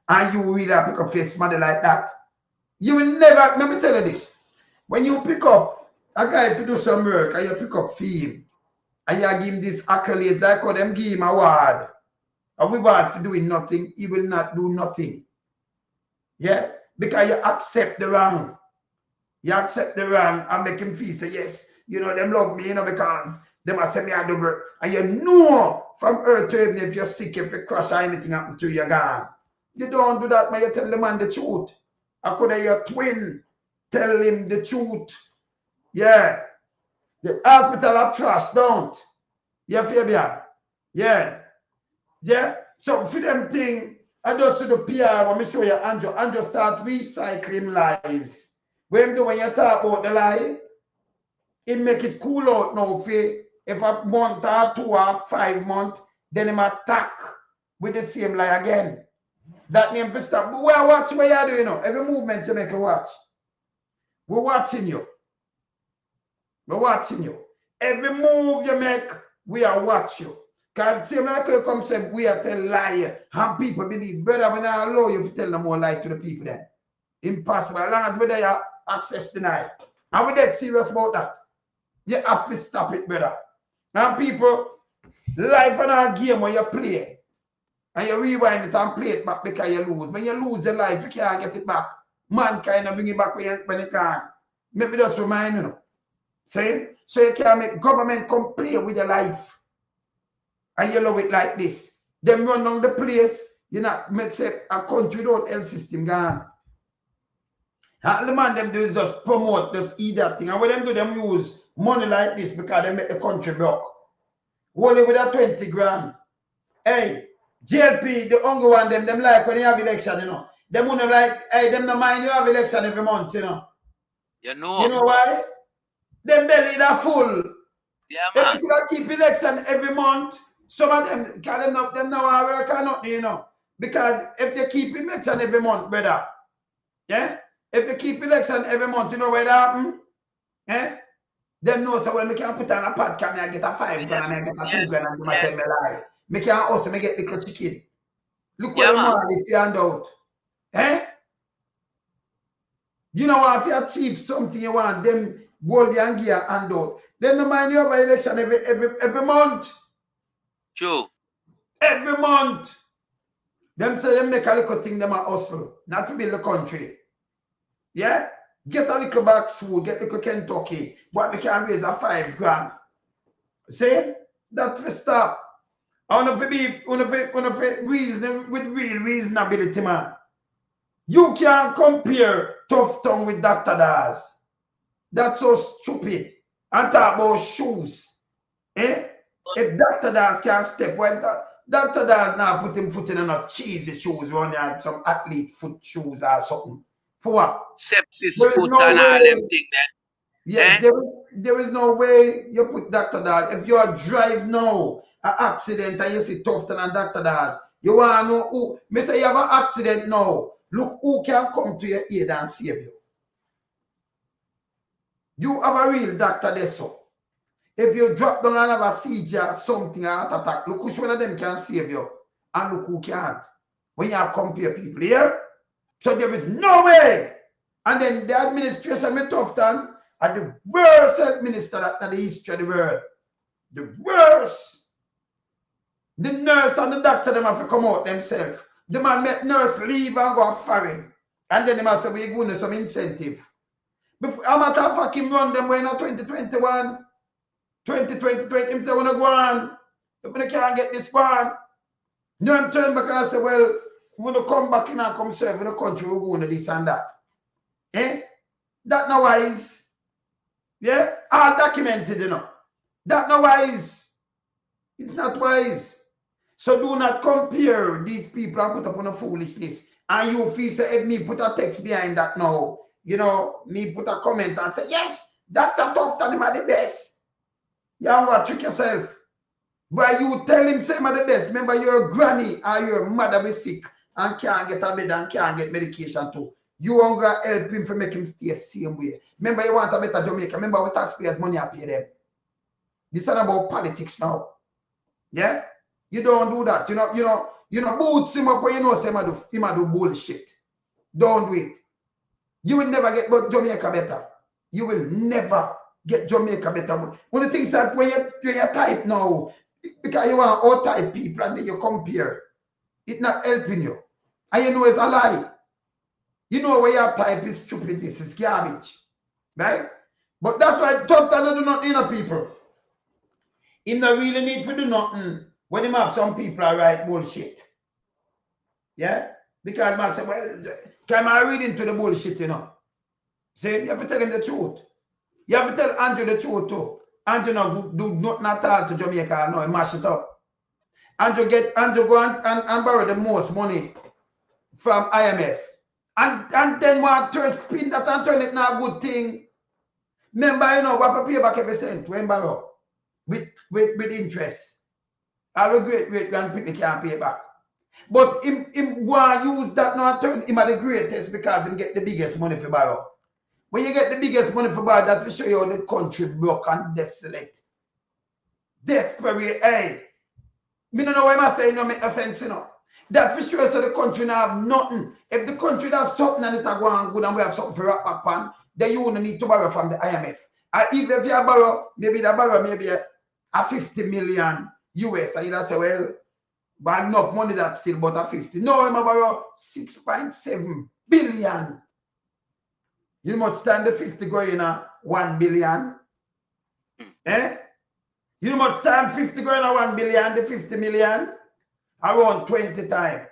And you really have to pick up face mother like that. You will never, let me tell you this. When you pick up a guy to do some work and you pick up film and you give him this accolade, like how them give him a award. A reward for doing nothing, he will not do nothing. Yeah? Because you accept the wrong. You accept the wrong and make him feel say, yes, them love me, because they must say me I do work. And you know from earth to heaven, if you're sick, if you crash or anything happen to you, you're gone. You don't do that, man. You tell the man the truth. I could have your twin tell him the truth. Yeah. The hospital of trash, don't. Yeah, Fabian. Yeah. Yeah. So for them thing, I just do the PR when me show you Andrew. Andrew start recycling lies. When you talk about the lie, it make it cool out now for if a month or 2 or 5 months, then him attack with the same lie again. That name for stop. But we're watching what you're doing, Every movement you make a watch. We're watching you. We're watching you. Every move you make, we are watching you. Because same like you come say, we are tell lie. And people believe, brother, we not allow you to tell them more lie to the people then. Impossible. As long as we there, access denied. And we're dead serious about that. You have to stop it, brother. And people, life and a game when you play. And you rewind it and play it back because you lose. When you lose your life, you can't get it back. Mankind bring it back when it can. Maybe just remind you. See? So you can't make government come play with your life. And you love it like this. Them run on the place, you not make say a country without health system gone. And the man them do is just promote, just eat that thing. And when them do, them use money like this because they make the country broke. Only with a 20 grand. Hey, JLP, the hungry one, them like when you have election, Them wanna like, hey, them no mind you have election every month, You know. You know why? Them belly are full. Yeah, man. If you could keep election every month, some of them, because them now work or nothing, Because if they keep election every month, brother, yeah? If you keep election every month, you know where that happen? Eh? Them know so when we can put on a pot, can I get a 5 grand, I get a 2 grand, and I tell me lie. Me can also get little chicken. Look what the man if you hand out. Eh? You know what, if you achieve something you want, them gold and give you hand out. Then the mind you have an election every month. True. Every month. Them say them make a little thing, them a hustle. Not to build the country. Yeah? Get a little back food, get little Kentucky, but we can raise a $5,000. See? That's for stop. I want to be reason with real reasonability, man. You can't compare Tough Tongue with Dr. Daz. That's so stupid. And talk about shoes. Eh? If Dr. Daz can't step, well, Dr. Daz now put him foot in a cheesy shoes when you had some athlete foot shoes or something. For what? Sepsis foot and all them things there. Yes, there is no way you put Dr. Daz. If you drive now, an accident and you see Tufton and Dr. Daz, you want to know who. Me say you have an accident now. Look who can come to your aid and save you. You have a real doctor there, so. If you drop down and have a seizure, something, a heart attack, look which one of them can save you. And look who can't. When you have compare people here. So there is no way. And then the administration with Tufton are the worst health minister in the history of the world. The worst. The nurse and the doctor them have to come out themselves. The man make nurse leave and go foreign. And then they must say, we're going to some incentive. Before, I'm not a fucking run them when in 2021, 2020, him say, when I go on, if I can't get this one. No, I'm turning back and I say, well, when I come back in and come serve in the country, we're going to this and that. Eh? That no wise. Yeah? All documented, you know. That no wise. It's not wise. So do not compare these people and put up on a foolishness. And you feel say if me put a text behind that now, you know, me put a comment and say, yes, Dr. Tufton him are the best. You have to trick yourself. But you tell him say him are the best. Remember your granny or your mother be sick and can't get a bed and can't get medication too. You want to help him to make him stay the same way. Remember you want a better Jamaica. Remember what taxpayers money I pay them. This is not about politics now. Yeah? You don't do that. You know, boots him up when you know say him do bullshit. Don't do it. You will never get Jamaica better. You will never get Jamaica better. One of the things that when you type now, because you want all type people and then you compare, it's not helping you. And you know it's a lie. You know where your type is stupid, this is garbage. Right? But that's why Tufton do not know people. He not really need to do nothing when him have some people are write bullshit. Yeah? Because man say, well, can I read into the bullshit, you know? Say, you have to tell him the truth. You have to tell Andrew the truth too. Andrew no do nothing at all to Jamaica, no, he mash it up. Andrew go and borrow the most money from IMF. And then one turn spin that and turn it now a good thing. Remember, you know, we have to pay back every cent when borrow with interest. Our great grandparents can't pay back. But him want to use that now and turn him at the greatest because he get the biggest money for borrow. When you get the biggest money for borrow, that's to show you how the country broke and desolate. Desperate, hey. Me don't know why I'm saying no make no sense, you know. That for sure so the country now have nothing. If the country have something and it go on good and we have something for wrap back on, then you won't need to borrow from the IMF. And even if you borrow, maybe a 50 million US, and you say, well, but enough money that's still but a 50. No, I'm borrow 6.7 billion. You know much time the 50 going in 1 billion? Eh? You know much time 50 going in 1 billion, the 50 million? Around 20 times.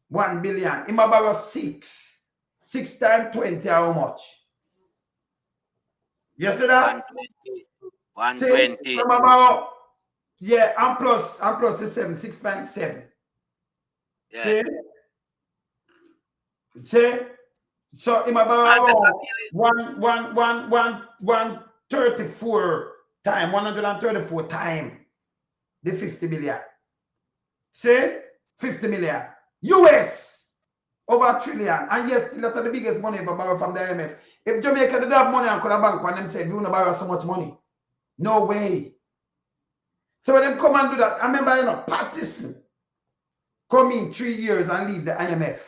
1 billion. Him borrow 6. 6 times 20, how much? You see that? 120. See, borrow, yeah, and plus the 7, 6.7. Yeah. See? So him borrow 134 times, 134 times the 50 billion. See? 50 million. US over $1 trillion. And yes, still that's the biggest money ever borrowed from the IMF. If Jamaica did have money and could have bank on themselves, you wouldn't borrow so much money. No way. So when them come and do that, I remember, you know, Patterson come in 3 years and leave the IMF.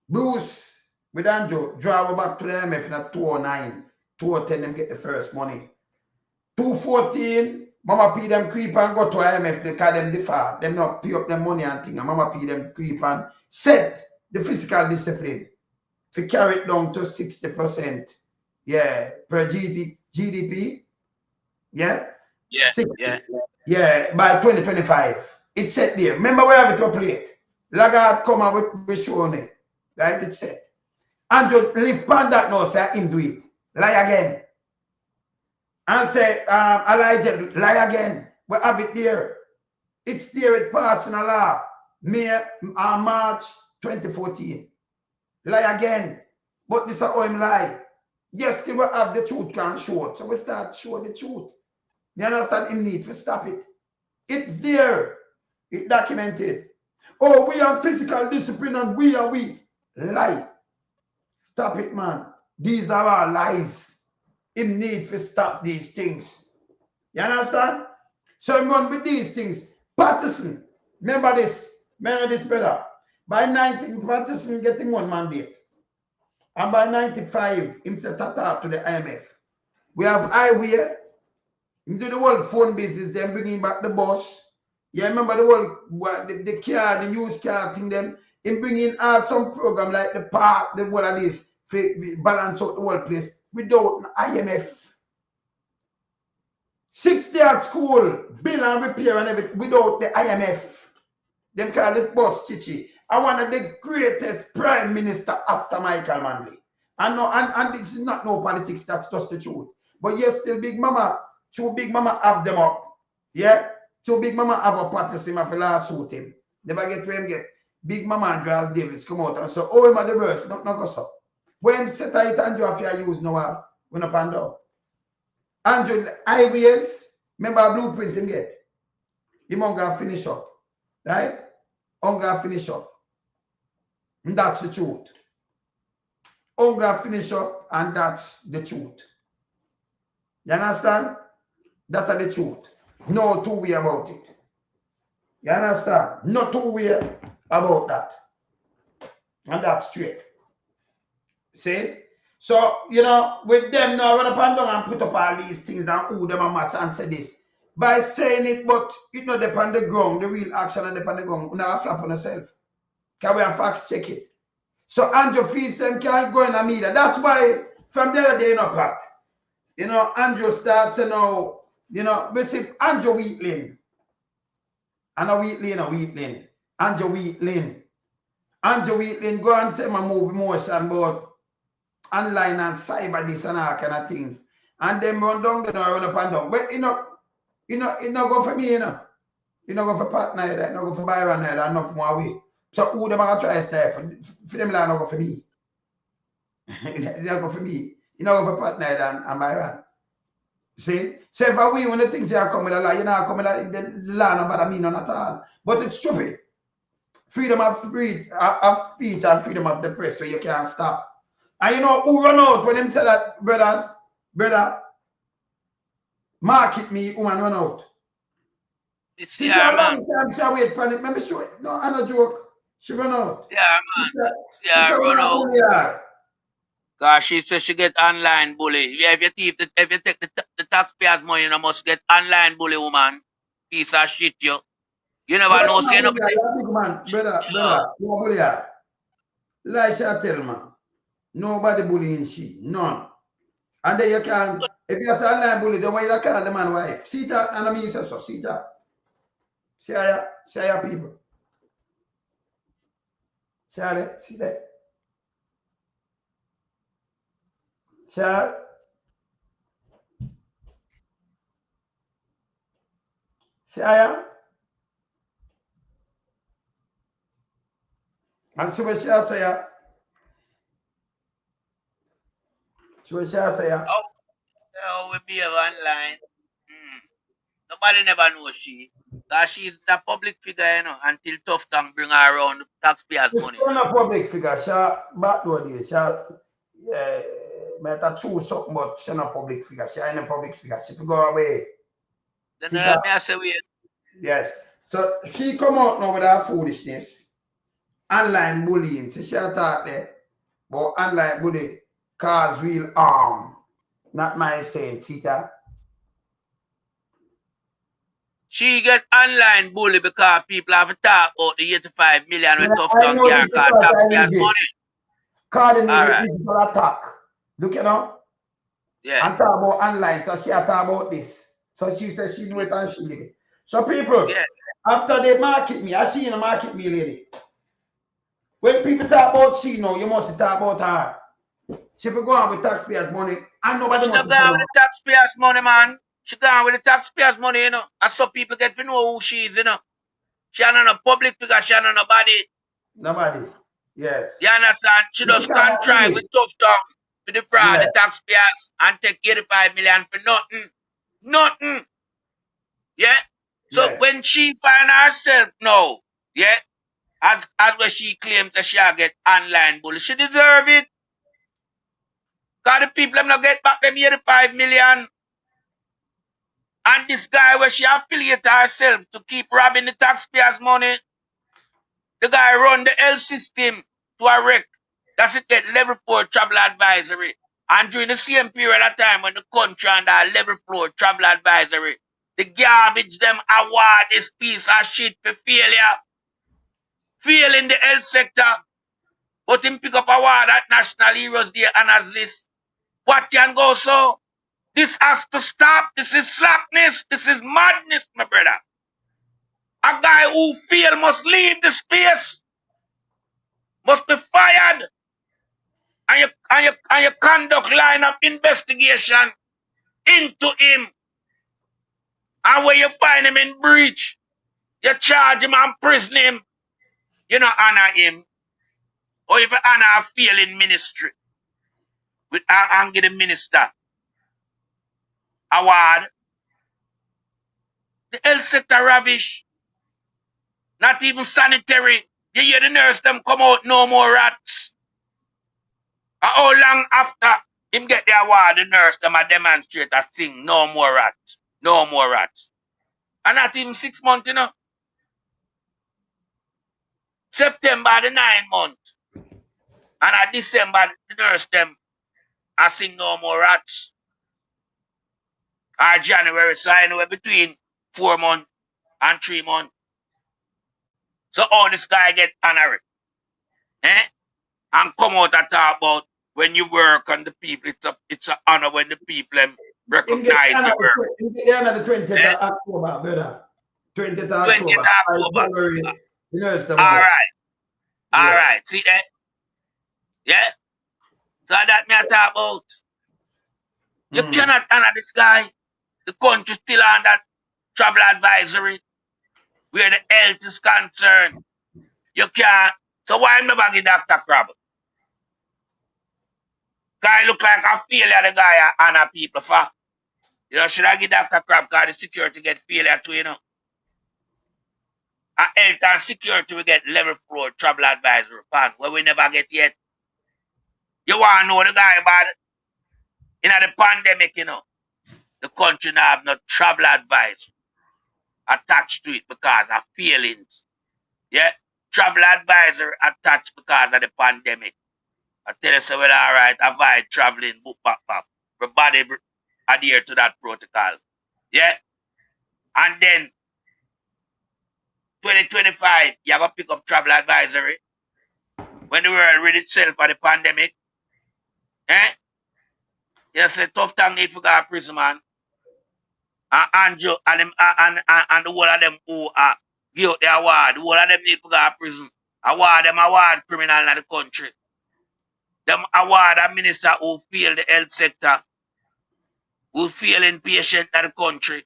Bruce with Andrew drive back to the IMF in 2009, 2010, them get the first money. 2014, Mama P them creep and go to IMF because them defer. Them not pay up them money and thing. And Mama P them creep and set the fiscal discipline. to carry it down to 60%. Yeah, per GDP. Yeah? Yeah, 60. yeah. Yeah, by 2025. It's set there. Remember, we have it to plate. Lagarde come out with showing it. Right? It's set. Andrew lift pan that now, say him do it. Lie again. And say, Elijah, lie again. We have it there. It's there, it passed in a law. March 2014. Lie again. But this is how him lie. Yes, still we have the truth can show it. So we start show the truth. You understand? Him need to stop it. It's there. It's documented. Oh, we have physical discipline and we are weak. Lie. Stop it, man. These are our lies. Him need to stop these things. You understand? So I'm going with these things. Patterson, remember this. Remember this better. By 19, Patterson getting one mandate. And by 95, him set a talk to the IMF. We have highway. Him do the whole phone business. Then bringing back the bus. You remember the whole, the car, the used car thing, them. Him bringing out some program like the park, the what of this, balance out the whole place without an IMF. 60 at school, bill and repair and everything without the IMF. Them call it Boss Chichi. I one of the greatest prime minister after Michael Manley. And no, and this is not no politics, that's just the truth. But yes, still Big Mama, Big Mama have them up. Yeah? Big Mama have a Patterson of a lawsuit him. Never get where him get. Big Mama and Charles Davis come out and say, oh, him at the verse, not go so. When him set it and you have to use no when up and down. Andrew, highways, remember blueprint him get. Him gonna finish up. Right? Gonna finish up. And that's the truth. Gonna finish up and that's the truth. You understand? That's the truth. No two way about it. You understand? No two way about that. And that's straight. See? So, you know, with them now, run up and down and put up all these things and who them a match and say this. By saying it, but it not depend on the ground, the real action and depend on the ground. You never flap on yourself. Can we have facts check it? So Andrew feels them can't go in a media. That's why from the other day, you know, Pat, you know, Andrew starts, you know, we see Andrew Wheatland. And a Wheatland. Andrew Wheatland. Andrew Wheatland go and say my move emotion about online and cyber this and all kind of things. And then run down, they don't run up and down. But it no go for me, you know. It no go for partner, it no go for Byron, enough more way. So who them are try to stay for them like no go for me. It no go for me. It no go for partner and Byron. See? So if we when the things are coming a lot, you know, coming the law no bother me none at all. But it's stupid. Freedom of speech and freedom of the press, so you can't stop. And you know who run out when them say that, brother, market me, woman run out. It's She yeah, a man. long time she wait for it. Maybe she no, I'm not joke. She run out. Yeah, man. She Yeah, said, run out. yeah. Cause she says she get online bully. Yeah, if you take the taxpayers' money, you must get online bully, woman. Piece of shit, yo. You never know, say no. Big man, brother, no bully her. Like she tell man. Nobody bullying she. None. And then you can, if you say online bully, then why you call the man wife? See that, and I mean say so, see that. See how people. See that, see that. See how? See how? And see what she say. See what she say. Oh, we behave online. Nobody never knows she. Cause she's the public figure, you know, until tough tongue bring her around the taxpayers' money. She's not a public figure. She backdoor this. She might have choose something, but she's not a public figure. She ain't a public figure. She could go away. Then let me say wait. Yes. So she come out now with her foolishness. Online bullying. So she thought there. But online bullying cause real harm. Not my saying, Sita. She get online bully because people have to talk about the 85 million with tough tongue care called taxpayers' money. coordinate right. the digital attack. Look, Yeah. and talk about online. So she talk about this. So she said she do it and she did it. So people, Yeah. after they market me, I see in the market me lady. When people talk about she now, you must talk about her. She will go on with taxpayers' money and nobody She must not tell gone with her. the taxpayers' money, man. She gone with the taxpayers' money, And so people get to know who she is, She not a public figure, she not nobody. Nobody. Yes. You understand? She Look just at that contrive with image. tough tongue to defraud Yeah. the taxpayers and take 85 million for nothing. Nothing. Yeah? So Yes. when she find herself now, yeah, as where she claims that she get online bully, she deserve it. Because the people them not get back them 85 million. And this guy where she affiliate herself to keep robbing the taxpayers' money, the guy run the L system to a wreck. That's it, get level 4 travel advisory. And during the same period of time when the country under level 4 travel advisory, the garbage them award this piece of shit for failure. Fail in the health sector. But him pick up award at National Heroes Day honors list. What can go so? This has to stop. This is slackness. This is madness, my brother. A guy who fail must leave the space. Must be fired. And you conduct line of investigation into him. And when you find him in breach, you charge him and prison him. You don't honor him. Or if you honor a failing ministry, and give the minister award. The health sector rubbish. Not even sanitary. You hear the nurse them come out, no more rats. And how long after him get the award, the nurse them a demonstrate a thing, no more rats. No more rats. And not even 6 months, September the 9 month. And at December, the nurse them I sing no more rats. Or January, so I know between 4 months and 3 months. So all this guy get honorary. And come out and talk about when you work on the people, it's an honor when the people recognize your work. Him get the honor the 20th of October, brother. 20th of 20th October. October. January, the nurse them All out. right. All Yeah. right. See that? Yeah? So that me I talk about. You cannot honor this guy. The country still on that travel advisory where the health is concerned. You can't. So why never give Dr. Crab? Guy look like a failure, the guy honor people for. Should I give Dr. Crab because the security get failure too, And health and security we get level 4 travel advisory pan where we never get yet. You want to know the guy bad? In the pandemic, the country now have no travel advice attached to it because of feelings. Yeah? Travel advisor attached because of the pandemic. I tell you, so well, all right, avoid traveling, book back. Everybody adhere to that protocol. Yeah? And then 2025, you have to pick up travel advisory when the world rid itself of the pandemic. You say tough thing need to go to prison, man. And the whole of them who give out the award, the whole of them need to go to prison. Award criminal in the country. Them award a minister who fail the health sector, who fail inpatient in the country.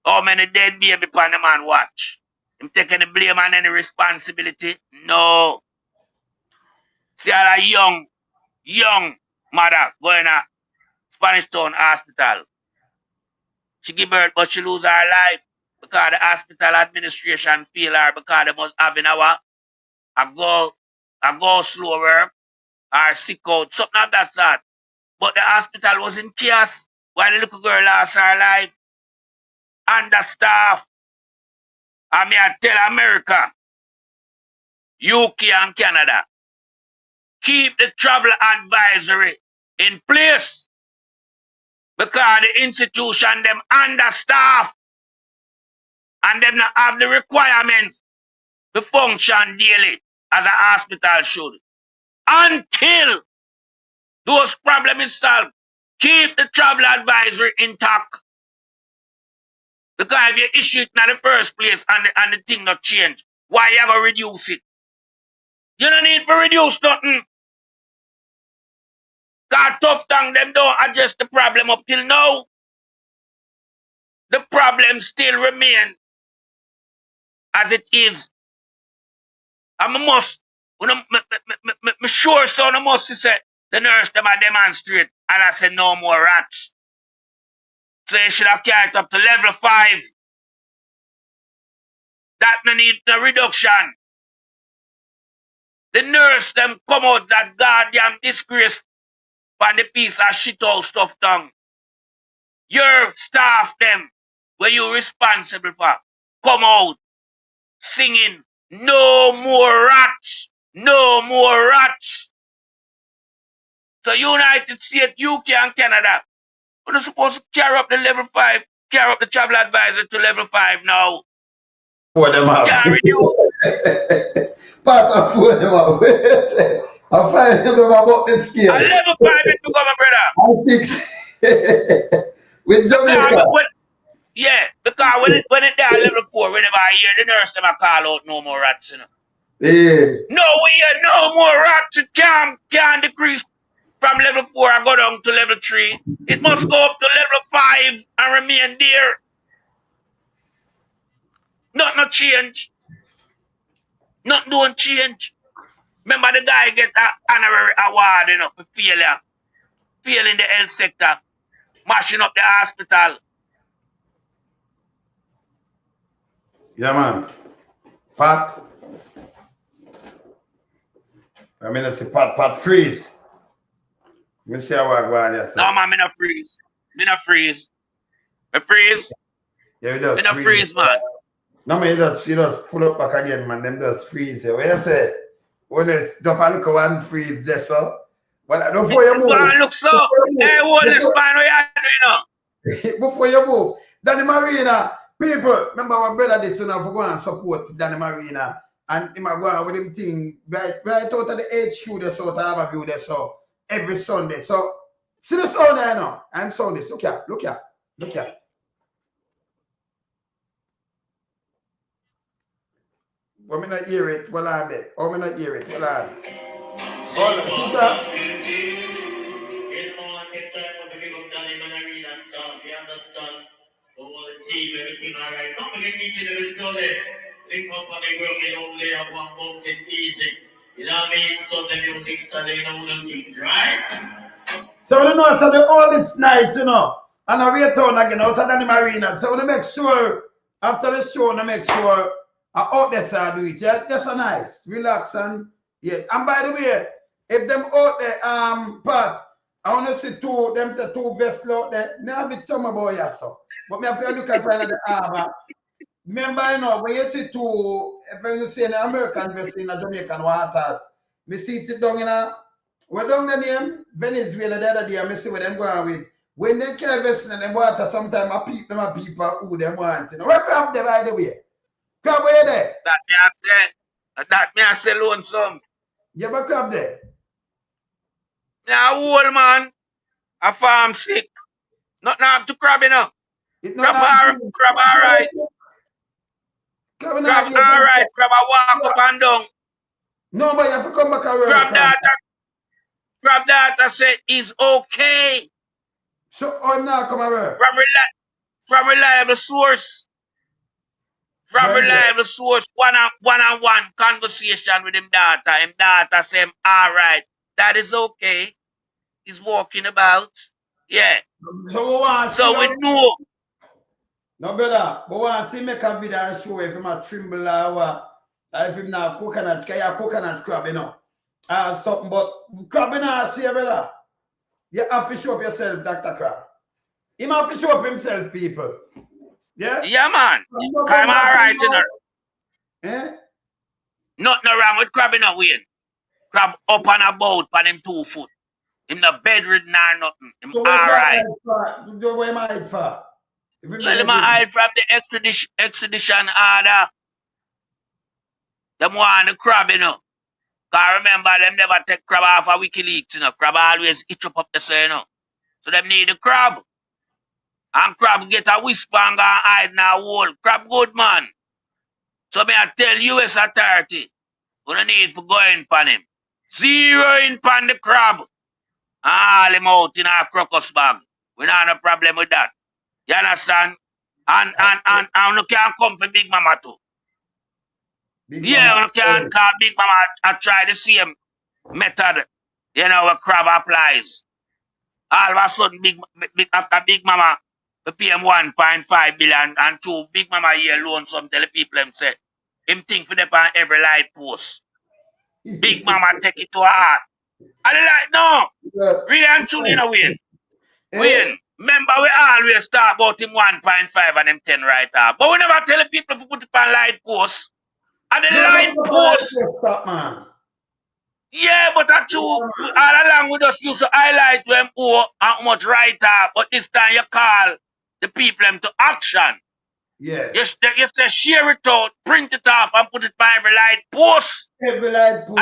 How many dead baby upon the man watch? Him taking the blame and any responsibility? No. See a young mother going to Spanish Town Hospital. She give birth, but she lose her life because the hospital administration feel her because they must have in a go slow work or sick out, something of that sort. But the hospital was in chaos while the little girl lost her life. And that staff, I mean, I tell America, UK and Canada, keep the travel advisory in place because the institution them understaffed and them not have the requirements to function daily as a hospital should. until those problems is solved. Keep the travel advisory intact. Because if you issue it in the first place and the thing not change, why you gonna reduce it? You don't need to reduce nothing. Cause tough tongue them don't address the problem up till now. The problem still remain as it is. And I must, me sure son I must say the nurse them a demonstrate and I say no more rats. So you should have carried it up to level 5. That no need no reduction. The nurse them come out that goddamn disgrace for the piece of shit all stuff down. Your staff them, where you responsible for, come out singing no more rats, no more rats. So United States, UK and Canada, we're supposed to carry up the level 5, carry up the travel advisor to level 5 now. For them up. Can't reduce. Part of for them up. I find them about the scale. A level 5 it become a brother. I think with Jamaica. Because when it there level 4, whenever I hear the nurse them I call out no more rats, you know. Yeah. No, we hear no more rats. It can't decrease from level 4 and go down to level 3. It must go up to level 5 and remain there. Nothing change. Nothing don't change. Remember the guy get an honorary award, you know, for failure. Failing the health sector. Mashing up the hospital. Yeah, man. Pat. I mean, I say Pat freeze. Me see how I go on here. No, man, me not freeze. Me not freeze. Me freeze. Yeah, we just me not freeze, man. No, man, you just pull up back again, man. Them just freeze. What you say? When it's jump and look one freeze, that's so. But before you move. Go and look so. Hey, Holness, man, what you doing now? Before you move. Danny Marina, people, remember our brother this, you know, for go and support Danny Marina. And him go on with him thing right out of the HQ, they sort of have a view there, so every Sunday. So, see the sound there now. I'm sound this. Look here, look here, look here. But me not hear it, well I'm there. Or me not hear it, well I'm all right, see that? The whole team, everything all right. Not forget meeting every Sunday. Link up on the ground, get out there, one box it easy. You know what I mean? Sunday music, Sunday, you know the things, right? So you know, so the all it's night, you know. And I wait on again out of the marina. So we make sure after the show, we make sure out there so I do it. Yeah, that's a nice, relax and yes. And by the way, if them out there, Pat, I want to see two vessels out there. Me have it some about you, so. But me have to look at the harbor. Remember, you know, when you see two, if you see an American vessel in the Jamaican waters, me see it down in a, where down the name? Venezuela the other day, I see where them going with. When they carry vessel in the water, sometimes I peep them a people who them want. You know, where crab there by the way? Crab where there? That me I say lonesome. You have a crab there? Now, old man, a farm sick. Not now to crab, you know. Crab all right. Crab all right. Crab a walk up and down. No, but you have to come back around. Crab data say is okay. So I'm not come around. From reliable source. From reliable source, one-on-one conversation with him data. Him data say him all right. That is okay. He's walking about. Yeah. So we know. No, brother, but want to see make a video and show if him a trimble or what. If him now coconut, can you coconut crab, you know? Something, but crab in our see, brother. You have to show up yourself, Dr. Crab. He have to show up himself, people. Yeah? Yeah, man. I'm all right, you know. Eh? Nothing wrong with crab, you know, Wayne. Crab up and about on him 2 foot. Him not bedridden or nothing. Him so all right. Where am I hide for? Well, him hide from the extradition order. Them want the crab, you know. Cause remember, them never take crab off of WikiLeaks, you know. Crab always itch up the say, you know. So them need the crab. And crab get a whisper and go hide in a hole. Crab good, man. So me I tell US authority, we don't need for going pan him. Zero in pan the crab. All him out in a crocus bag. We don't have no problem with that. You understand? And you can't come for Big Mama too. You can't call Big Mama and try the same method, you know, where crab applies. All of a sudden, after Big Mama, we pay him 1.5 billion and two Big Mama here loan some tell the people him say, him think for them on every light post. Big Mama take it to heart. And they like, no, really and truly, you know, Wayne. Wayne, remember we always talk about him 1.5 and him 10 right now. But we never tell the people to put it on light post. And the light post. Yeah, but that's true. All along we just used to highlight them who and how much writer, but this time you call the people them to action. Yeah. You say share it out, print it off, and put it by every light post. Every light post.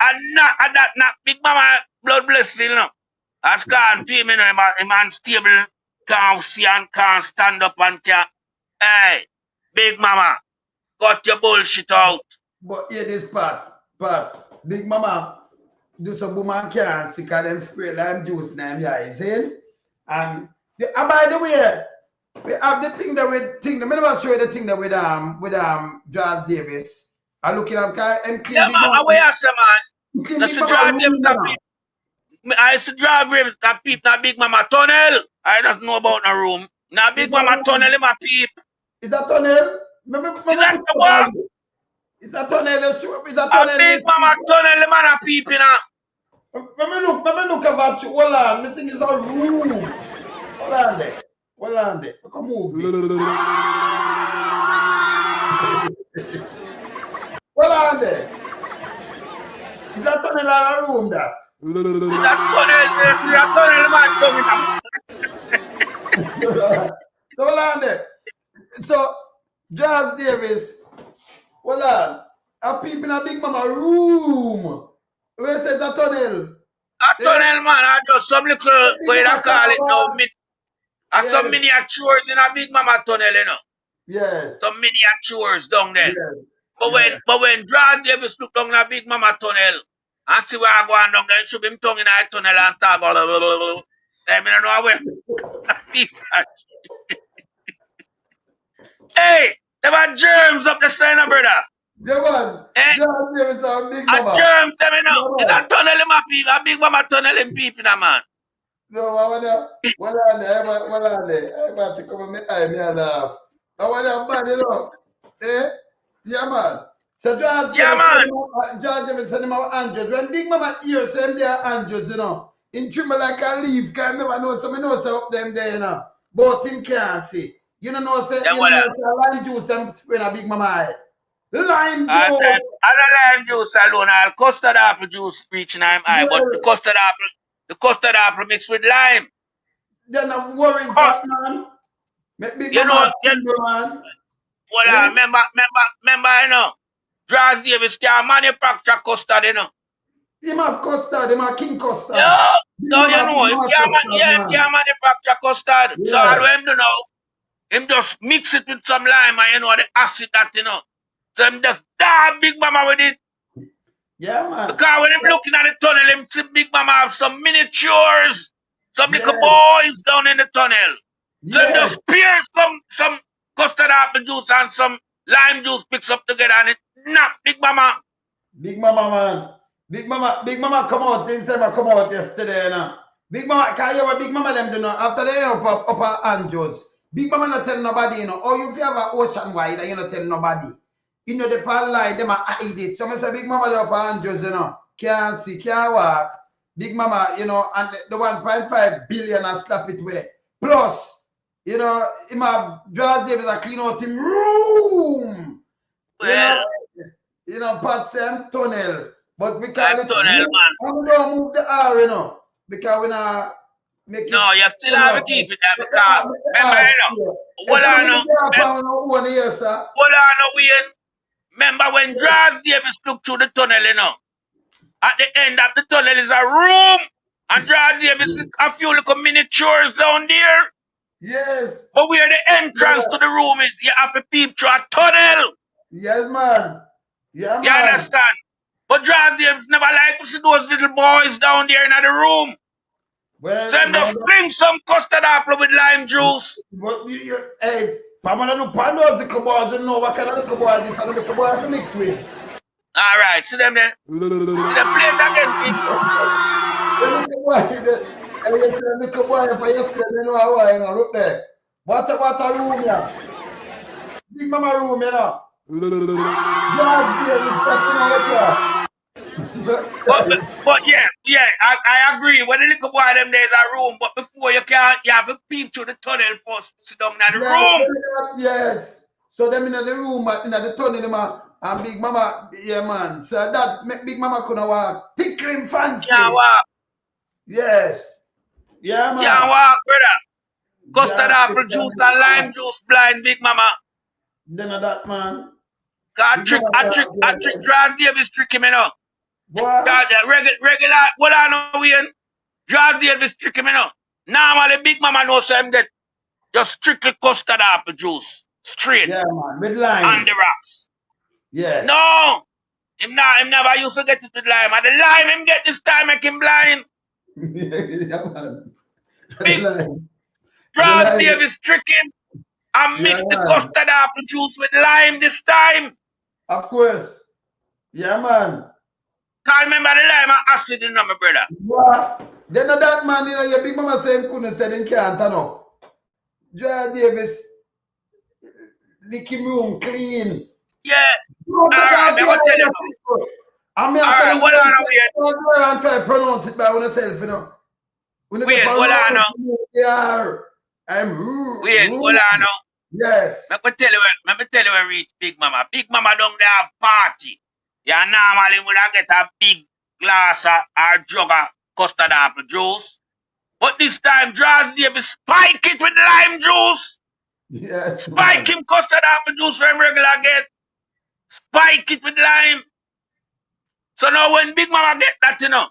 And not Big Mama blood blessing, you know. As can't to him, you know, a man stable, can't see and can't stand up and can't. Hey, Big Mama, got your bullshit out. But here this part, Big Mama do some woman can't see because them spray lime juice in them eyes, eh? And by the way, we have the thing that we think. Let me show you the thing that with Jazz Davis. I looking at yeah, man, where you say, man? That's the Jazz Davis that people. I used to drive with that people na Big Mama tunnel. I don't know about the room. Now Big Mama tunnel in my peep. Is that tunnel? Is that the what? Is that tunnel? Is that tunnel? A Big Mama tunnel in my peep, you know. Let me look about you. Hold on. I think it's a room. Hold on there. Hold on there. Come move this. Hold on there. Is that tunnel in a room that? Is that tunnel? So hold on there. So Jazz Davis, hold on. A people in a Big Mama room. Where says that tunnel? A tunnel, man. I just some little way to call it now. Some miniatures in a Big Mama tunnel, you know. Yes. Some miniatures down there. Yes. But when Jazz Davis look down a Big Mama tunnel and see where I go on down there, should be him tongue in a tunnel and talk blah, blah, blah, blah. I don't know where. Hey, there were germs up the side, brother. Yeah, man. Eh? Jazz Davis and Big Mama. A germs, them, you know. It's a tunnel in my people, a Big Mama tunnel in people, man. No, I want to come and make me laugh. I want to bad, you know. Eh? Yeah, man. So Jazz Davis send him out Andrews. When Big Mama hear send their Andrews, you know, in tremble like a leaf, can never know some know say up them there, you know. But him can't see. You know, say lime juice them spray a Big Mama eye. Lime juice. And the lime juice alone, all custard apple juice reaching him eye, but the custard apple mixed with lime. Then no worries that, man. Make Big Mama man. Well, remember, you know, Jazz Davis can't manufacture custard, you know. Him have custard, him have king custard. Yeah, no, you know, he can't manufacture custard. Yeah. So all him do now, him just mix it with some lime and you know the acid that, you know. So him just dab Big Mama with it. Yeah, man. Because when him looking at the tunnel, him see Big Mama have some miniatures, some little boys down in the tunnel. So him just spear some custard apple juice and some lime juice mix up together and it knock Big Mama. Big Mama, man. Big Mama come out, things ever come out yesterday, you know. Big Mama, can you hear what Big Mama them do now? After they up her Andrews, Big Mama not tell nobody, you know. Or you feel have an ocean wide and you not tell nobody. You know the pan line, them are hide it. So I say Big Mama up her Andrews, you know. Can't see, can't walk. Big Mama, you know, and the 1.5 billion and slap it away. Plus, you know, him have Jazz Davis a clean out him room. Well, you know, Pat and tunnel. But we can't tunnel, man. And we don't move the R, you know. Because we not make it. No, you still have to keep it there because remember, you know. Hold on, Wayne. Remember when Jazz Davis looked through the tunnel, you know. At the end of the tunnel is a room. And John Davis is a few little miniatures down there. Yes. But where the entrance to the room is, you have to peep through a tunnel. Yes, man. Yeah, You man. understand? But John Davis never liked to see those little boys down there in the room. Well, So him just bring some custard apple with lime juice. But hey, from another pan of the boys, you know what kind of little boys this and the little boys to mix with. All right, see them there. See them play it again, please. The little boy, if I just you know how I look there. What a room, yeah. Big mama room, you know. But yeah, I agree. When the little boy them there's a room, but before you have to peep through the tunnel first, sit down in the room. Yes. So them in the room, in the tunnel, and Big Mama, yeah man. So that make Big Mama couldn't walk. Tickling fancy. Can't walk. Yes. Yeah man. Can't walk, brother. Custard apple juice and lime juice blind Big Mama. Then of that man. I trick John Davis trick him, you know. What? Regular, what I know, Ian. John Davis trick him, you know. Normally, Big Mama knows him get just strictly custard apple juice. Straight. Yeah, man. With lime. On the rocks. Yeah. No. Him never used to get it with lime. And the lime him get this time make him blind. Yeah, man. Big John Davis trick him and mix the custard apple juice with lime this time. Of course. Yeah, man. Can't remember the lime and acid in my brother. What? Then that man, you know, your Big Mama say him couldn't say him can't turn up. John Davis, lick him room clean. Yeah. Alright, I'm going to tell you. Alright, what on wait? I'm trying to pronounce it by yourself, you know. Wait, what on now? Yeah. I'm Wait, what on now? Yes. Let me tell you where reach Big Mama. Big Mama don't have party. Yeah, normally would I get a big glass or jug of custard apple juice. But this time, Draws Davis spike it with lime juice. Yes. Spike him custard apple juice from regular get. Spike it with lime. So now when Big Mama get that, you know,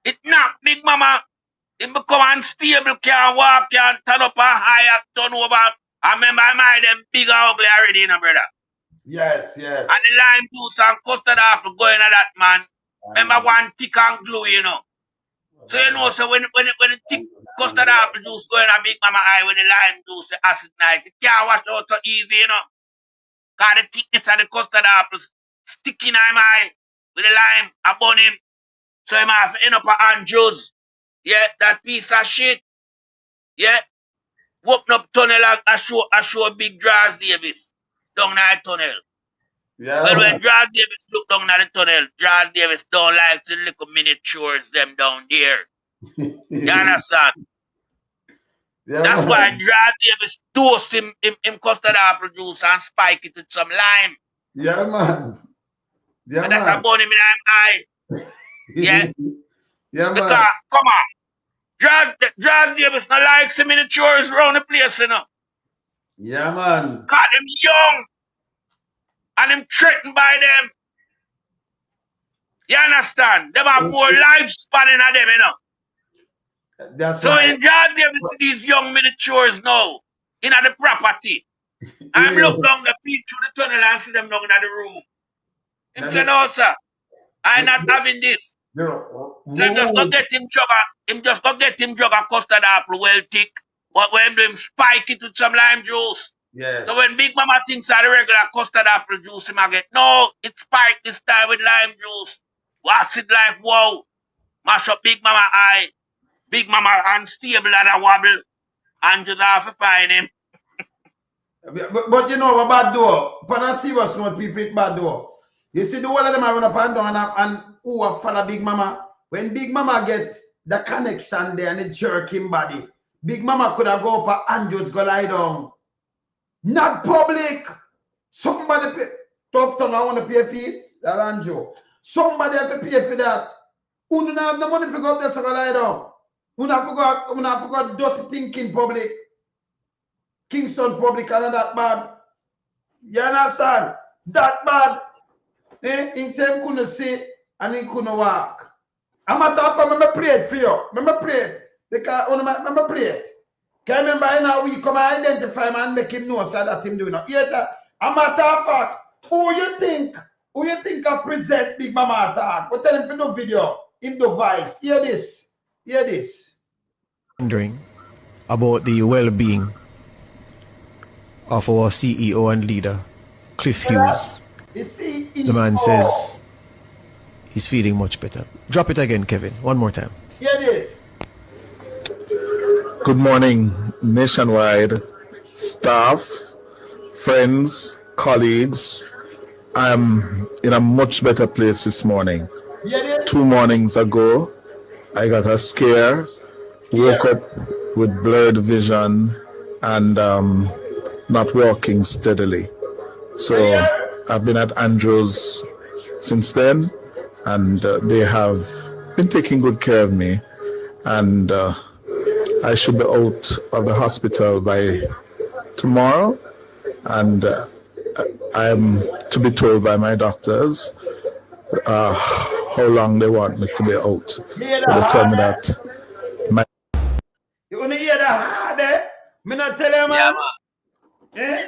it knock Big Mama, it become unstable, can't walk, can't turn up a higher, turn over. I remember I made them big and ugly already, you know, brother. Yes, yes. And the lime juice and custard apple going at that, man. Remember one thick and glue, you know. So you know, so when the thick custard apple juice going at Big Mama eye with the lime juice, the acid nice, it can't wash out so easy, you know. Cause the thickness of the custard apples sticking in my eye with the lime, I burn him. So him have to end up a juice. Yeah, that piece of shit. Yeah. Open up tunnel and I show Big Draws Davis down that tunnel. Yeah. Well, when Draws Davis look down at the tunnel, Draws Davis don't like the little miniatures them down there. You understand? Yeah, that's man. why Draws Davis toast him custard apple juice and spike it with some lime. Yeah, man. Yeah, and man. that's a bone him in my eye. Yeah. Yeah, because, man. come on. Draws Davis not like some miniatures around the place, you know. Yeah, man. Cause them young. And them threatened by them. You understand? Them have more lifespan in them, you know. That's so right. in Draws Davis see these young miniatures now in the property. I'm look down the peak through the tunnel and see them down in the room. Him say, no, sir. I'm not having this. Him just go get him jug of custard apple well thick. But when them spike it with some lime juice. Yes. So when Big Mama thinks of the regular custard apple juice, him get, no, it's spiked this time with lime juice. Watch it like, wow. Mash up Big Mama eye. Big Mama unstable and a wobble. And just have to find him. But you know what bad though? But I see what's not people it bad though. You see the whole of them are run up and down and who are follow Big Mama. When Big Mama get the connection there and the jerking body, Big Mama could have go up and just go lie down. Not public. Somebody pay. Tough time I want to pay fee. That Anjo. Somebody have to pay for that. Who don't have the money to go up there to go lie down? Who not forgot dirty thinking public. Kingston public and that bad. You understand? That bad. He said he couldn't see and he couldn't walk. I'm a talk for me play it for you. Me play it. Because when me play it. Can remember in a week come identify him and make him know so that him doing it. Yet, a matter of fact, who you think I present Big Mama attack? But tell him for the video, in the voice. Hear this. Hear this. Wondering about the well-being of our CEO and leader, Cliff Hughes. The man says he's feeling much better. Drop it again, Kevin. One more time. Hear this. Good morning, nationwide staff, friends, colleagues. I'm in a much better place this morning. 2 mornings ago, I got a scare, woke up with blurred vision and not walking steadily. So I've been at Andrews since then, and they have been taking good care of me. And I should be out of the hospital by tomorrow, and I'm to be told by my doctors how long they want me to be out. So they tell me that You wanna hear the hard, eh? Me not tell you, man. Eh?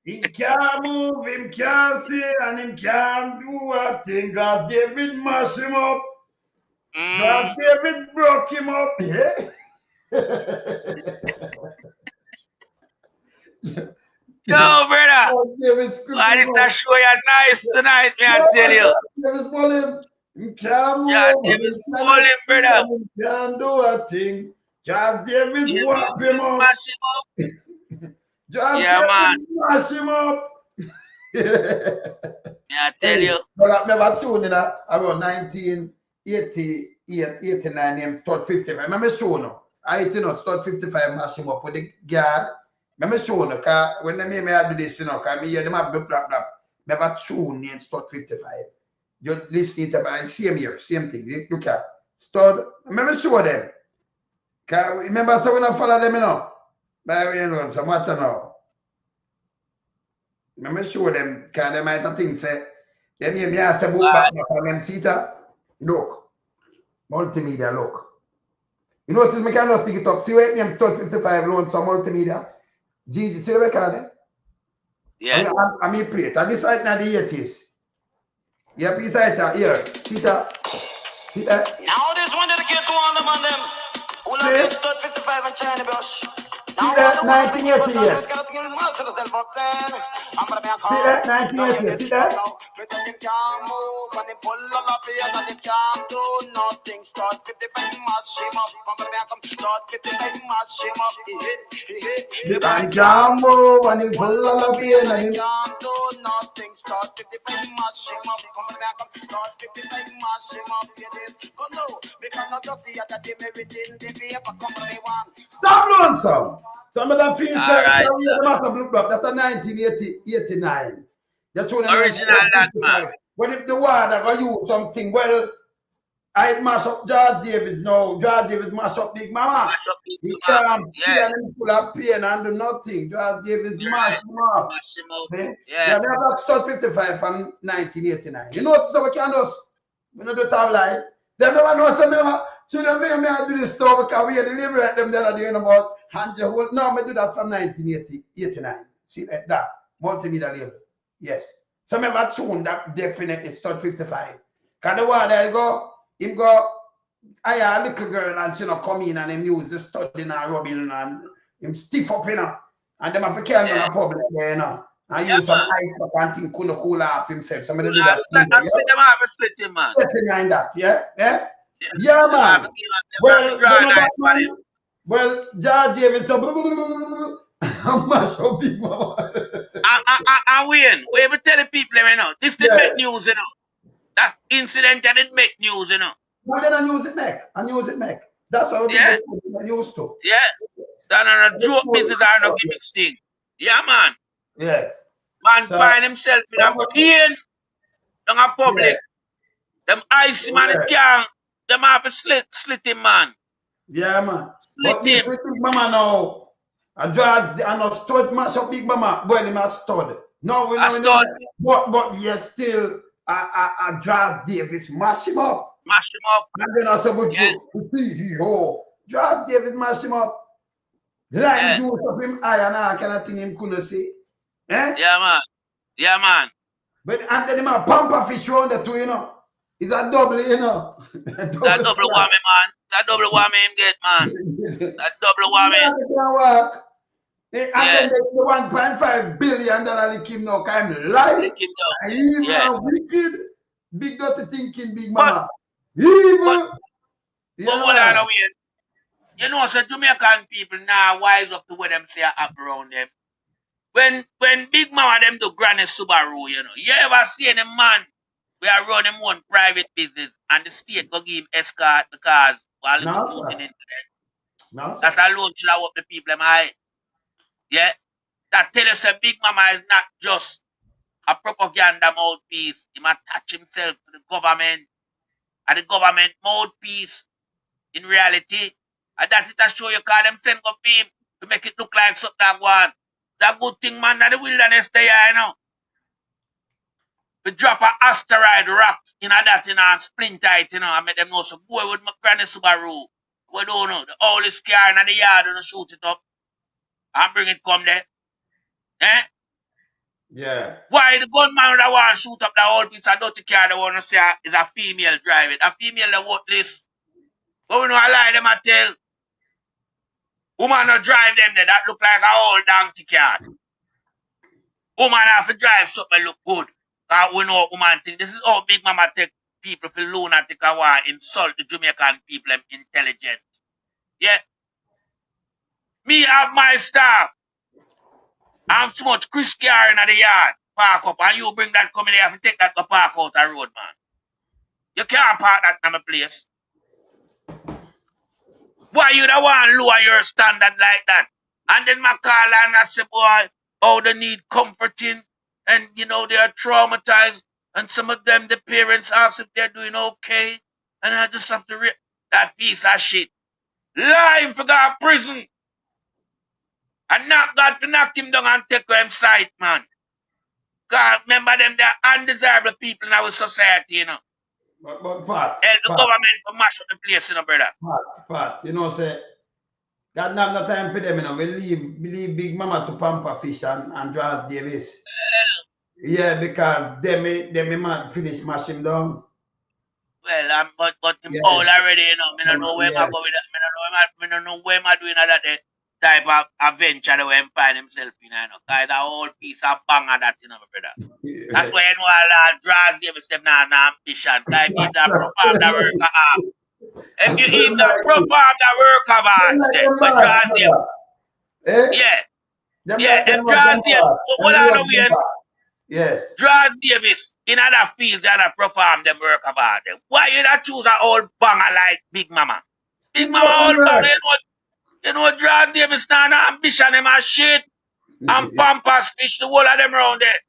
Him can't move, him can't see, and him can't do a thing. Cause David mashed him up. Cause David broke him up. Yeah? Yo, brother. Why is that show you nice tonight, me I tell you. David's balling. Him can't move. Yeah, David's balling, brother. Him can't do a thing. Just David whap him up. Just yeah, man. Mash him up. Yeah, I tell you. But I remember tune in around 1988, 89, him start 55. Remember show no? I start 55, mash him up with the guard. Remember show no? Cause when they made me do this, cause me hear them have blah blah blah. Never tune in start 55. You listen to my same year, same thing. Look at start. Remember show them. Cause remember so when I follow them, by way and so much now. Let me show them, because they might think, say, them hear me ask about back from them theater. Look, multimedia, look. You notice me can just stick it up. See where I'm start 55 loan some multimedia. Gigi, see the record there? Yeah. I mean play it. And this right now the 80s. Yeah, piece right here. See that? See that? Now this one dedicate to all them and them. Who love you start 55 and China Bush. See that 1988. See that 1988. See that? The man can't move and he's full of pain and he can't do nothing. Start 55 mash him up. Come back up. Start 55 mash him up. Come now. Because not just the other day me within the paper company one. Stop doing some. Some of them feel that's a 1989. Original that man. But if the one that got use something, well, I mash up Jazz Davis now. Jazz Davis mash up Big Mama. He can't see and him full of pain and do nothing. Jazz Davis mash him up. Yeah, we have start 55 from 1989. You know what? So we can just, we don't do time line. They never know some children may do this stuff because we deliberate them that are doing about Hanja. No, we do that from 1989. See that multimedia label. Yes. Some of our tune that definitely start 55. Because the one that him go, I a little girl and she not come in and him use the studying and rubbing and him stiff up, and them have to carry on a public there, and use some ice pack and think couldn't cool off himself. Some of them do that. I see them have a split him, man. Behind that, yeah? Yeah, man. Well, George Davis, mash up Big Mama. And Wayne, we ever tell the people, this did make news, That incident that did make news, No, then I use it make. That's how people used to. Yeah. That are a joke business are no gimmick thing. Yeah, man. Yes. Man find himself in a pain in a public. Them icy man, them have to slit him, man. Yeah, man. But Big Mama now, I not stud mash up Big Mama. Well, him a stud. No, we know. But yes, still, I Jazz Davis mash him up. Mash him up. And then also good Yeah. to CEO. Just Davis mash him up. Line juice of him eye and all kind of thing him couldn't see. Eh? Yeah, man. Yeah, man. But and then him a pamper fish round the two, you know. It's a double, you know. That double whammy, man. That double whammy him get, man. That double whammy. And then the $1.5 billion lick him now, kind of lie. Evil, wicked, big dirty thinking, big mama. Evil. But what I know, you know, so Jamaican people now wise up to what them say up around them. When big mama them do granny Subaru, you know, you ever see any man we are running one private business and the state go give him escort because while no, looking into them. No, that alone should have up the people them eye. Yeah. That tell us a big mama is not just a propaganda mouthpiece. He must attach himself to the government and the government mouthpiece in reality. And that is to show you call them send go him to make it look like something that one. That good thing, man, that the wilderness there, you know. We drop an asteroid rock in that, you know, and splinter it, you know, and make them know so boy with my granny Subaru. We don't know. The oldest car in the yard and shoot it up and bring it come there. Eh? Yeah. Why the gunman that want to shoot up the whole piece of dirty car that want to say is a female driving? A female that worthless. But we know a lie them a tell. Woman not drive them there, that look like a old donkey car. Woman have to drive something look good. Because we know woman think this is how big mama take people for lunatic and want insult the Jamaican people and intelligent. Yeah. Me have my staff. I'm so much Chris car in the yard, park up, and you bring that coming here to take that to park out the road, man. You can't park that in my place. Why you don't want to lower your standard like that? And then my call and I say, boy, oh, they need comforting, and you know they are traumatized, and some of them, the parents ask if they're doing okay, and I just have to that piece of shit. Lie for God prison. And not God to knock him down and take him sight, man. God, remember them, they're undesirable people in our society, you know. But Pat, help the government to mash up the place, you know, brother. Pat, you know, say, God not have no time for them, you know. We leave Big Mama to pamper fish and Draws Davis. Yeah, because them man finish mash him down. Well, but him old already, you know. I don't know where I go with that. I don't know where I doing that type of adventure that him find himself in, you know. Because it's a whole piece of banger that, you know, brother. That's why you know all Draws Davis them now ambition. Because if you perform the work of art. If you even perform the work of art, then with Draws Davis. Yeah, if Draws Davis, what I know we yes. Draws Davis in other fields and perform them work of art. Why you not choose an old banger like Big Mama? Big Mama old banger, you know Draws Davis now ambition him and shit. And Pampas fish the whole of them around there.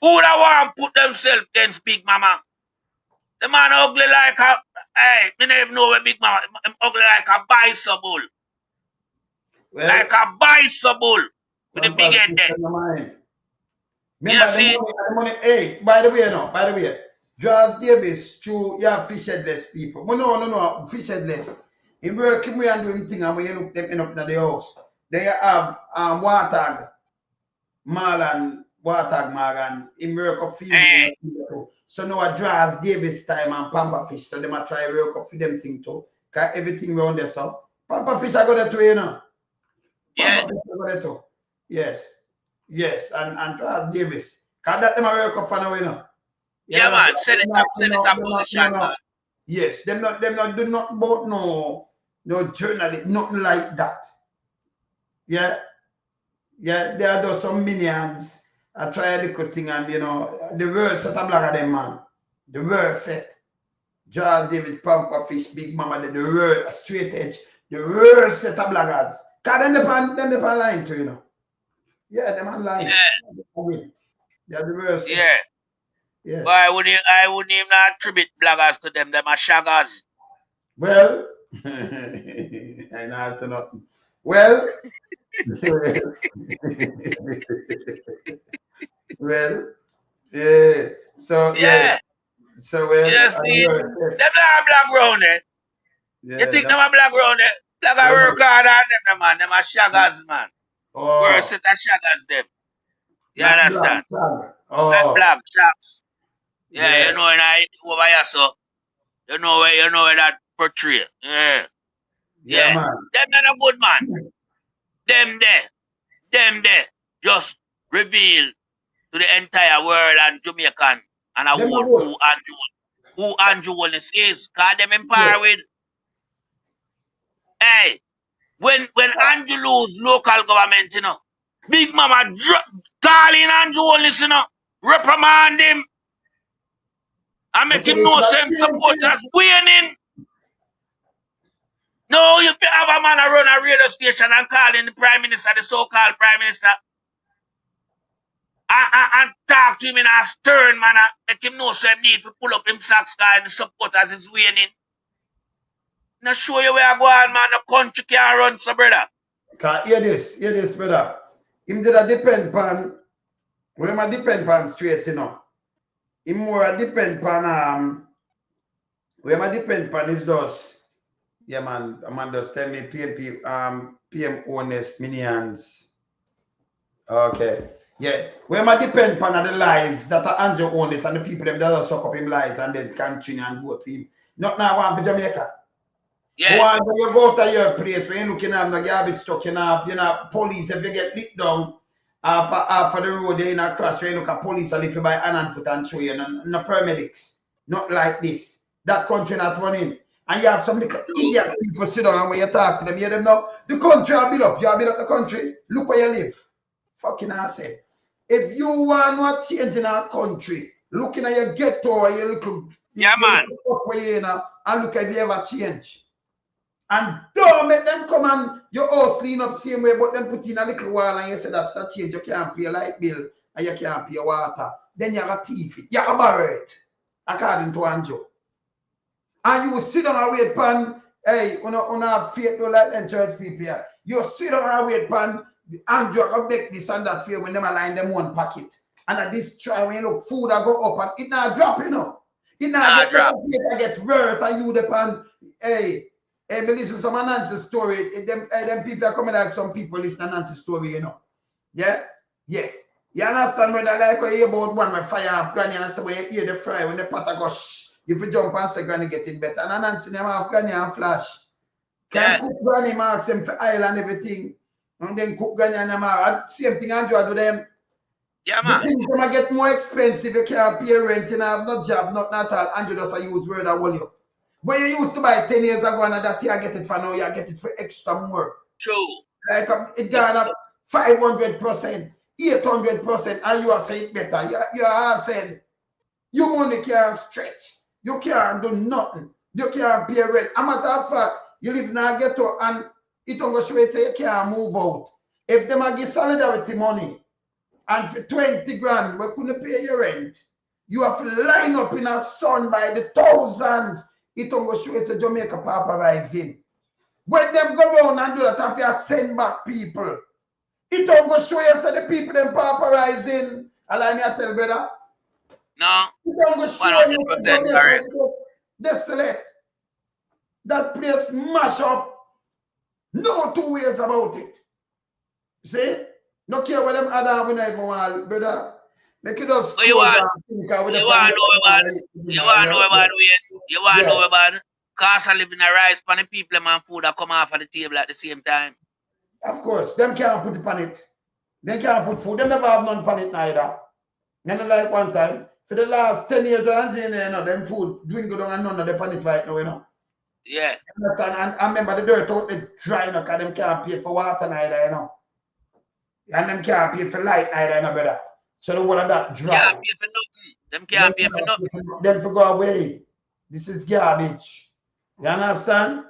Who that want put themselves against Big Mama? The man ugly like a me never know where Big Mama ugly like a bicycle. Well, like a bicycle with a big head there. Remember the money, hey, by the way, Draws Davis through your fish headless people. No, fish headless. He work him and doing thing and when you look them in up to the house. They have Wartag, Marlon, he work up for you. So now a Draws Davis time and Pamper Fish. So they might try work up for them thing too. Cause everything around there so. Pamper Fish I got that too, you know. Pamper Fish I got that too. Yes, and Draws Davis. Cause that them a work up for now, you know. Yeah, man, send it up position, man. Yes, them not do nothing about no journalist, nothing like that. Yeah, there are those some minions. I try a little thing and you know the worst set of black of them man. The worst set. Draws Davis, Pamper Fish, Big Mama, the worst straight edge, the worst set of blackers. Cause them the line too, you know. Yeah, them online. Yeah. They're the worst. Yeah. Yes. But I wouldn't even attribute bloggers to them. Them are shaggers. Well, I know say nothing. Well, well, yeah. So yeah. So when You see, them not black round there. You think them a black round there? Black a work hard on them, man. Them a shaggers, man. Worse set of shaggers, them. You not understand? black. Not black shacks. Yeah, you know, and I over here, so you know where that portray. Yeah. Yeah, man. Them not a good man. Them there, just reveal to the entire world and Jamaican and a Them whole are good. who Andrew Holness is. Cause them in power with. Hey, when Andrew lose local government, you know, Big Mama calling Andrew Holness, you know, reprimand him and make him know some supporters winning. No, you have a man a run a radio station and calling the Prime Minister, the so-called Prime Minister, and talk to him in a stern manner, make him know some need to pull up him socks and the supporters is winning. Not sure you where I go on, man. The country can't run, so brother. Hear this, brother. Him did a depend pan, where him a depend pan straight, you know. Him more a depend pan, where him a depend pan is just, yeah, man, a man just tell me PM Honest Minions. Okay. Yeah. Where him a depend pan the lies that are Andrew Honest and the people them that just suck up him lies and then continue and vote for him. Not now one for Jamaica. Yeah. When you go to your place, when you're looking at the garbage truck, you know, police, if you get licked down for the road, you're in a crash, where you look at police and if you buy hand and foot and show you, no paramedics. Not like this. That country not running. And you have some little idiot people sit down and when you talk to them, you hear them now, the country are built up. You have built up the country. Look where you live. Fucking ass. If you want not change in our country, looking at your ghetto or your little, man. Where you know, and look if you ever change. And don't make them come and your house clean up same way, but them put in a little wall and you say that's a change. You can't pay a light bill and you can't pay water. Then you have a thief it. You have a borrow it, according to Andrew. And you sit on a wait pan, hey, on faith don't like them church people here. You sit on a wait pan, Andrew will make this and that for you when them align them one packet. And at this try when you look, food I go up and it not drop, you know. It not get worse and you depend, hey, me listen to some Nancy's story. Them people are coming like some people listen to Nancy's story, you know. Yeah? Yes. You understand when I like when you hear about one with fire off Granny and say when you hear the fry, when the pot go shh, if you jump and say Granny getting better. And Nancy them off Granny and flash. Can cook Granny marks them for oil and everything. And then cook Granny and them same thing Andrew do them. Yeah, man. The things gonna get more expensive, you can't pay rent, you have no job, not at all. Andrew just use word that will you. When you used to buy 10 years ago and that you get it for now, you get it for extra more. True. Like it gone up 500%, 800%, and you are saying better. You are saying your money can't stretch. You can't do nothing. You can't pay rent. A matter of fact, you live in a ghetto and it don't go show it say you can't move out. If them give solidarity money and for 20 grand, we couldn't pay your rent. You have to line up in a sun by the thousands. It don't go show it's a Jamaica pauperizing. When them go around and do that, if you send back people, it don't go show you say the people them pauperizing. Allow me to tell brother. No. It don't go show you Jamaica desolate. That place mash up. No two ways about it. See? No care what them other we never want, brother. Make it us you want to know about cost of living a rise for the people and food that come off of the table at the same time. Of course, them can't put it on it. They can't put food. They never have none on it neither. And like one time, for the last 10 years, you know, them food drink go down and none of them on it right now, you know. Yeah. And I remember the dirt out the dry, you know, because them can't pay for water neither, you know. And them can't pay for light neither, you know, brother. So the one of that dry. Can't pay for nothing. Them can't pay for nothing. Them for go away. This is garbage. You understand?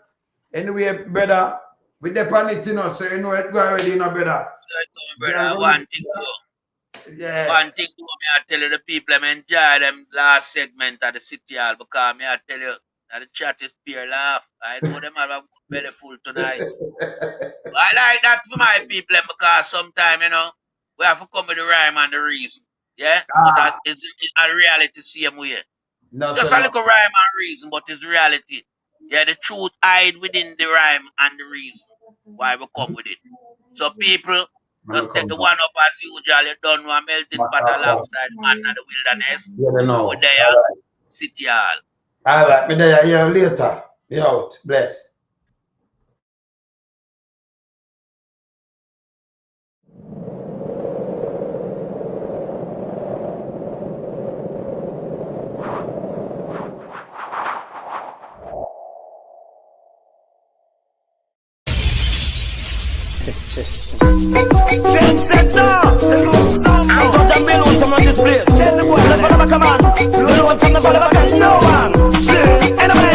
Anyway, brother, with the panic, you know, so you know it go already, you know, brother. So brother, one thing though. Yes. One thing though, me I tell you the people them enjoy them last segment of the city hall because me I tell you that the chat is pure laugh. I know them have a belly full tonight. I like that for my people because sometimes, you know, we have to come with the rhyme and the reason. Yeah? But that is a reality same way. Just a little rhyme and reason, but it's reality. Yeah, the truth hide within the rhyme and the reason why we come with it. So people just take the one up as usual. You done one melting pot alongside man of the wilderness. And we're there, city hall. All right, me there here later. Be out. Bless. I'm going to build some on this place. Tell the boy, let's come on. You don't want to follow back, no man.